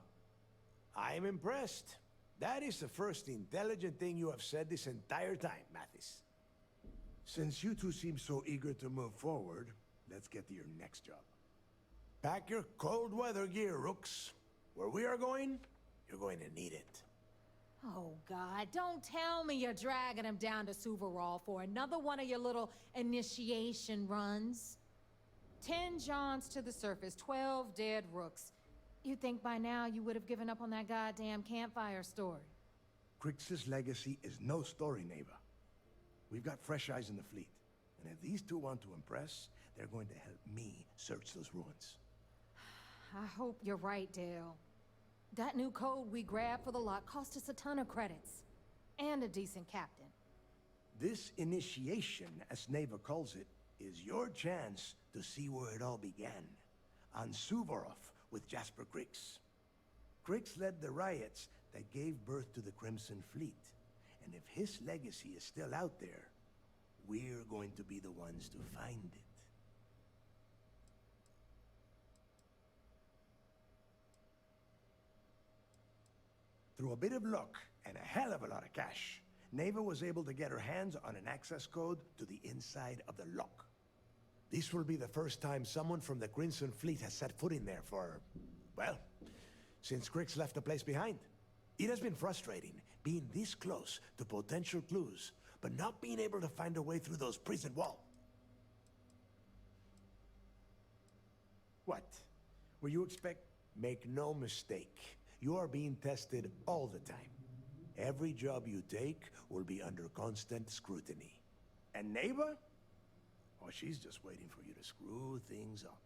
I'm impressed. That is the first intelligent thing you have said this entire time, Mathis. Since you two seem so eager to move forward, let's get to your next job. Pack your cold weather gear, Rooks. Where we are going, you're going to need it. Oh, God, don't tell me you're dragging him down to Suvarol for another one of your little initiation runs. 10 Johns to the surface, 12 dead rooks. You'd think by now you would have given up on that goddamn campfire story. Crix's legacy is no story, Neva. We've got fresh eyes in the fleet. And if these two want to impress, they're going to help me search those ruins. I hope you're right, Dale. That new code we grabbed for the lot cost us a ton of credits. And a decent captain. This initiation, as Neva calls it, is your chance to see where it all began. On Suvorov with Jasper Crix. Crix led the riots that gave birth to the Crimson Fleet. And if his legacy is still out there, we're going to be the ones to find it. Through a bit of luck and a hell of a lot of cash, Neva was able to get her hands on an access code to the inside of the lock. This will be the first time someone from the Crimson Fleet has set foot in there for, well, since Crix left the place behind. It has been frustrating being this close to potential clues, but not being able to find a way through those prison walls. What? Were you expect? Make no mistake. You are being tested all the time. Every job you take will be under constant scrutiny. And Neva? Oh, she's just waiting for you to screw things up.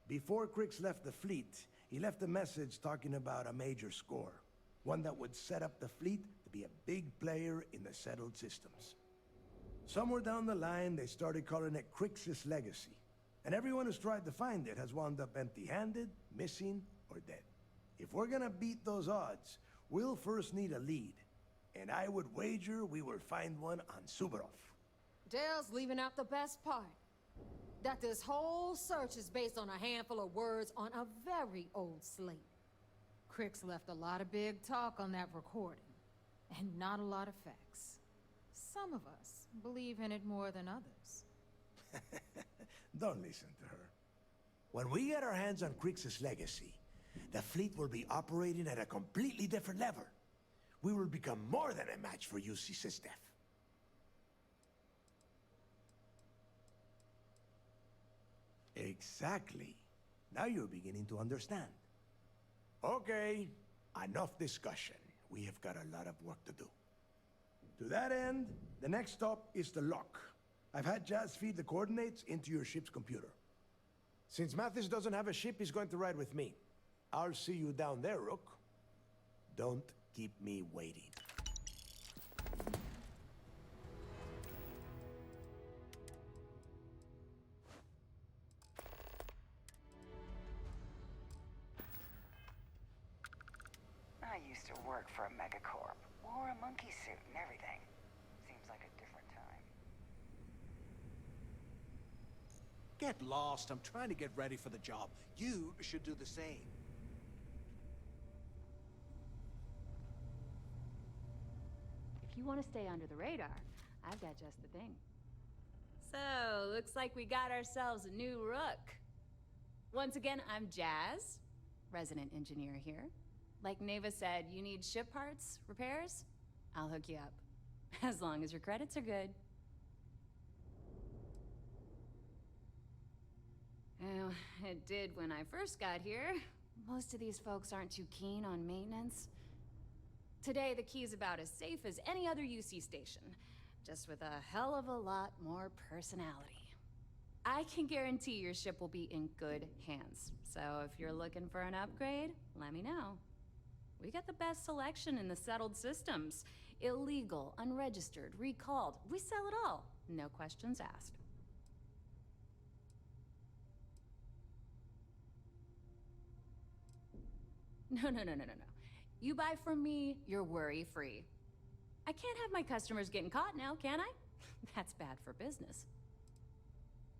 Before Crix left the fleet, he left a message talking about a major score. One that would set up the fleet to be a big player in the settled systems. Somewhere down the line, they started calling it Crix's Legacy. And everyone who's tried to find it has wound up empty-handed, missing, or dead. If we're gonna beat those odds, we'll first need a lead. And I would wager we will find one on Suvorov. Dale's leaving out the best part. That this whole search is based on a handful of words on a very old slate. Crix left a lot of big talk on that recording, and not a lot of facts. Some of us believe in it more than others. Don't listen to her. When we get our hands on Crix's Legacy, the fleet will be operating at a completely different level. We will become more than a match for UC Systef. Exactly. Now you're beginning to understand. Okay, enough discussion. We have got a lot of work to do. To that end, the next stop is the lock. I've had Jazz feed the coordinates into your ship's computer. Since Mathis doesn't have a ship, he's going to ride with me. I'll see you down there, Rook. Don't keep me waiting. I used to work for a megacorp. Wore a monkey suit and everything. Seems like a different time. Get lost. I'm trying to get ready for the job. You should do the same. If you want to stay under the radar, I've got just the thing. So, looks like we got ourselves a new rook. Once again, I'm Jazz, resident engineer here. Like Neva said, you need ship parts, repairs? I'll hook you up. As long as your credits are good. Well, it did when I first got here. Most of these folks aren't too keen on maintenance. Today, the key's about as safe as any other UC station, just with a hell of a lot more personality. I can guarantee your ship will be in good hands, so if you're looking for an upgrade, let me know. We got the best selection in the settled systems. Illegal, unregistered, recalled. We sell it all. No questions asked. No. You buy from me, you're worry-free. I can't have my customers getting caught now, can I? That's bad for business.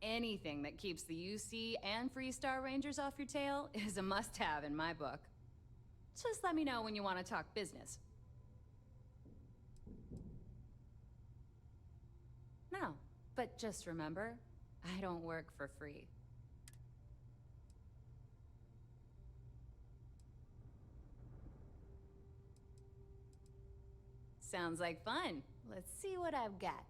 Anything that keeps the UC and Freestar Rangers off your tail is a must-have in my book. Just let me know when you want to talk business. No, but just remember, I don't work for free. Sounds like fun. Let's see what I've got.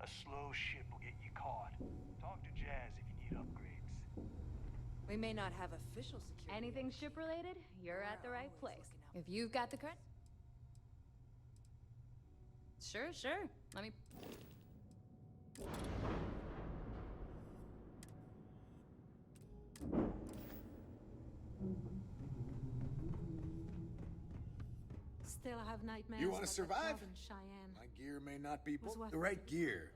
A slow ship will get you caught. Talk to Jazz if you need upgrades. We may not have official security. Anything ship-related, you're at the right place. If you've got the credit... Sure, sure. Let me... Still have nightmares. You want about to the survive? job in Cheyenne. My gear may not be Was worth the right gear.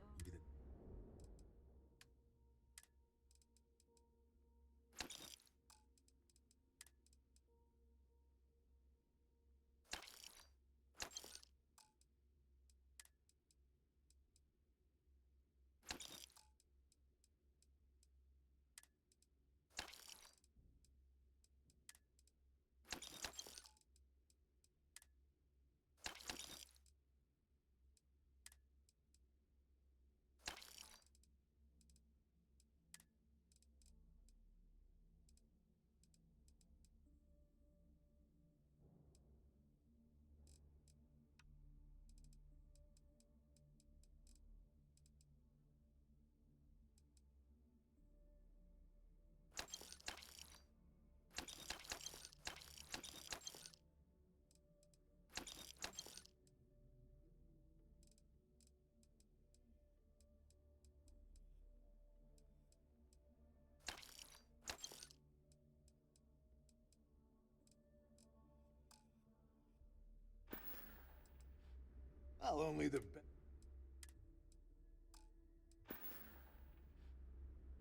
Well, only the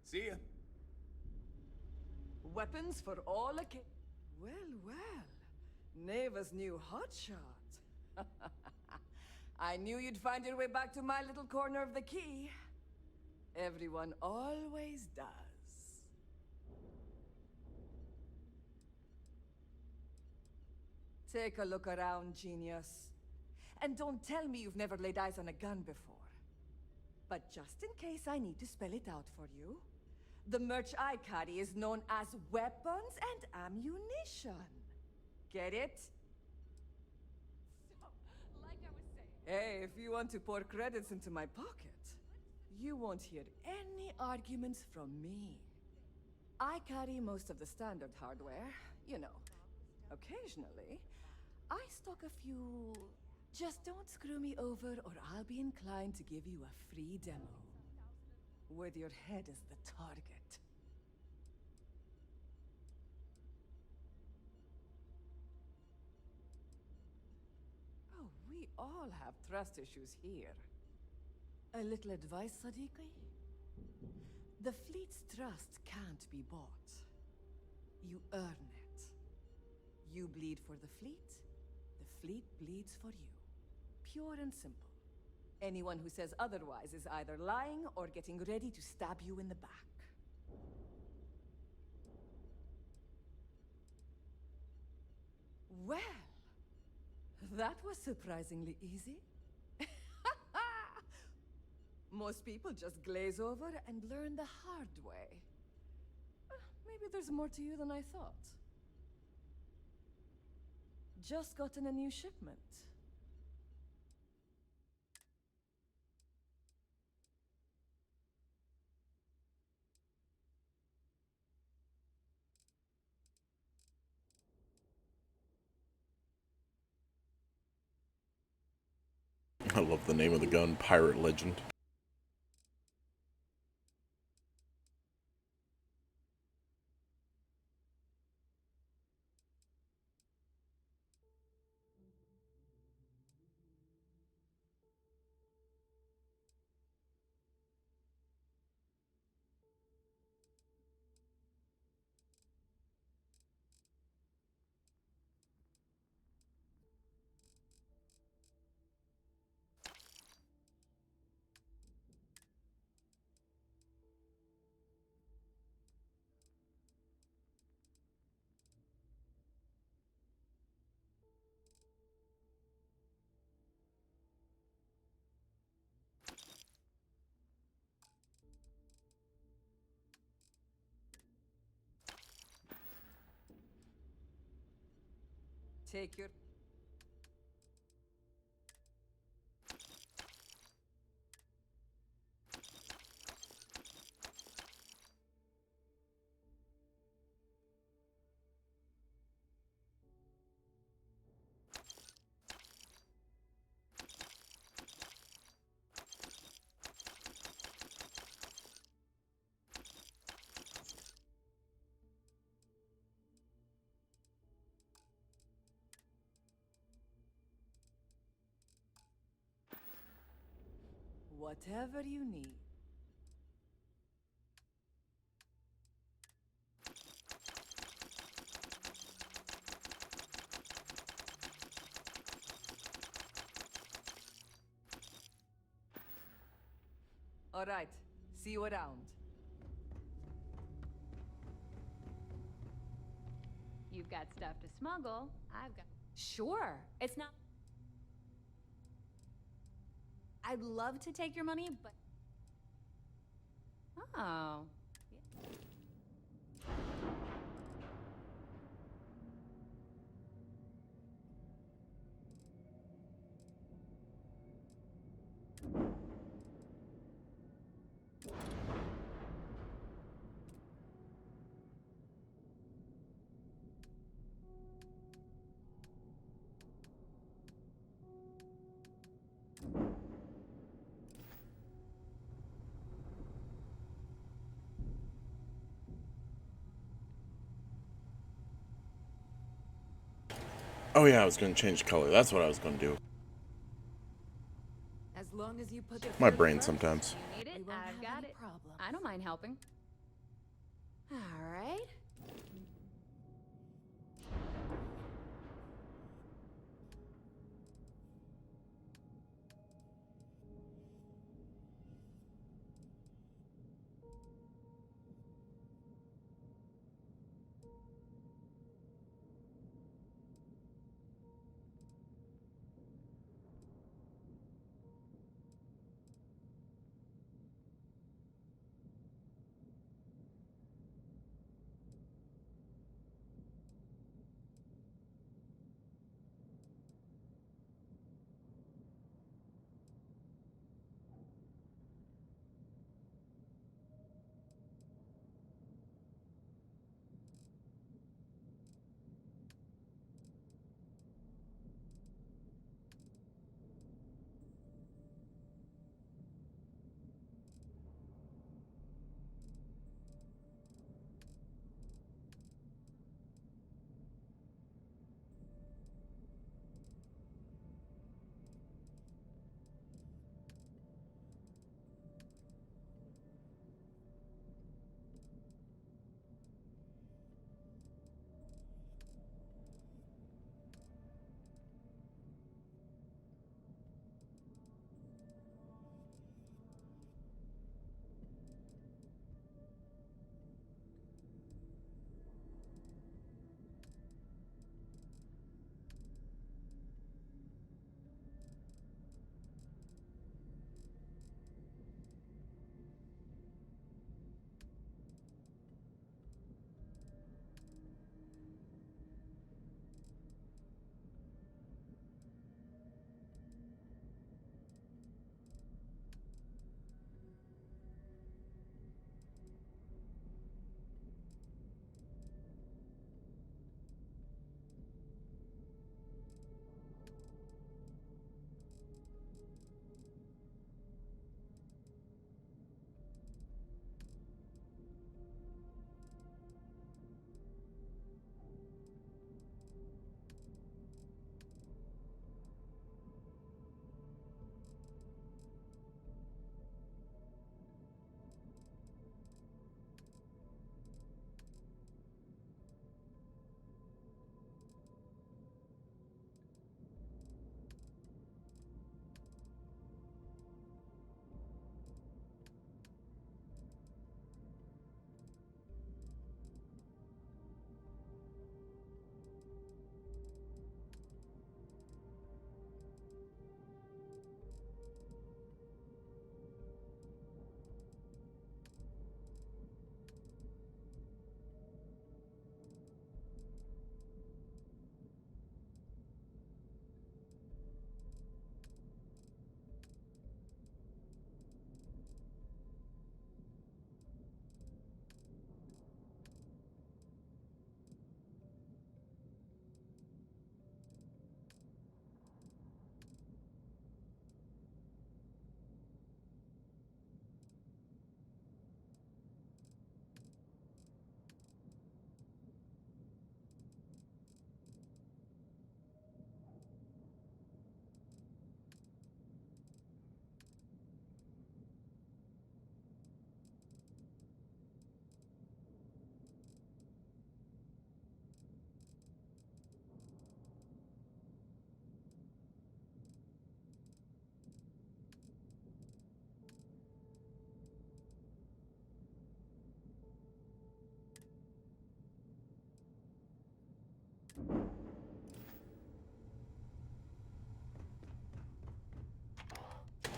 See ya. Weapons for all Well, well. Neva's new hotshot. I knew you'd find your way back to my little corner of the key. Everyone always does. Take a look around, genius. And don't tell me you've never laid eyes on a gun before. But just in case I need to spell it out for you, the merch I carry is known as weapons and ammunition. Get it? Like I was saying. Hey, if you want to pour credits into my pocket, you won't hear any arguments from me. I carry most of the standard hardware, you know. Occasionally, I stock a few... Just don't screw me over or I'll be inclined to give you a free demo. With your head as the target. Oh, we all have trust issues here. A little advice, Sadiqi? The fleet's trust can't be bought. You earn it. You bleed for the fleet bleeds for you. Pure and simple. Anyone who says otherwise is either lying or getting ready to stab you in the back. Well, that was surprisingly easy. Most people just glaze over and learn the hard way. Maybe there's more to you than I thought. Just gotten a new shipment. I love the name of the gun, Pirate Legend. Take your... Whatever you need. All right. See you around. You've got stuff to smuggle. I've got. Sure. It's not. I'd love to take your money, but. Oh. Oh yeah, I was gonna change color. That's what I was gonna do. As long as you put the My food brain first, sometimes. You need it? we won't I've have got any it. problem. I don't mind helping. All right.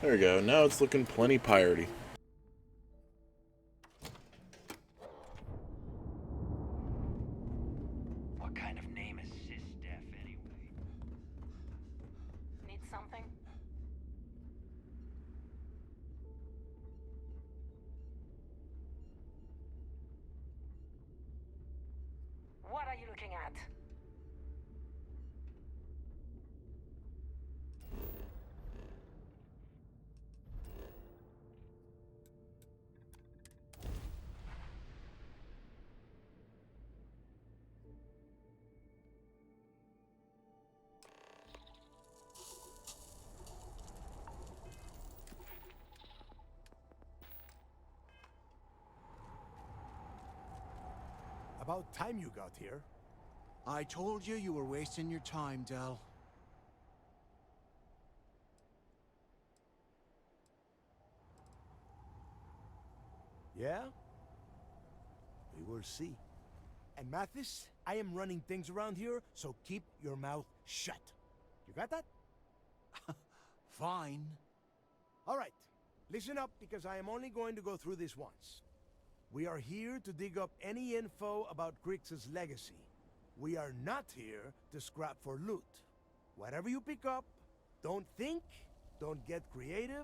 There we go. Now it's looking plenty piratey. What kind of name is SysDef anyway? Need something? What are you looking at? About time you got here. I told you you were wasting your time, Del. Yeah? We will see. And Mathis, I am running things around here, so keep your mouth shut. You got that? Fine. All right. Listen up, because I am only going to go through this once. We are here to dig up any info about Grix's legacy. We are not here to scrap for loot. Whatever you pick up, don't think, don't get creative,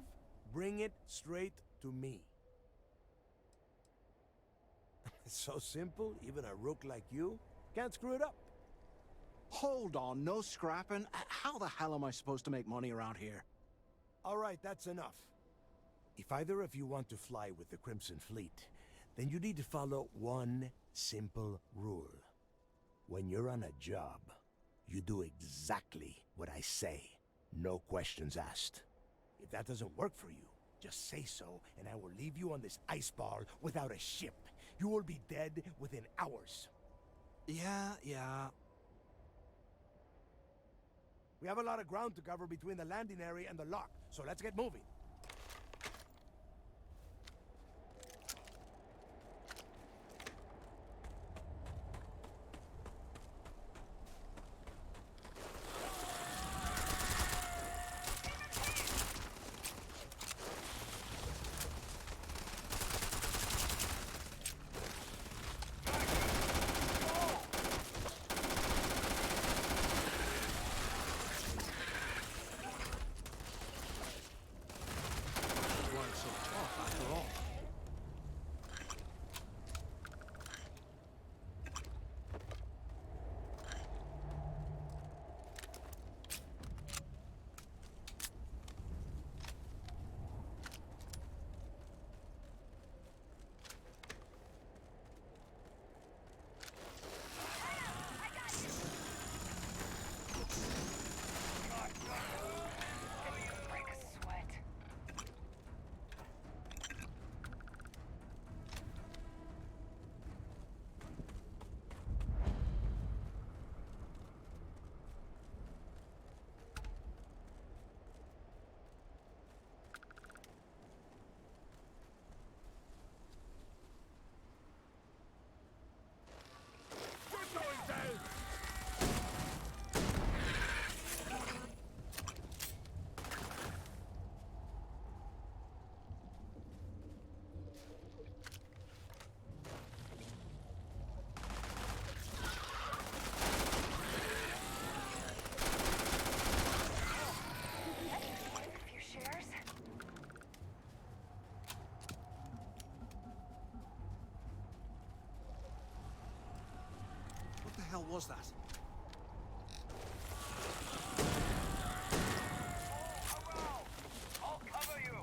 bring it straight to me. It's so simple, even a rook like you can't screw it up. Hold on, no scrapping. How the hell am I supposed to make money around here? All right, that's enough. If either of you want to fly with the Crimson Fleet, then you need to follow one simple rule. When you're on a job, you do exactly what I say. No questions asked. If that doesn't work for you, just say so, and I will leave you on this ice ball without a ship. You will be dead within hours. Yeah. We have a lot of ground to cover between the landing area and the lock, so let's get moving. What the hell was that? I'll cover you!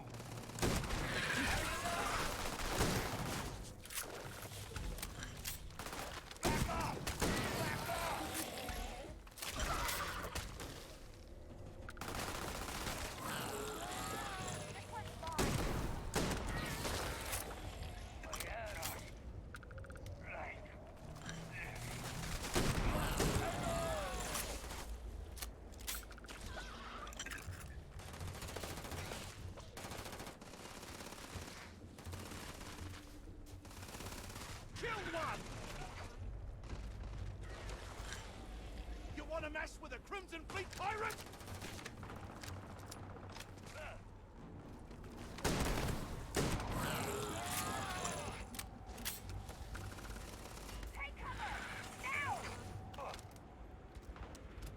Killed one! You want to mess with a Crimson Fleet pirate?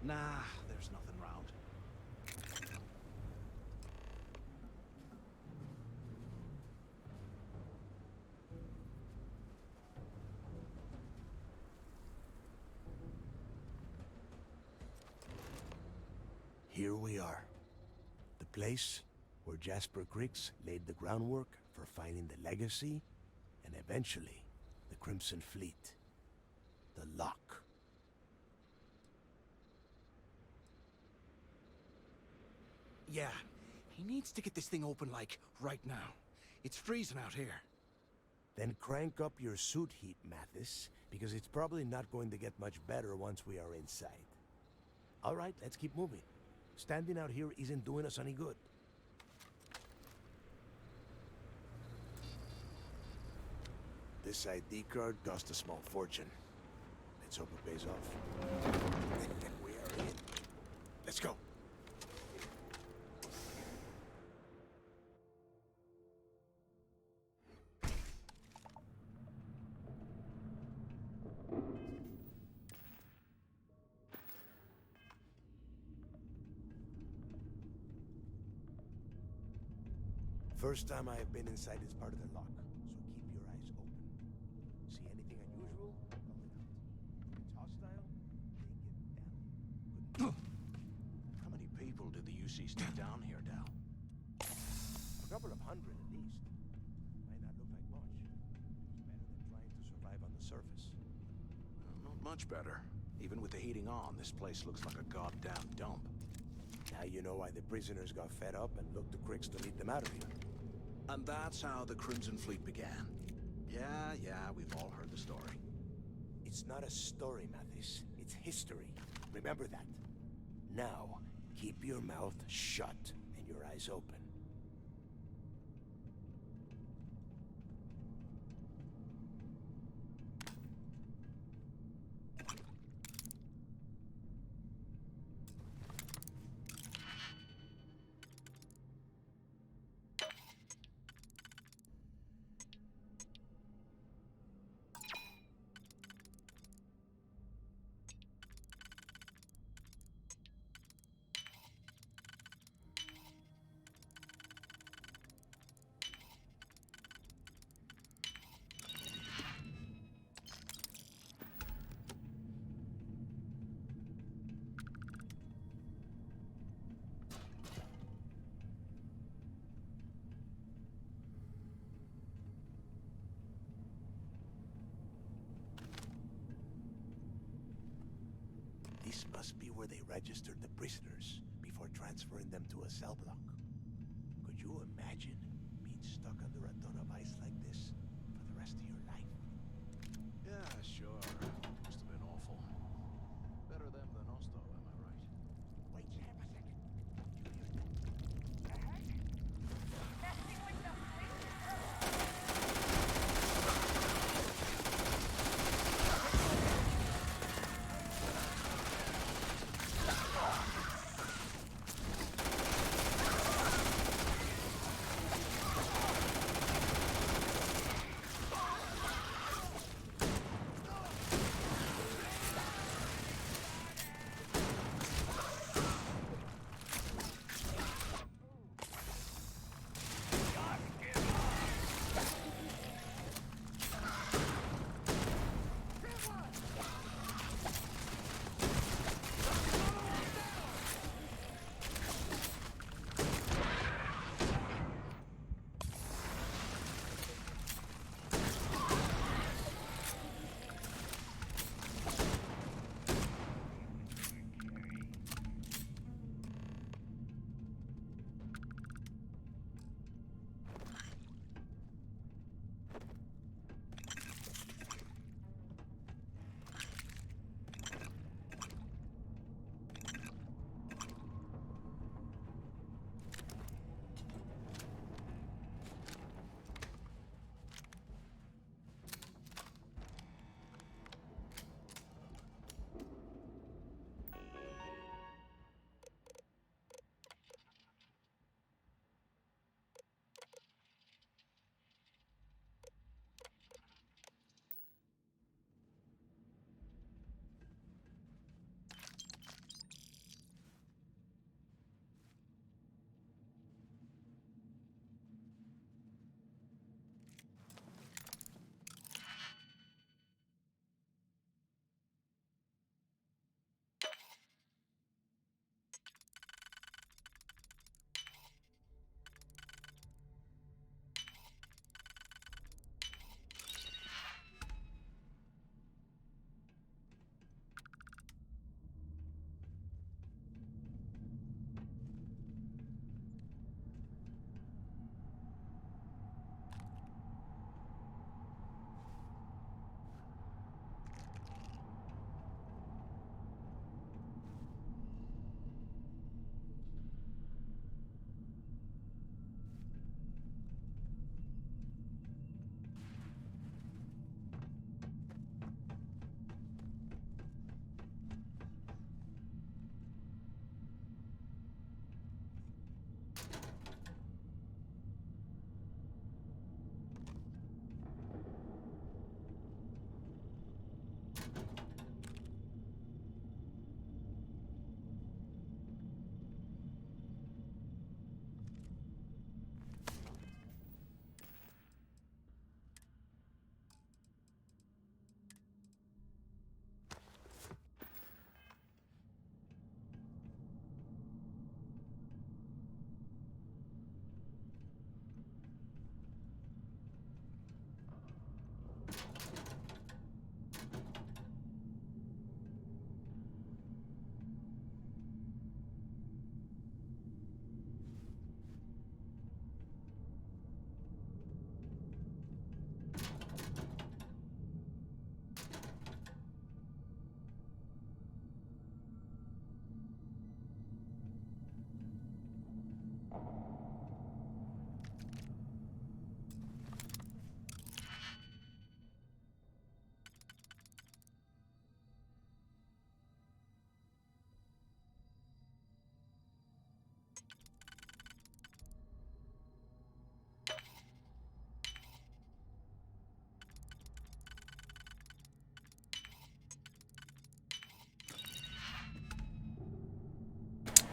Nah, there's nothing round. Here we are. The place where Jasper Griggs laid the groundwork for finding the legacy and eventually the Crimson Fleet. The lock. Yeah, he needs to get this thing open, like, right now. It's freezing out here. Then crank up your suit heat, Mathis, because it's probably not going to get much better once we are inside. All right, let's keep moving. Standing out here isn't doing us any good. This ID card cost a small fortune. Let's hope it pays off. We are in. Let's go. First time I have been inside this part of the lock, so keep your eyes open. See anything unusual? Call it out. If it's hostile, take it down. Good. How many people did the UC stick down here, Dal? A couple of hundred at least. Might not look like much. It's better than trying to survive on the surface. Not much better. Even with the heating on, this place looks like a goddamn dump. Now you know why the prisoners got fed up and looked to Griggs to lead them out of here. And that's how the Crimson Fleet began. Yeah, we've all heard the story. It's not a story, Mathis. It's history. Remember that. Now, keep your mouth shut and your eyes open. This must be where they registered the prisoners before transferring them to a cell block. Could you imagine being stuck under a ton of ice like this for the rest of your life? Yeah, sure. Must have been awful. Better them than us, though, am I right? Wait, Sam, a second.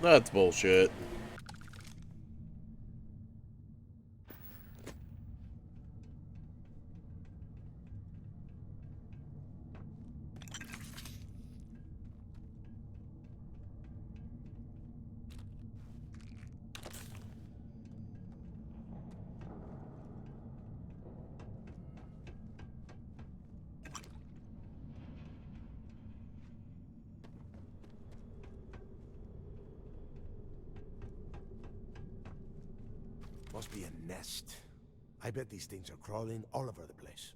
That's bullshit. Must be a nest. I bet these things are crawling all over the place.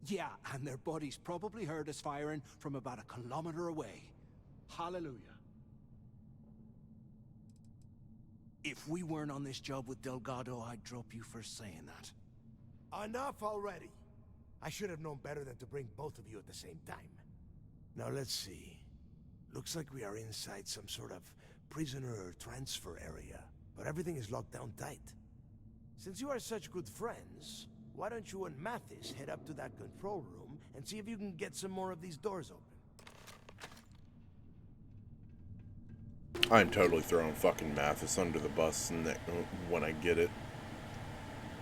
Yeah, and their buddies probably heard us firing from about a kilometer away. Hallelujah. If we weren't on this job with Delgado, I'd drop you for saying that. Enough already! I should have known better than to bring both of you at the same time. Now let's see. Looks like we are inside some sort of prisoner transfer area, but everything is locked down tight. Since you are such good friends, why don't you and Mathis head up to that control room and see if you can get some more of these doors open? I'm totally throwing fucking Mathis under the bus when I get it.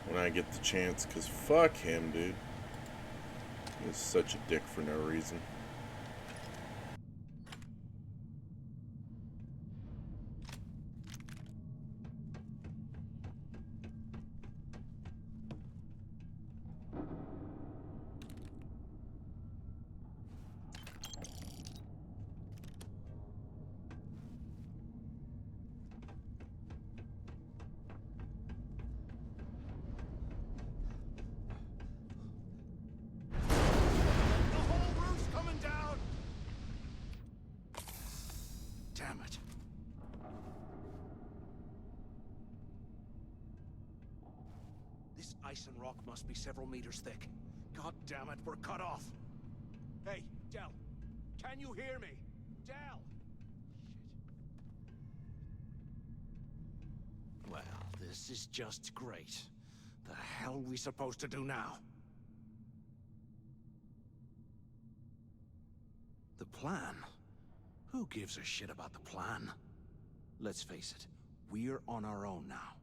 When I get the chance, because fuck him, dude. He's such a dick for no reason. Damn it. This ice and rock must be several meters thick. God damn it, we're cut off. Hey, Del, can you hear me? Del! Shit. Well, this is just great. The hell are we supposed to do now? The plan? Who gives a shit about the plan? Let's face it, we're on our own now.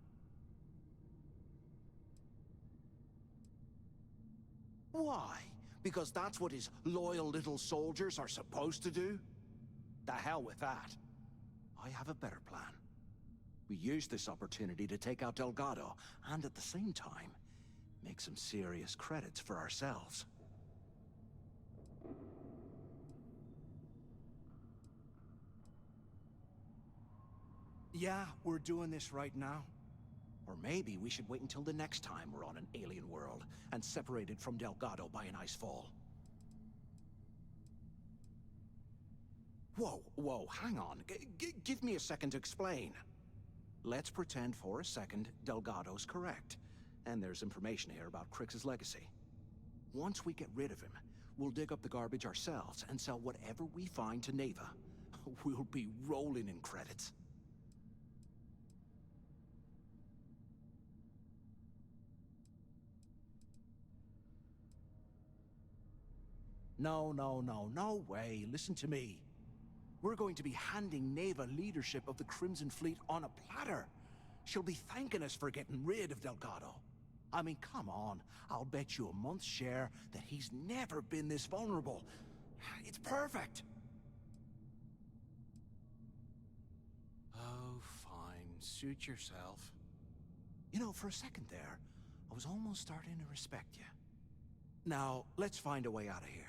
Why? Because that's what his loyal little soldiers are supposed to do? The hell with that. I have a better plan. We use this opportunity to take out Delgado, and at the same time, make some serious credits for ourselves. Yeah, we're doing this right now. Or maybe we should wait until the next time we're on an alien world and separated from Delgado by an ice fall. Whoa, hang on. Give me a second to explain. Let's pretend for a second Delgado's correct, and there's information here about Crix's legacy. Once we get rid of him, we'll dig up the garbage ourselves and sell whatever we find to Neva. We'll be rolling in credits. No way. Listen to me. We're going to be handing Neva leadership of the Crimson Fleet on a platter. She'll be thanking us for getting rid of Delgado. I mean, come on. I'll bet you a month's share that he's never been this vulnerable. It's perfect. Oh, fine. Suit yourself. You know, for a second there, I was almost starting to respect you. Now, let's find a way out of here.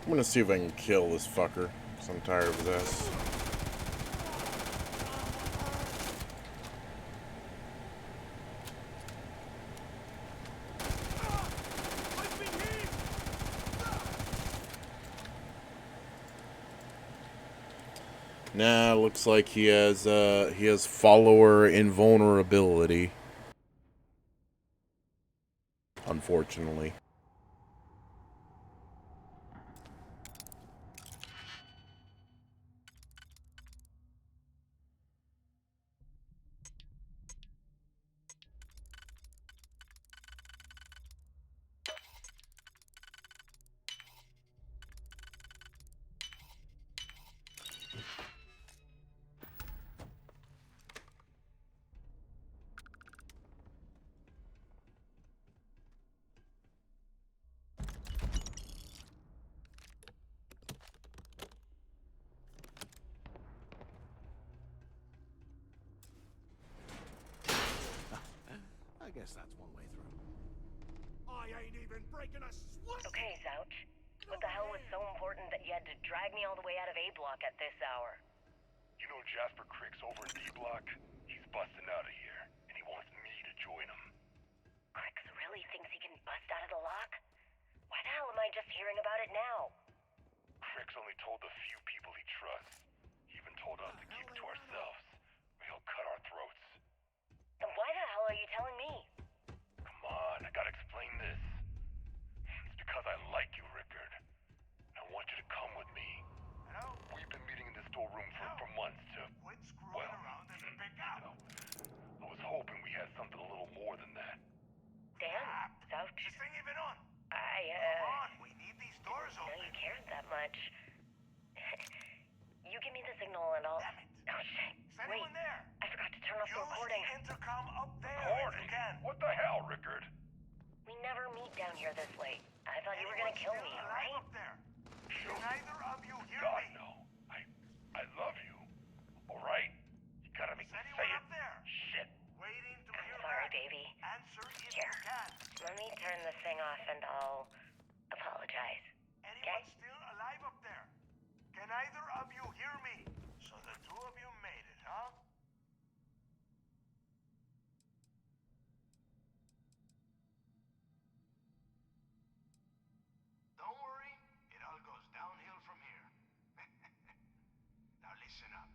I'm gonna see if I can kill this fucker, because I'm tired of his ass. Nah, looks like he has follower invulnerability. Unfortunately. guess that's one way through. I ain't even breaking a sweat! Okay, Zouch. What the hell was so important that you had to drag me all the way out of A Block at this hour? You know Jasper Crick's over in D Block? He's busting out of here, and he wants me to join him. Crix really thinks he can bust out of the lock? Why the hell am I just hearing about it now? Crick's only told the few people he trusts. He even told us to keep it to ourselves, or he'll cut our throats. Then why the hell are you telling me? Come on, I gotta explain this. It's because I like you, Rickard. I want you to come with me. We've been meeting in the storeroom for months to... Quit screwing around and pick out. I was hoping we had something a little more than that. Damn, Zouch. This thing even on? Come on, we need these doors open. Know you cared that much. You give me the signal and I'll... Damn it. Oh, shit. Is anyone there? I forgot to turn off the recording. Use the intercom up there Recording? if you can. What the hell, Rickard? We never meet down here this late. I thought you were gonna kill me, alright? Up there. Can either of you hear God, me? no. I love you. Alright? You gotta make Is me anyone say it. up there? Shit. Waiting to I'm hear sorry, back. baby. Answer if Here. you can. Let me turn this thing off and I'll apologize. Anyone still alive up there? Can either of you hear me? So the two of you made it, huh? Don't worry, it all goes downhill from here. Now listen up.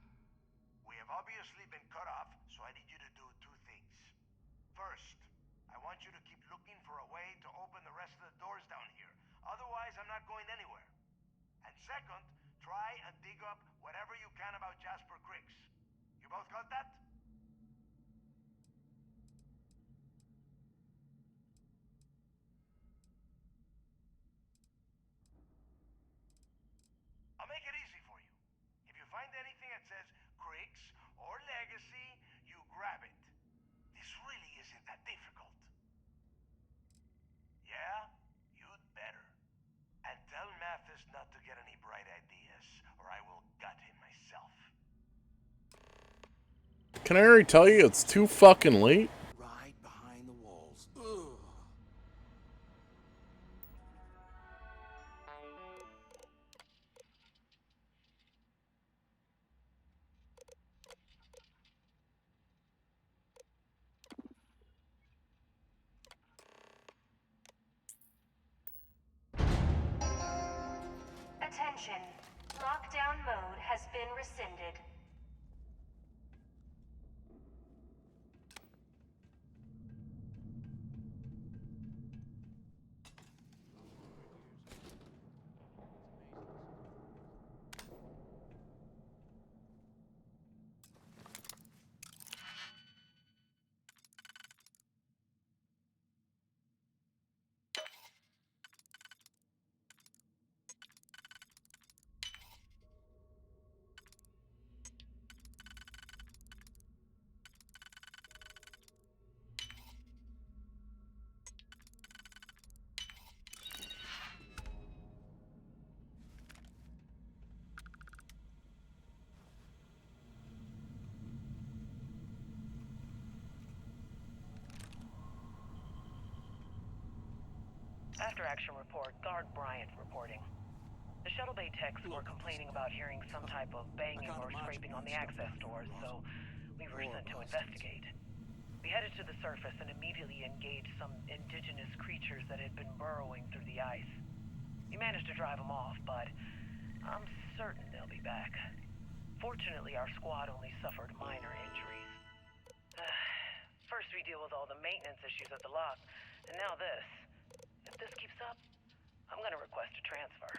We have obviously been cut off, so I need you to do two things. First, I want you to keep looking for a way to open the rest of the doors down here. Otherwise, I'm not going anywhere. And second, try and dig up whatever you can about Jasper Cricks. You both got that? I'll make it easy for you. If you find anything that says Cricks or Legacy, you grab it. This really isn't that difficult. Yeah? You'd better. And tell Mathis not to get any bright ideas, or I will gut him myself. Can I already tell you it's too fucking late? Right behind the walls. Ugh. Attention. Lockdown mode has been rescinded. After action report, Guard Bryant reporting. The shuttle bay techs were complaining about hearing some type of banging or scraping on the access doors, so we were sent to investigate. We headed to the surface and immediately engaged some indigenous creatures that had been burrowing through the ice. We managed to drive them off, but I'm certain they'll be back. Fortunately, our squad only suffered minor injuries. First we deal with all the maintenance issues at the lock, and now this. If this keeps up, I'm gonna request a transfer.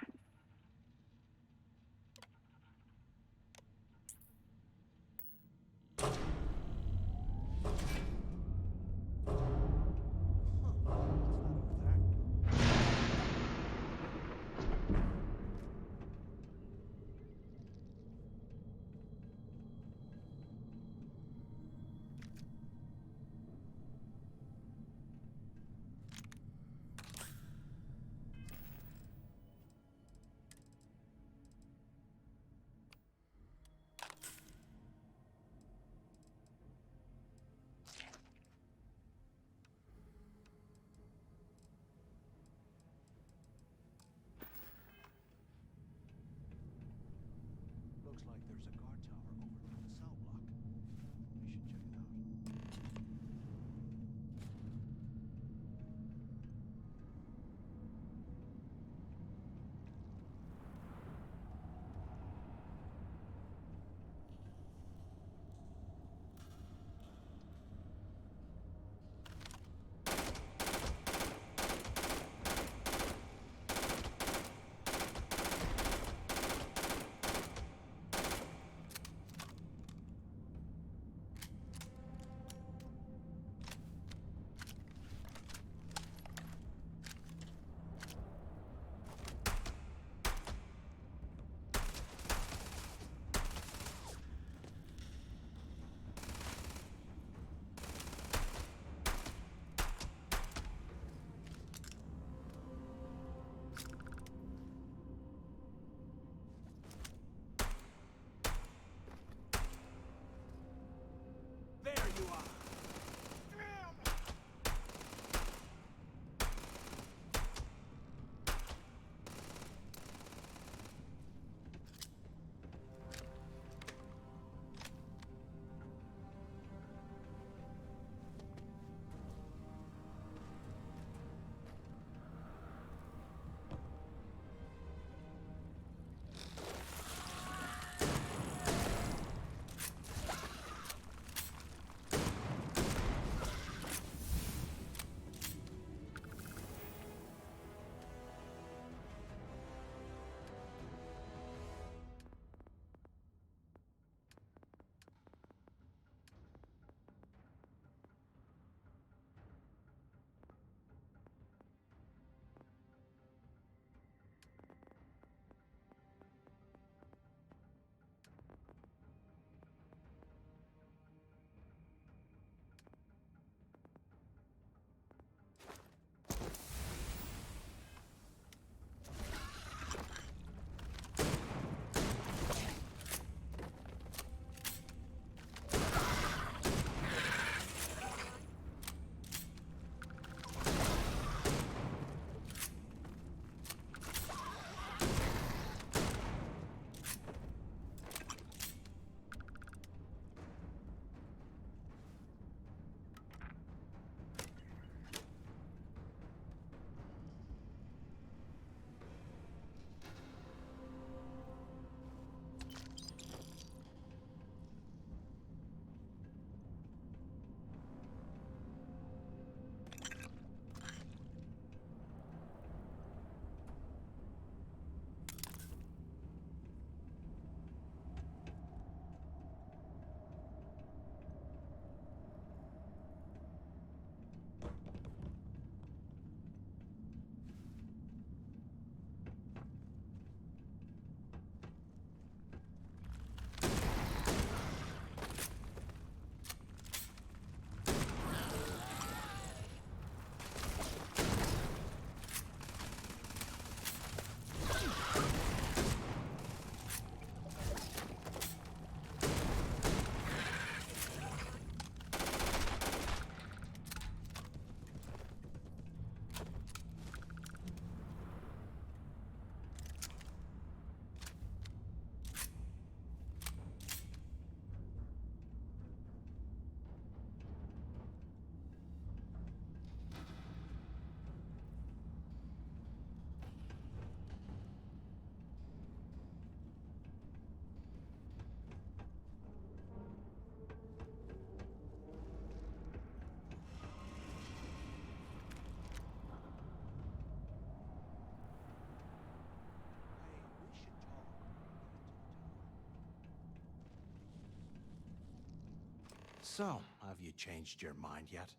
So, have you changed your mind yet?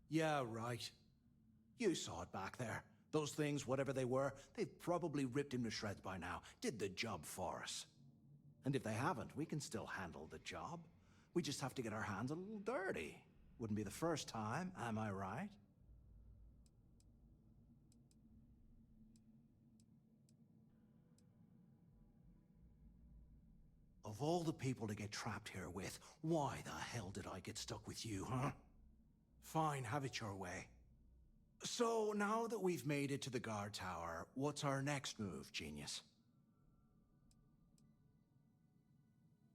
Yeah, right. You saw it back there. Those things, whatever they were, they've probably ripped him to shreds by now. Did the job for us. And if they haven't, we can still handle the job. We just have to get our hands a little dirty. Wouldn't be the first time, am I right? Of all the people to get trapped here with, why the hell did I get stuck with you, huh? Fine, have it your way. So, now that we've made it to the guard tower, what's our next move, genius?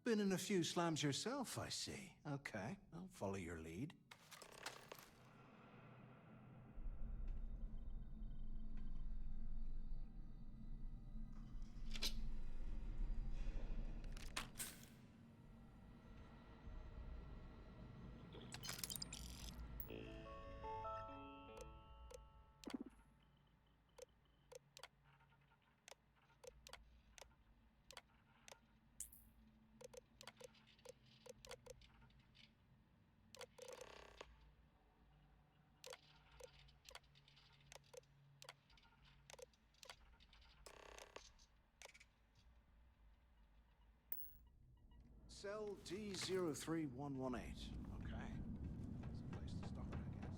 Been in a few slams yourself, I see. Okay, I'll follow your lead. Cell D03118. Okay. That's a place to start, I guess.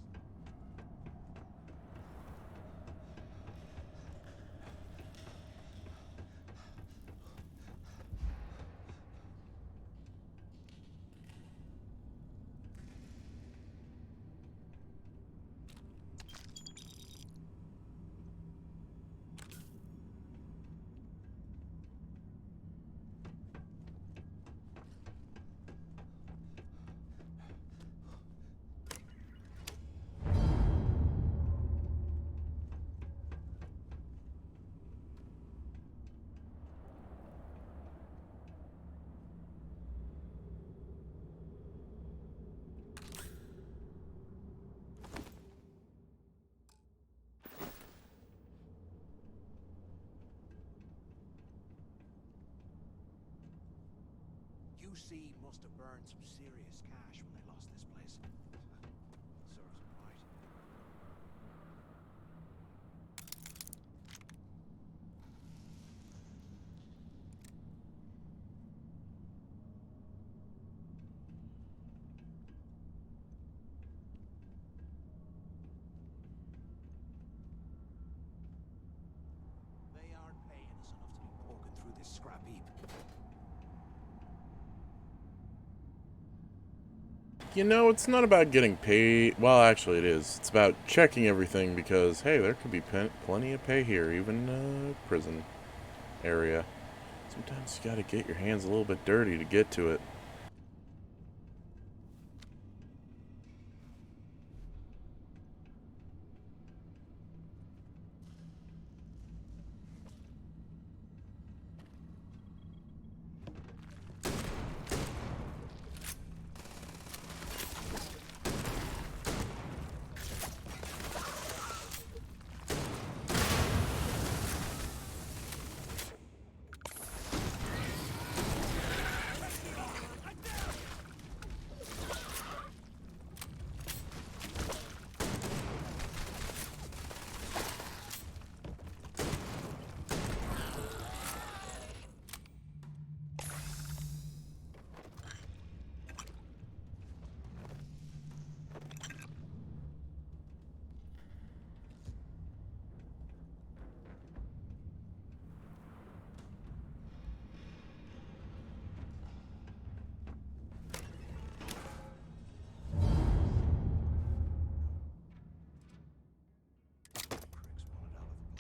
UC must have burned some serious cash when they lost this place. Serves them right. They aren't paying us enough to be poking through this scrap heap. You know, it's not about getting paid. Well, actually, it is. It's about checking everything because, hey, there could be plenty of pay here, even prison area. Sometimes you gotta get your hands a little bit dirty to get to it.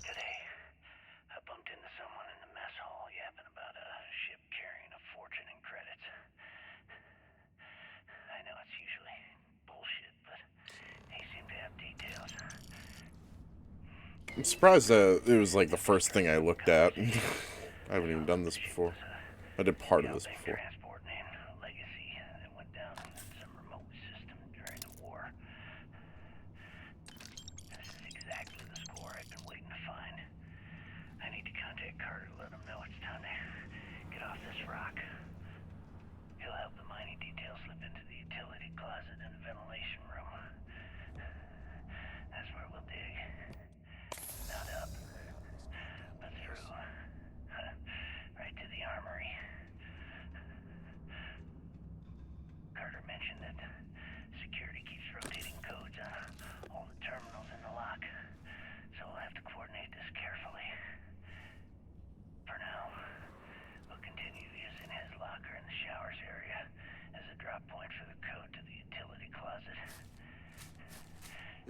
Today, I bumped into someone in the mess hall yapping about a ship carrying a fortune in credits. I know it's usually bullshit, but he seemed to have details. I'm surprised that it was like the first thing I looked at. I haven't even done this before. I did part of this before. Transport named Legacy that went down in some remote system during the war. This is exactly the score I've been waiting to find. I need to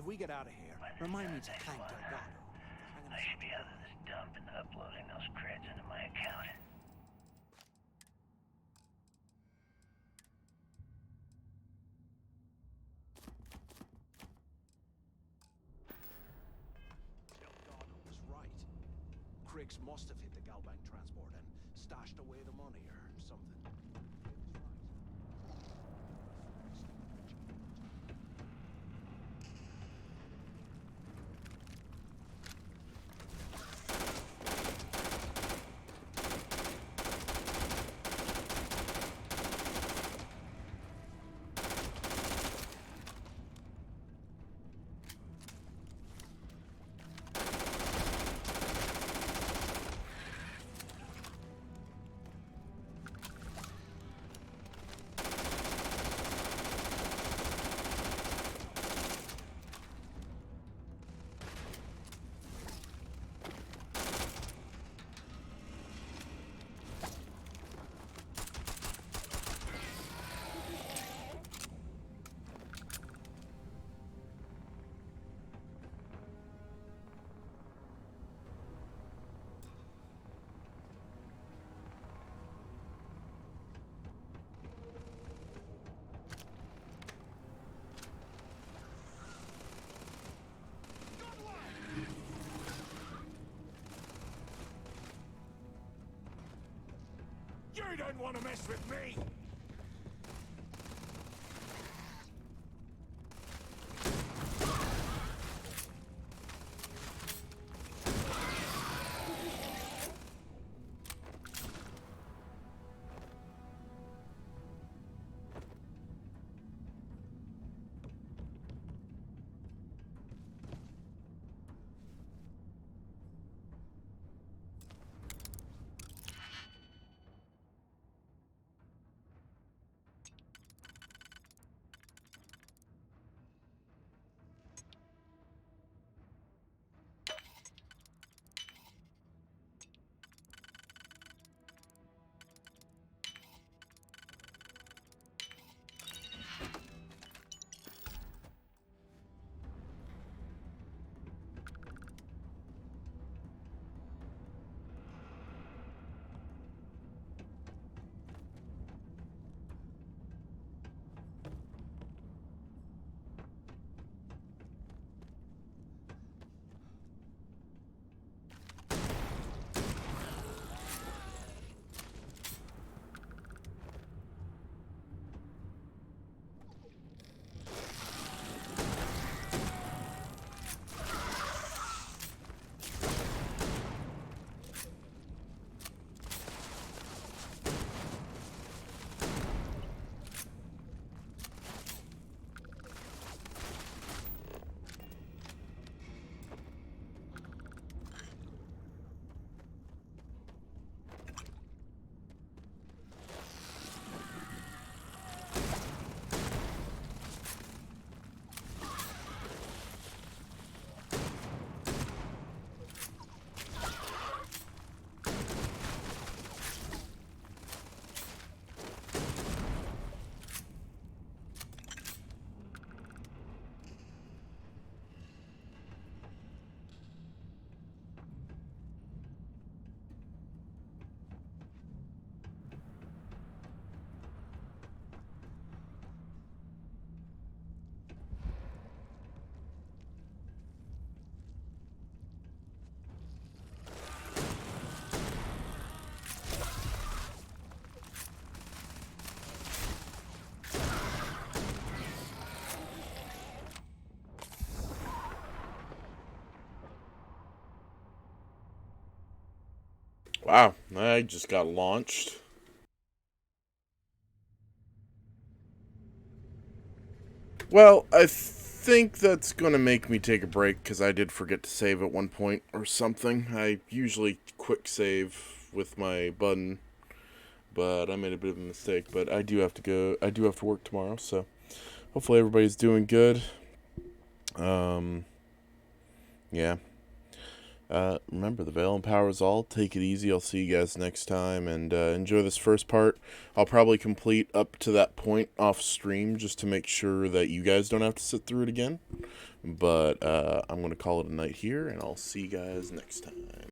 If we get out of here, remind me to thank Delgado. I should be out of this dump and uploading those creds into my account. Delgado was right. Crix must have hit the Galbank transport and stashed away the money or something. You don't want to mess with me! Wow, I just got launched. Well, I think that's going to make me take a break because I did forget to save at one point or something. I usually quick save with my button, but I made a bit of a mistake. But I do have to go. I do have to work tomorrow, so hopefully everybody's doing good. Yeah. Remember, the veil empowers all. Take it easy. I'll see you guys next time, and enjoy this first part. I'll probably complete up to that point off stream just to make sure that you guys don't have to sit through it again. But I'm going to call it a night here, and I'll see you guys next time.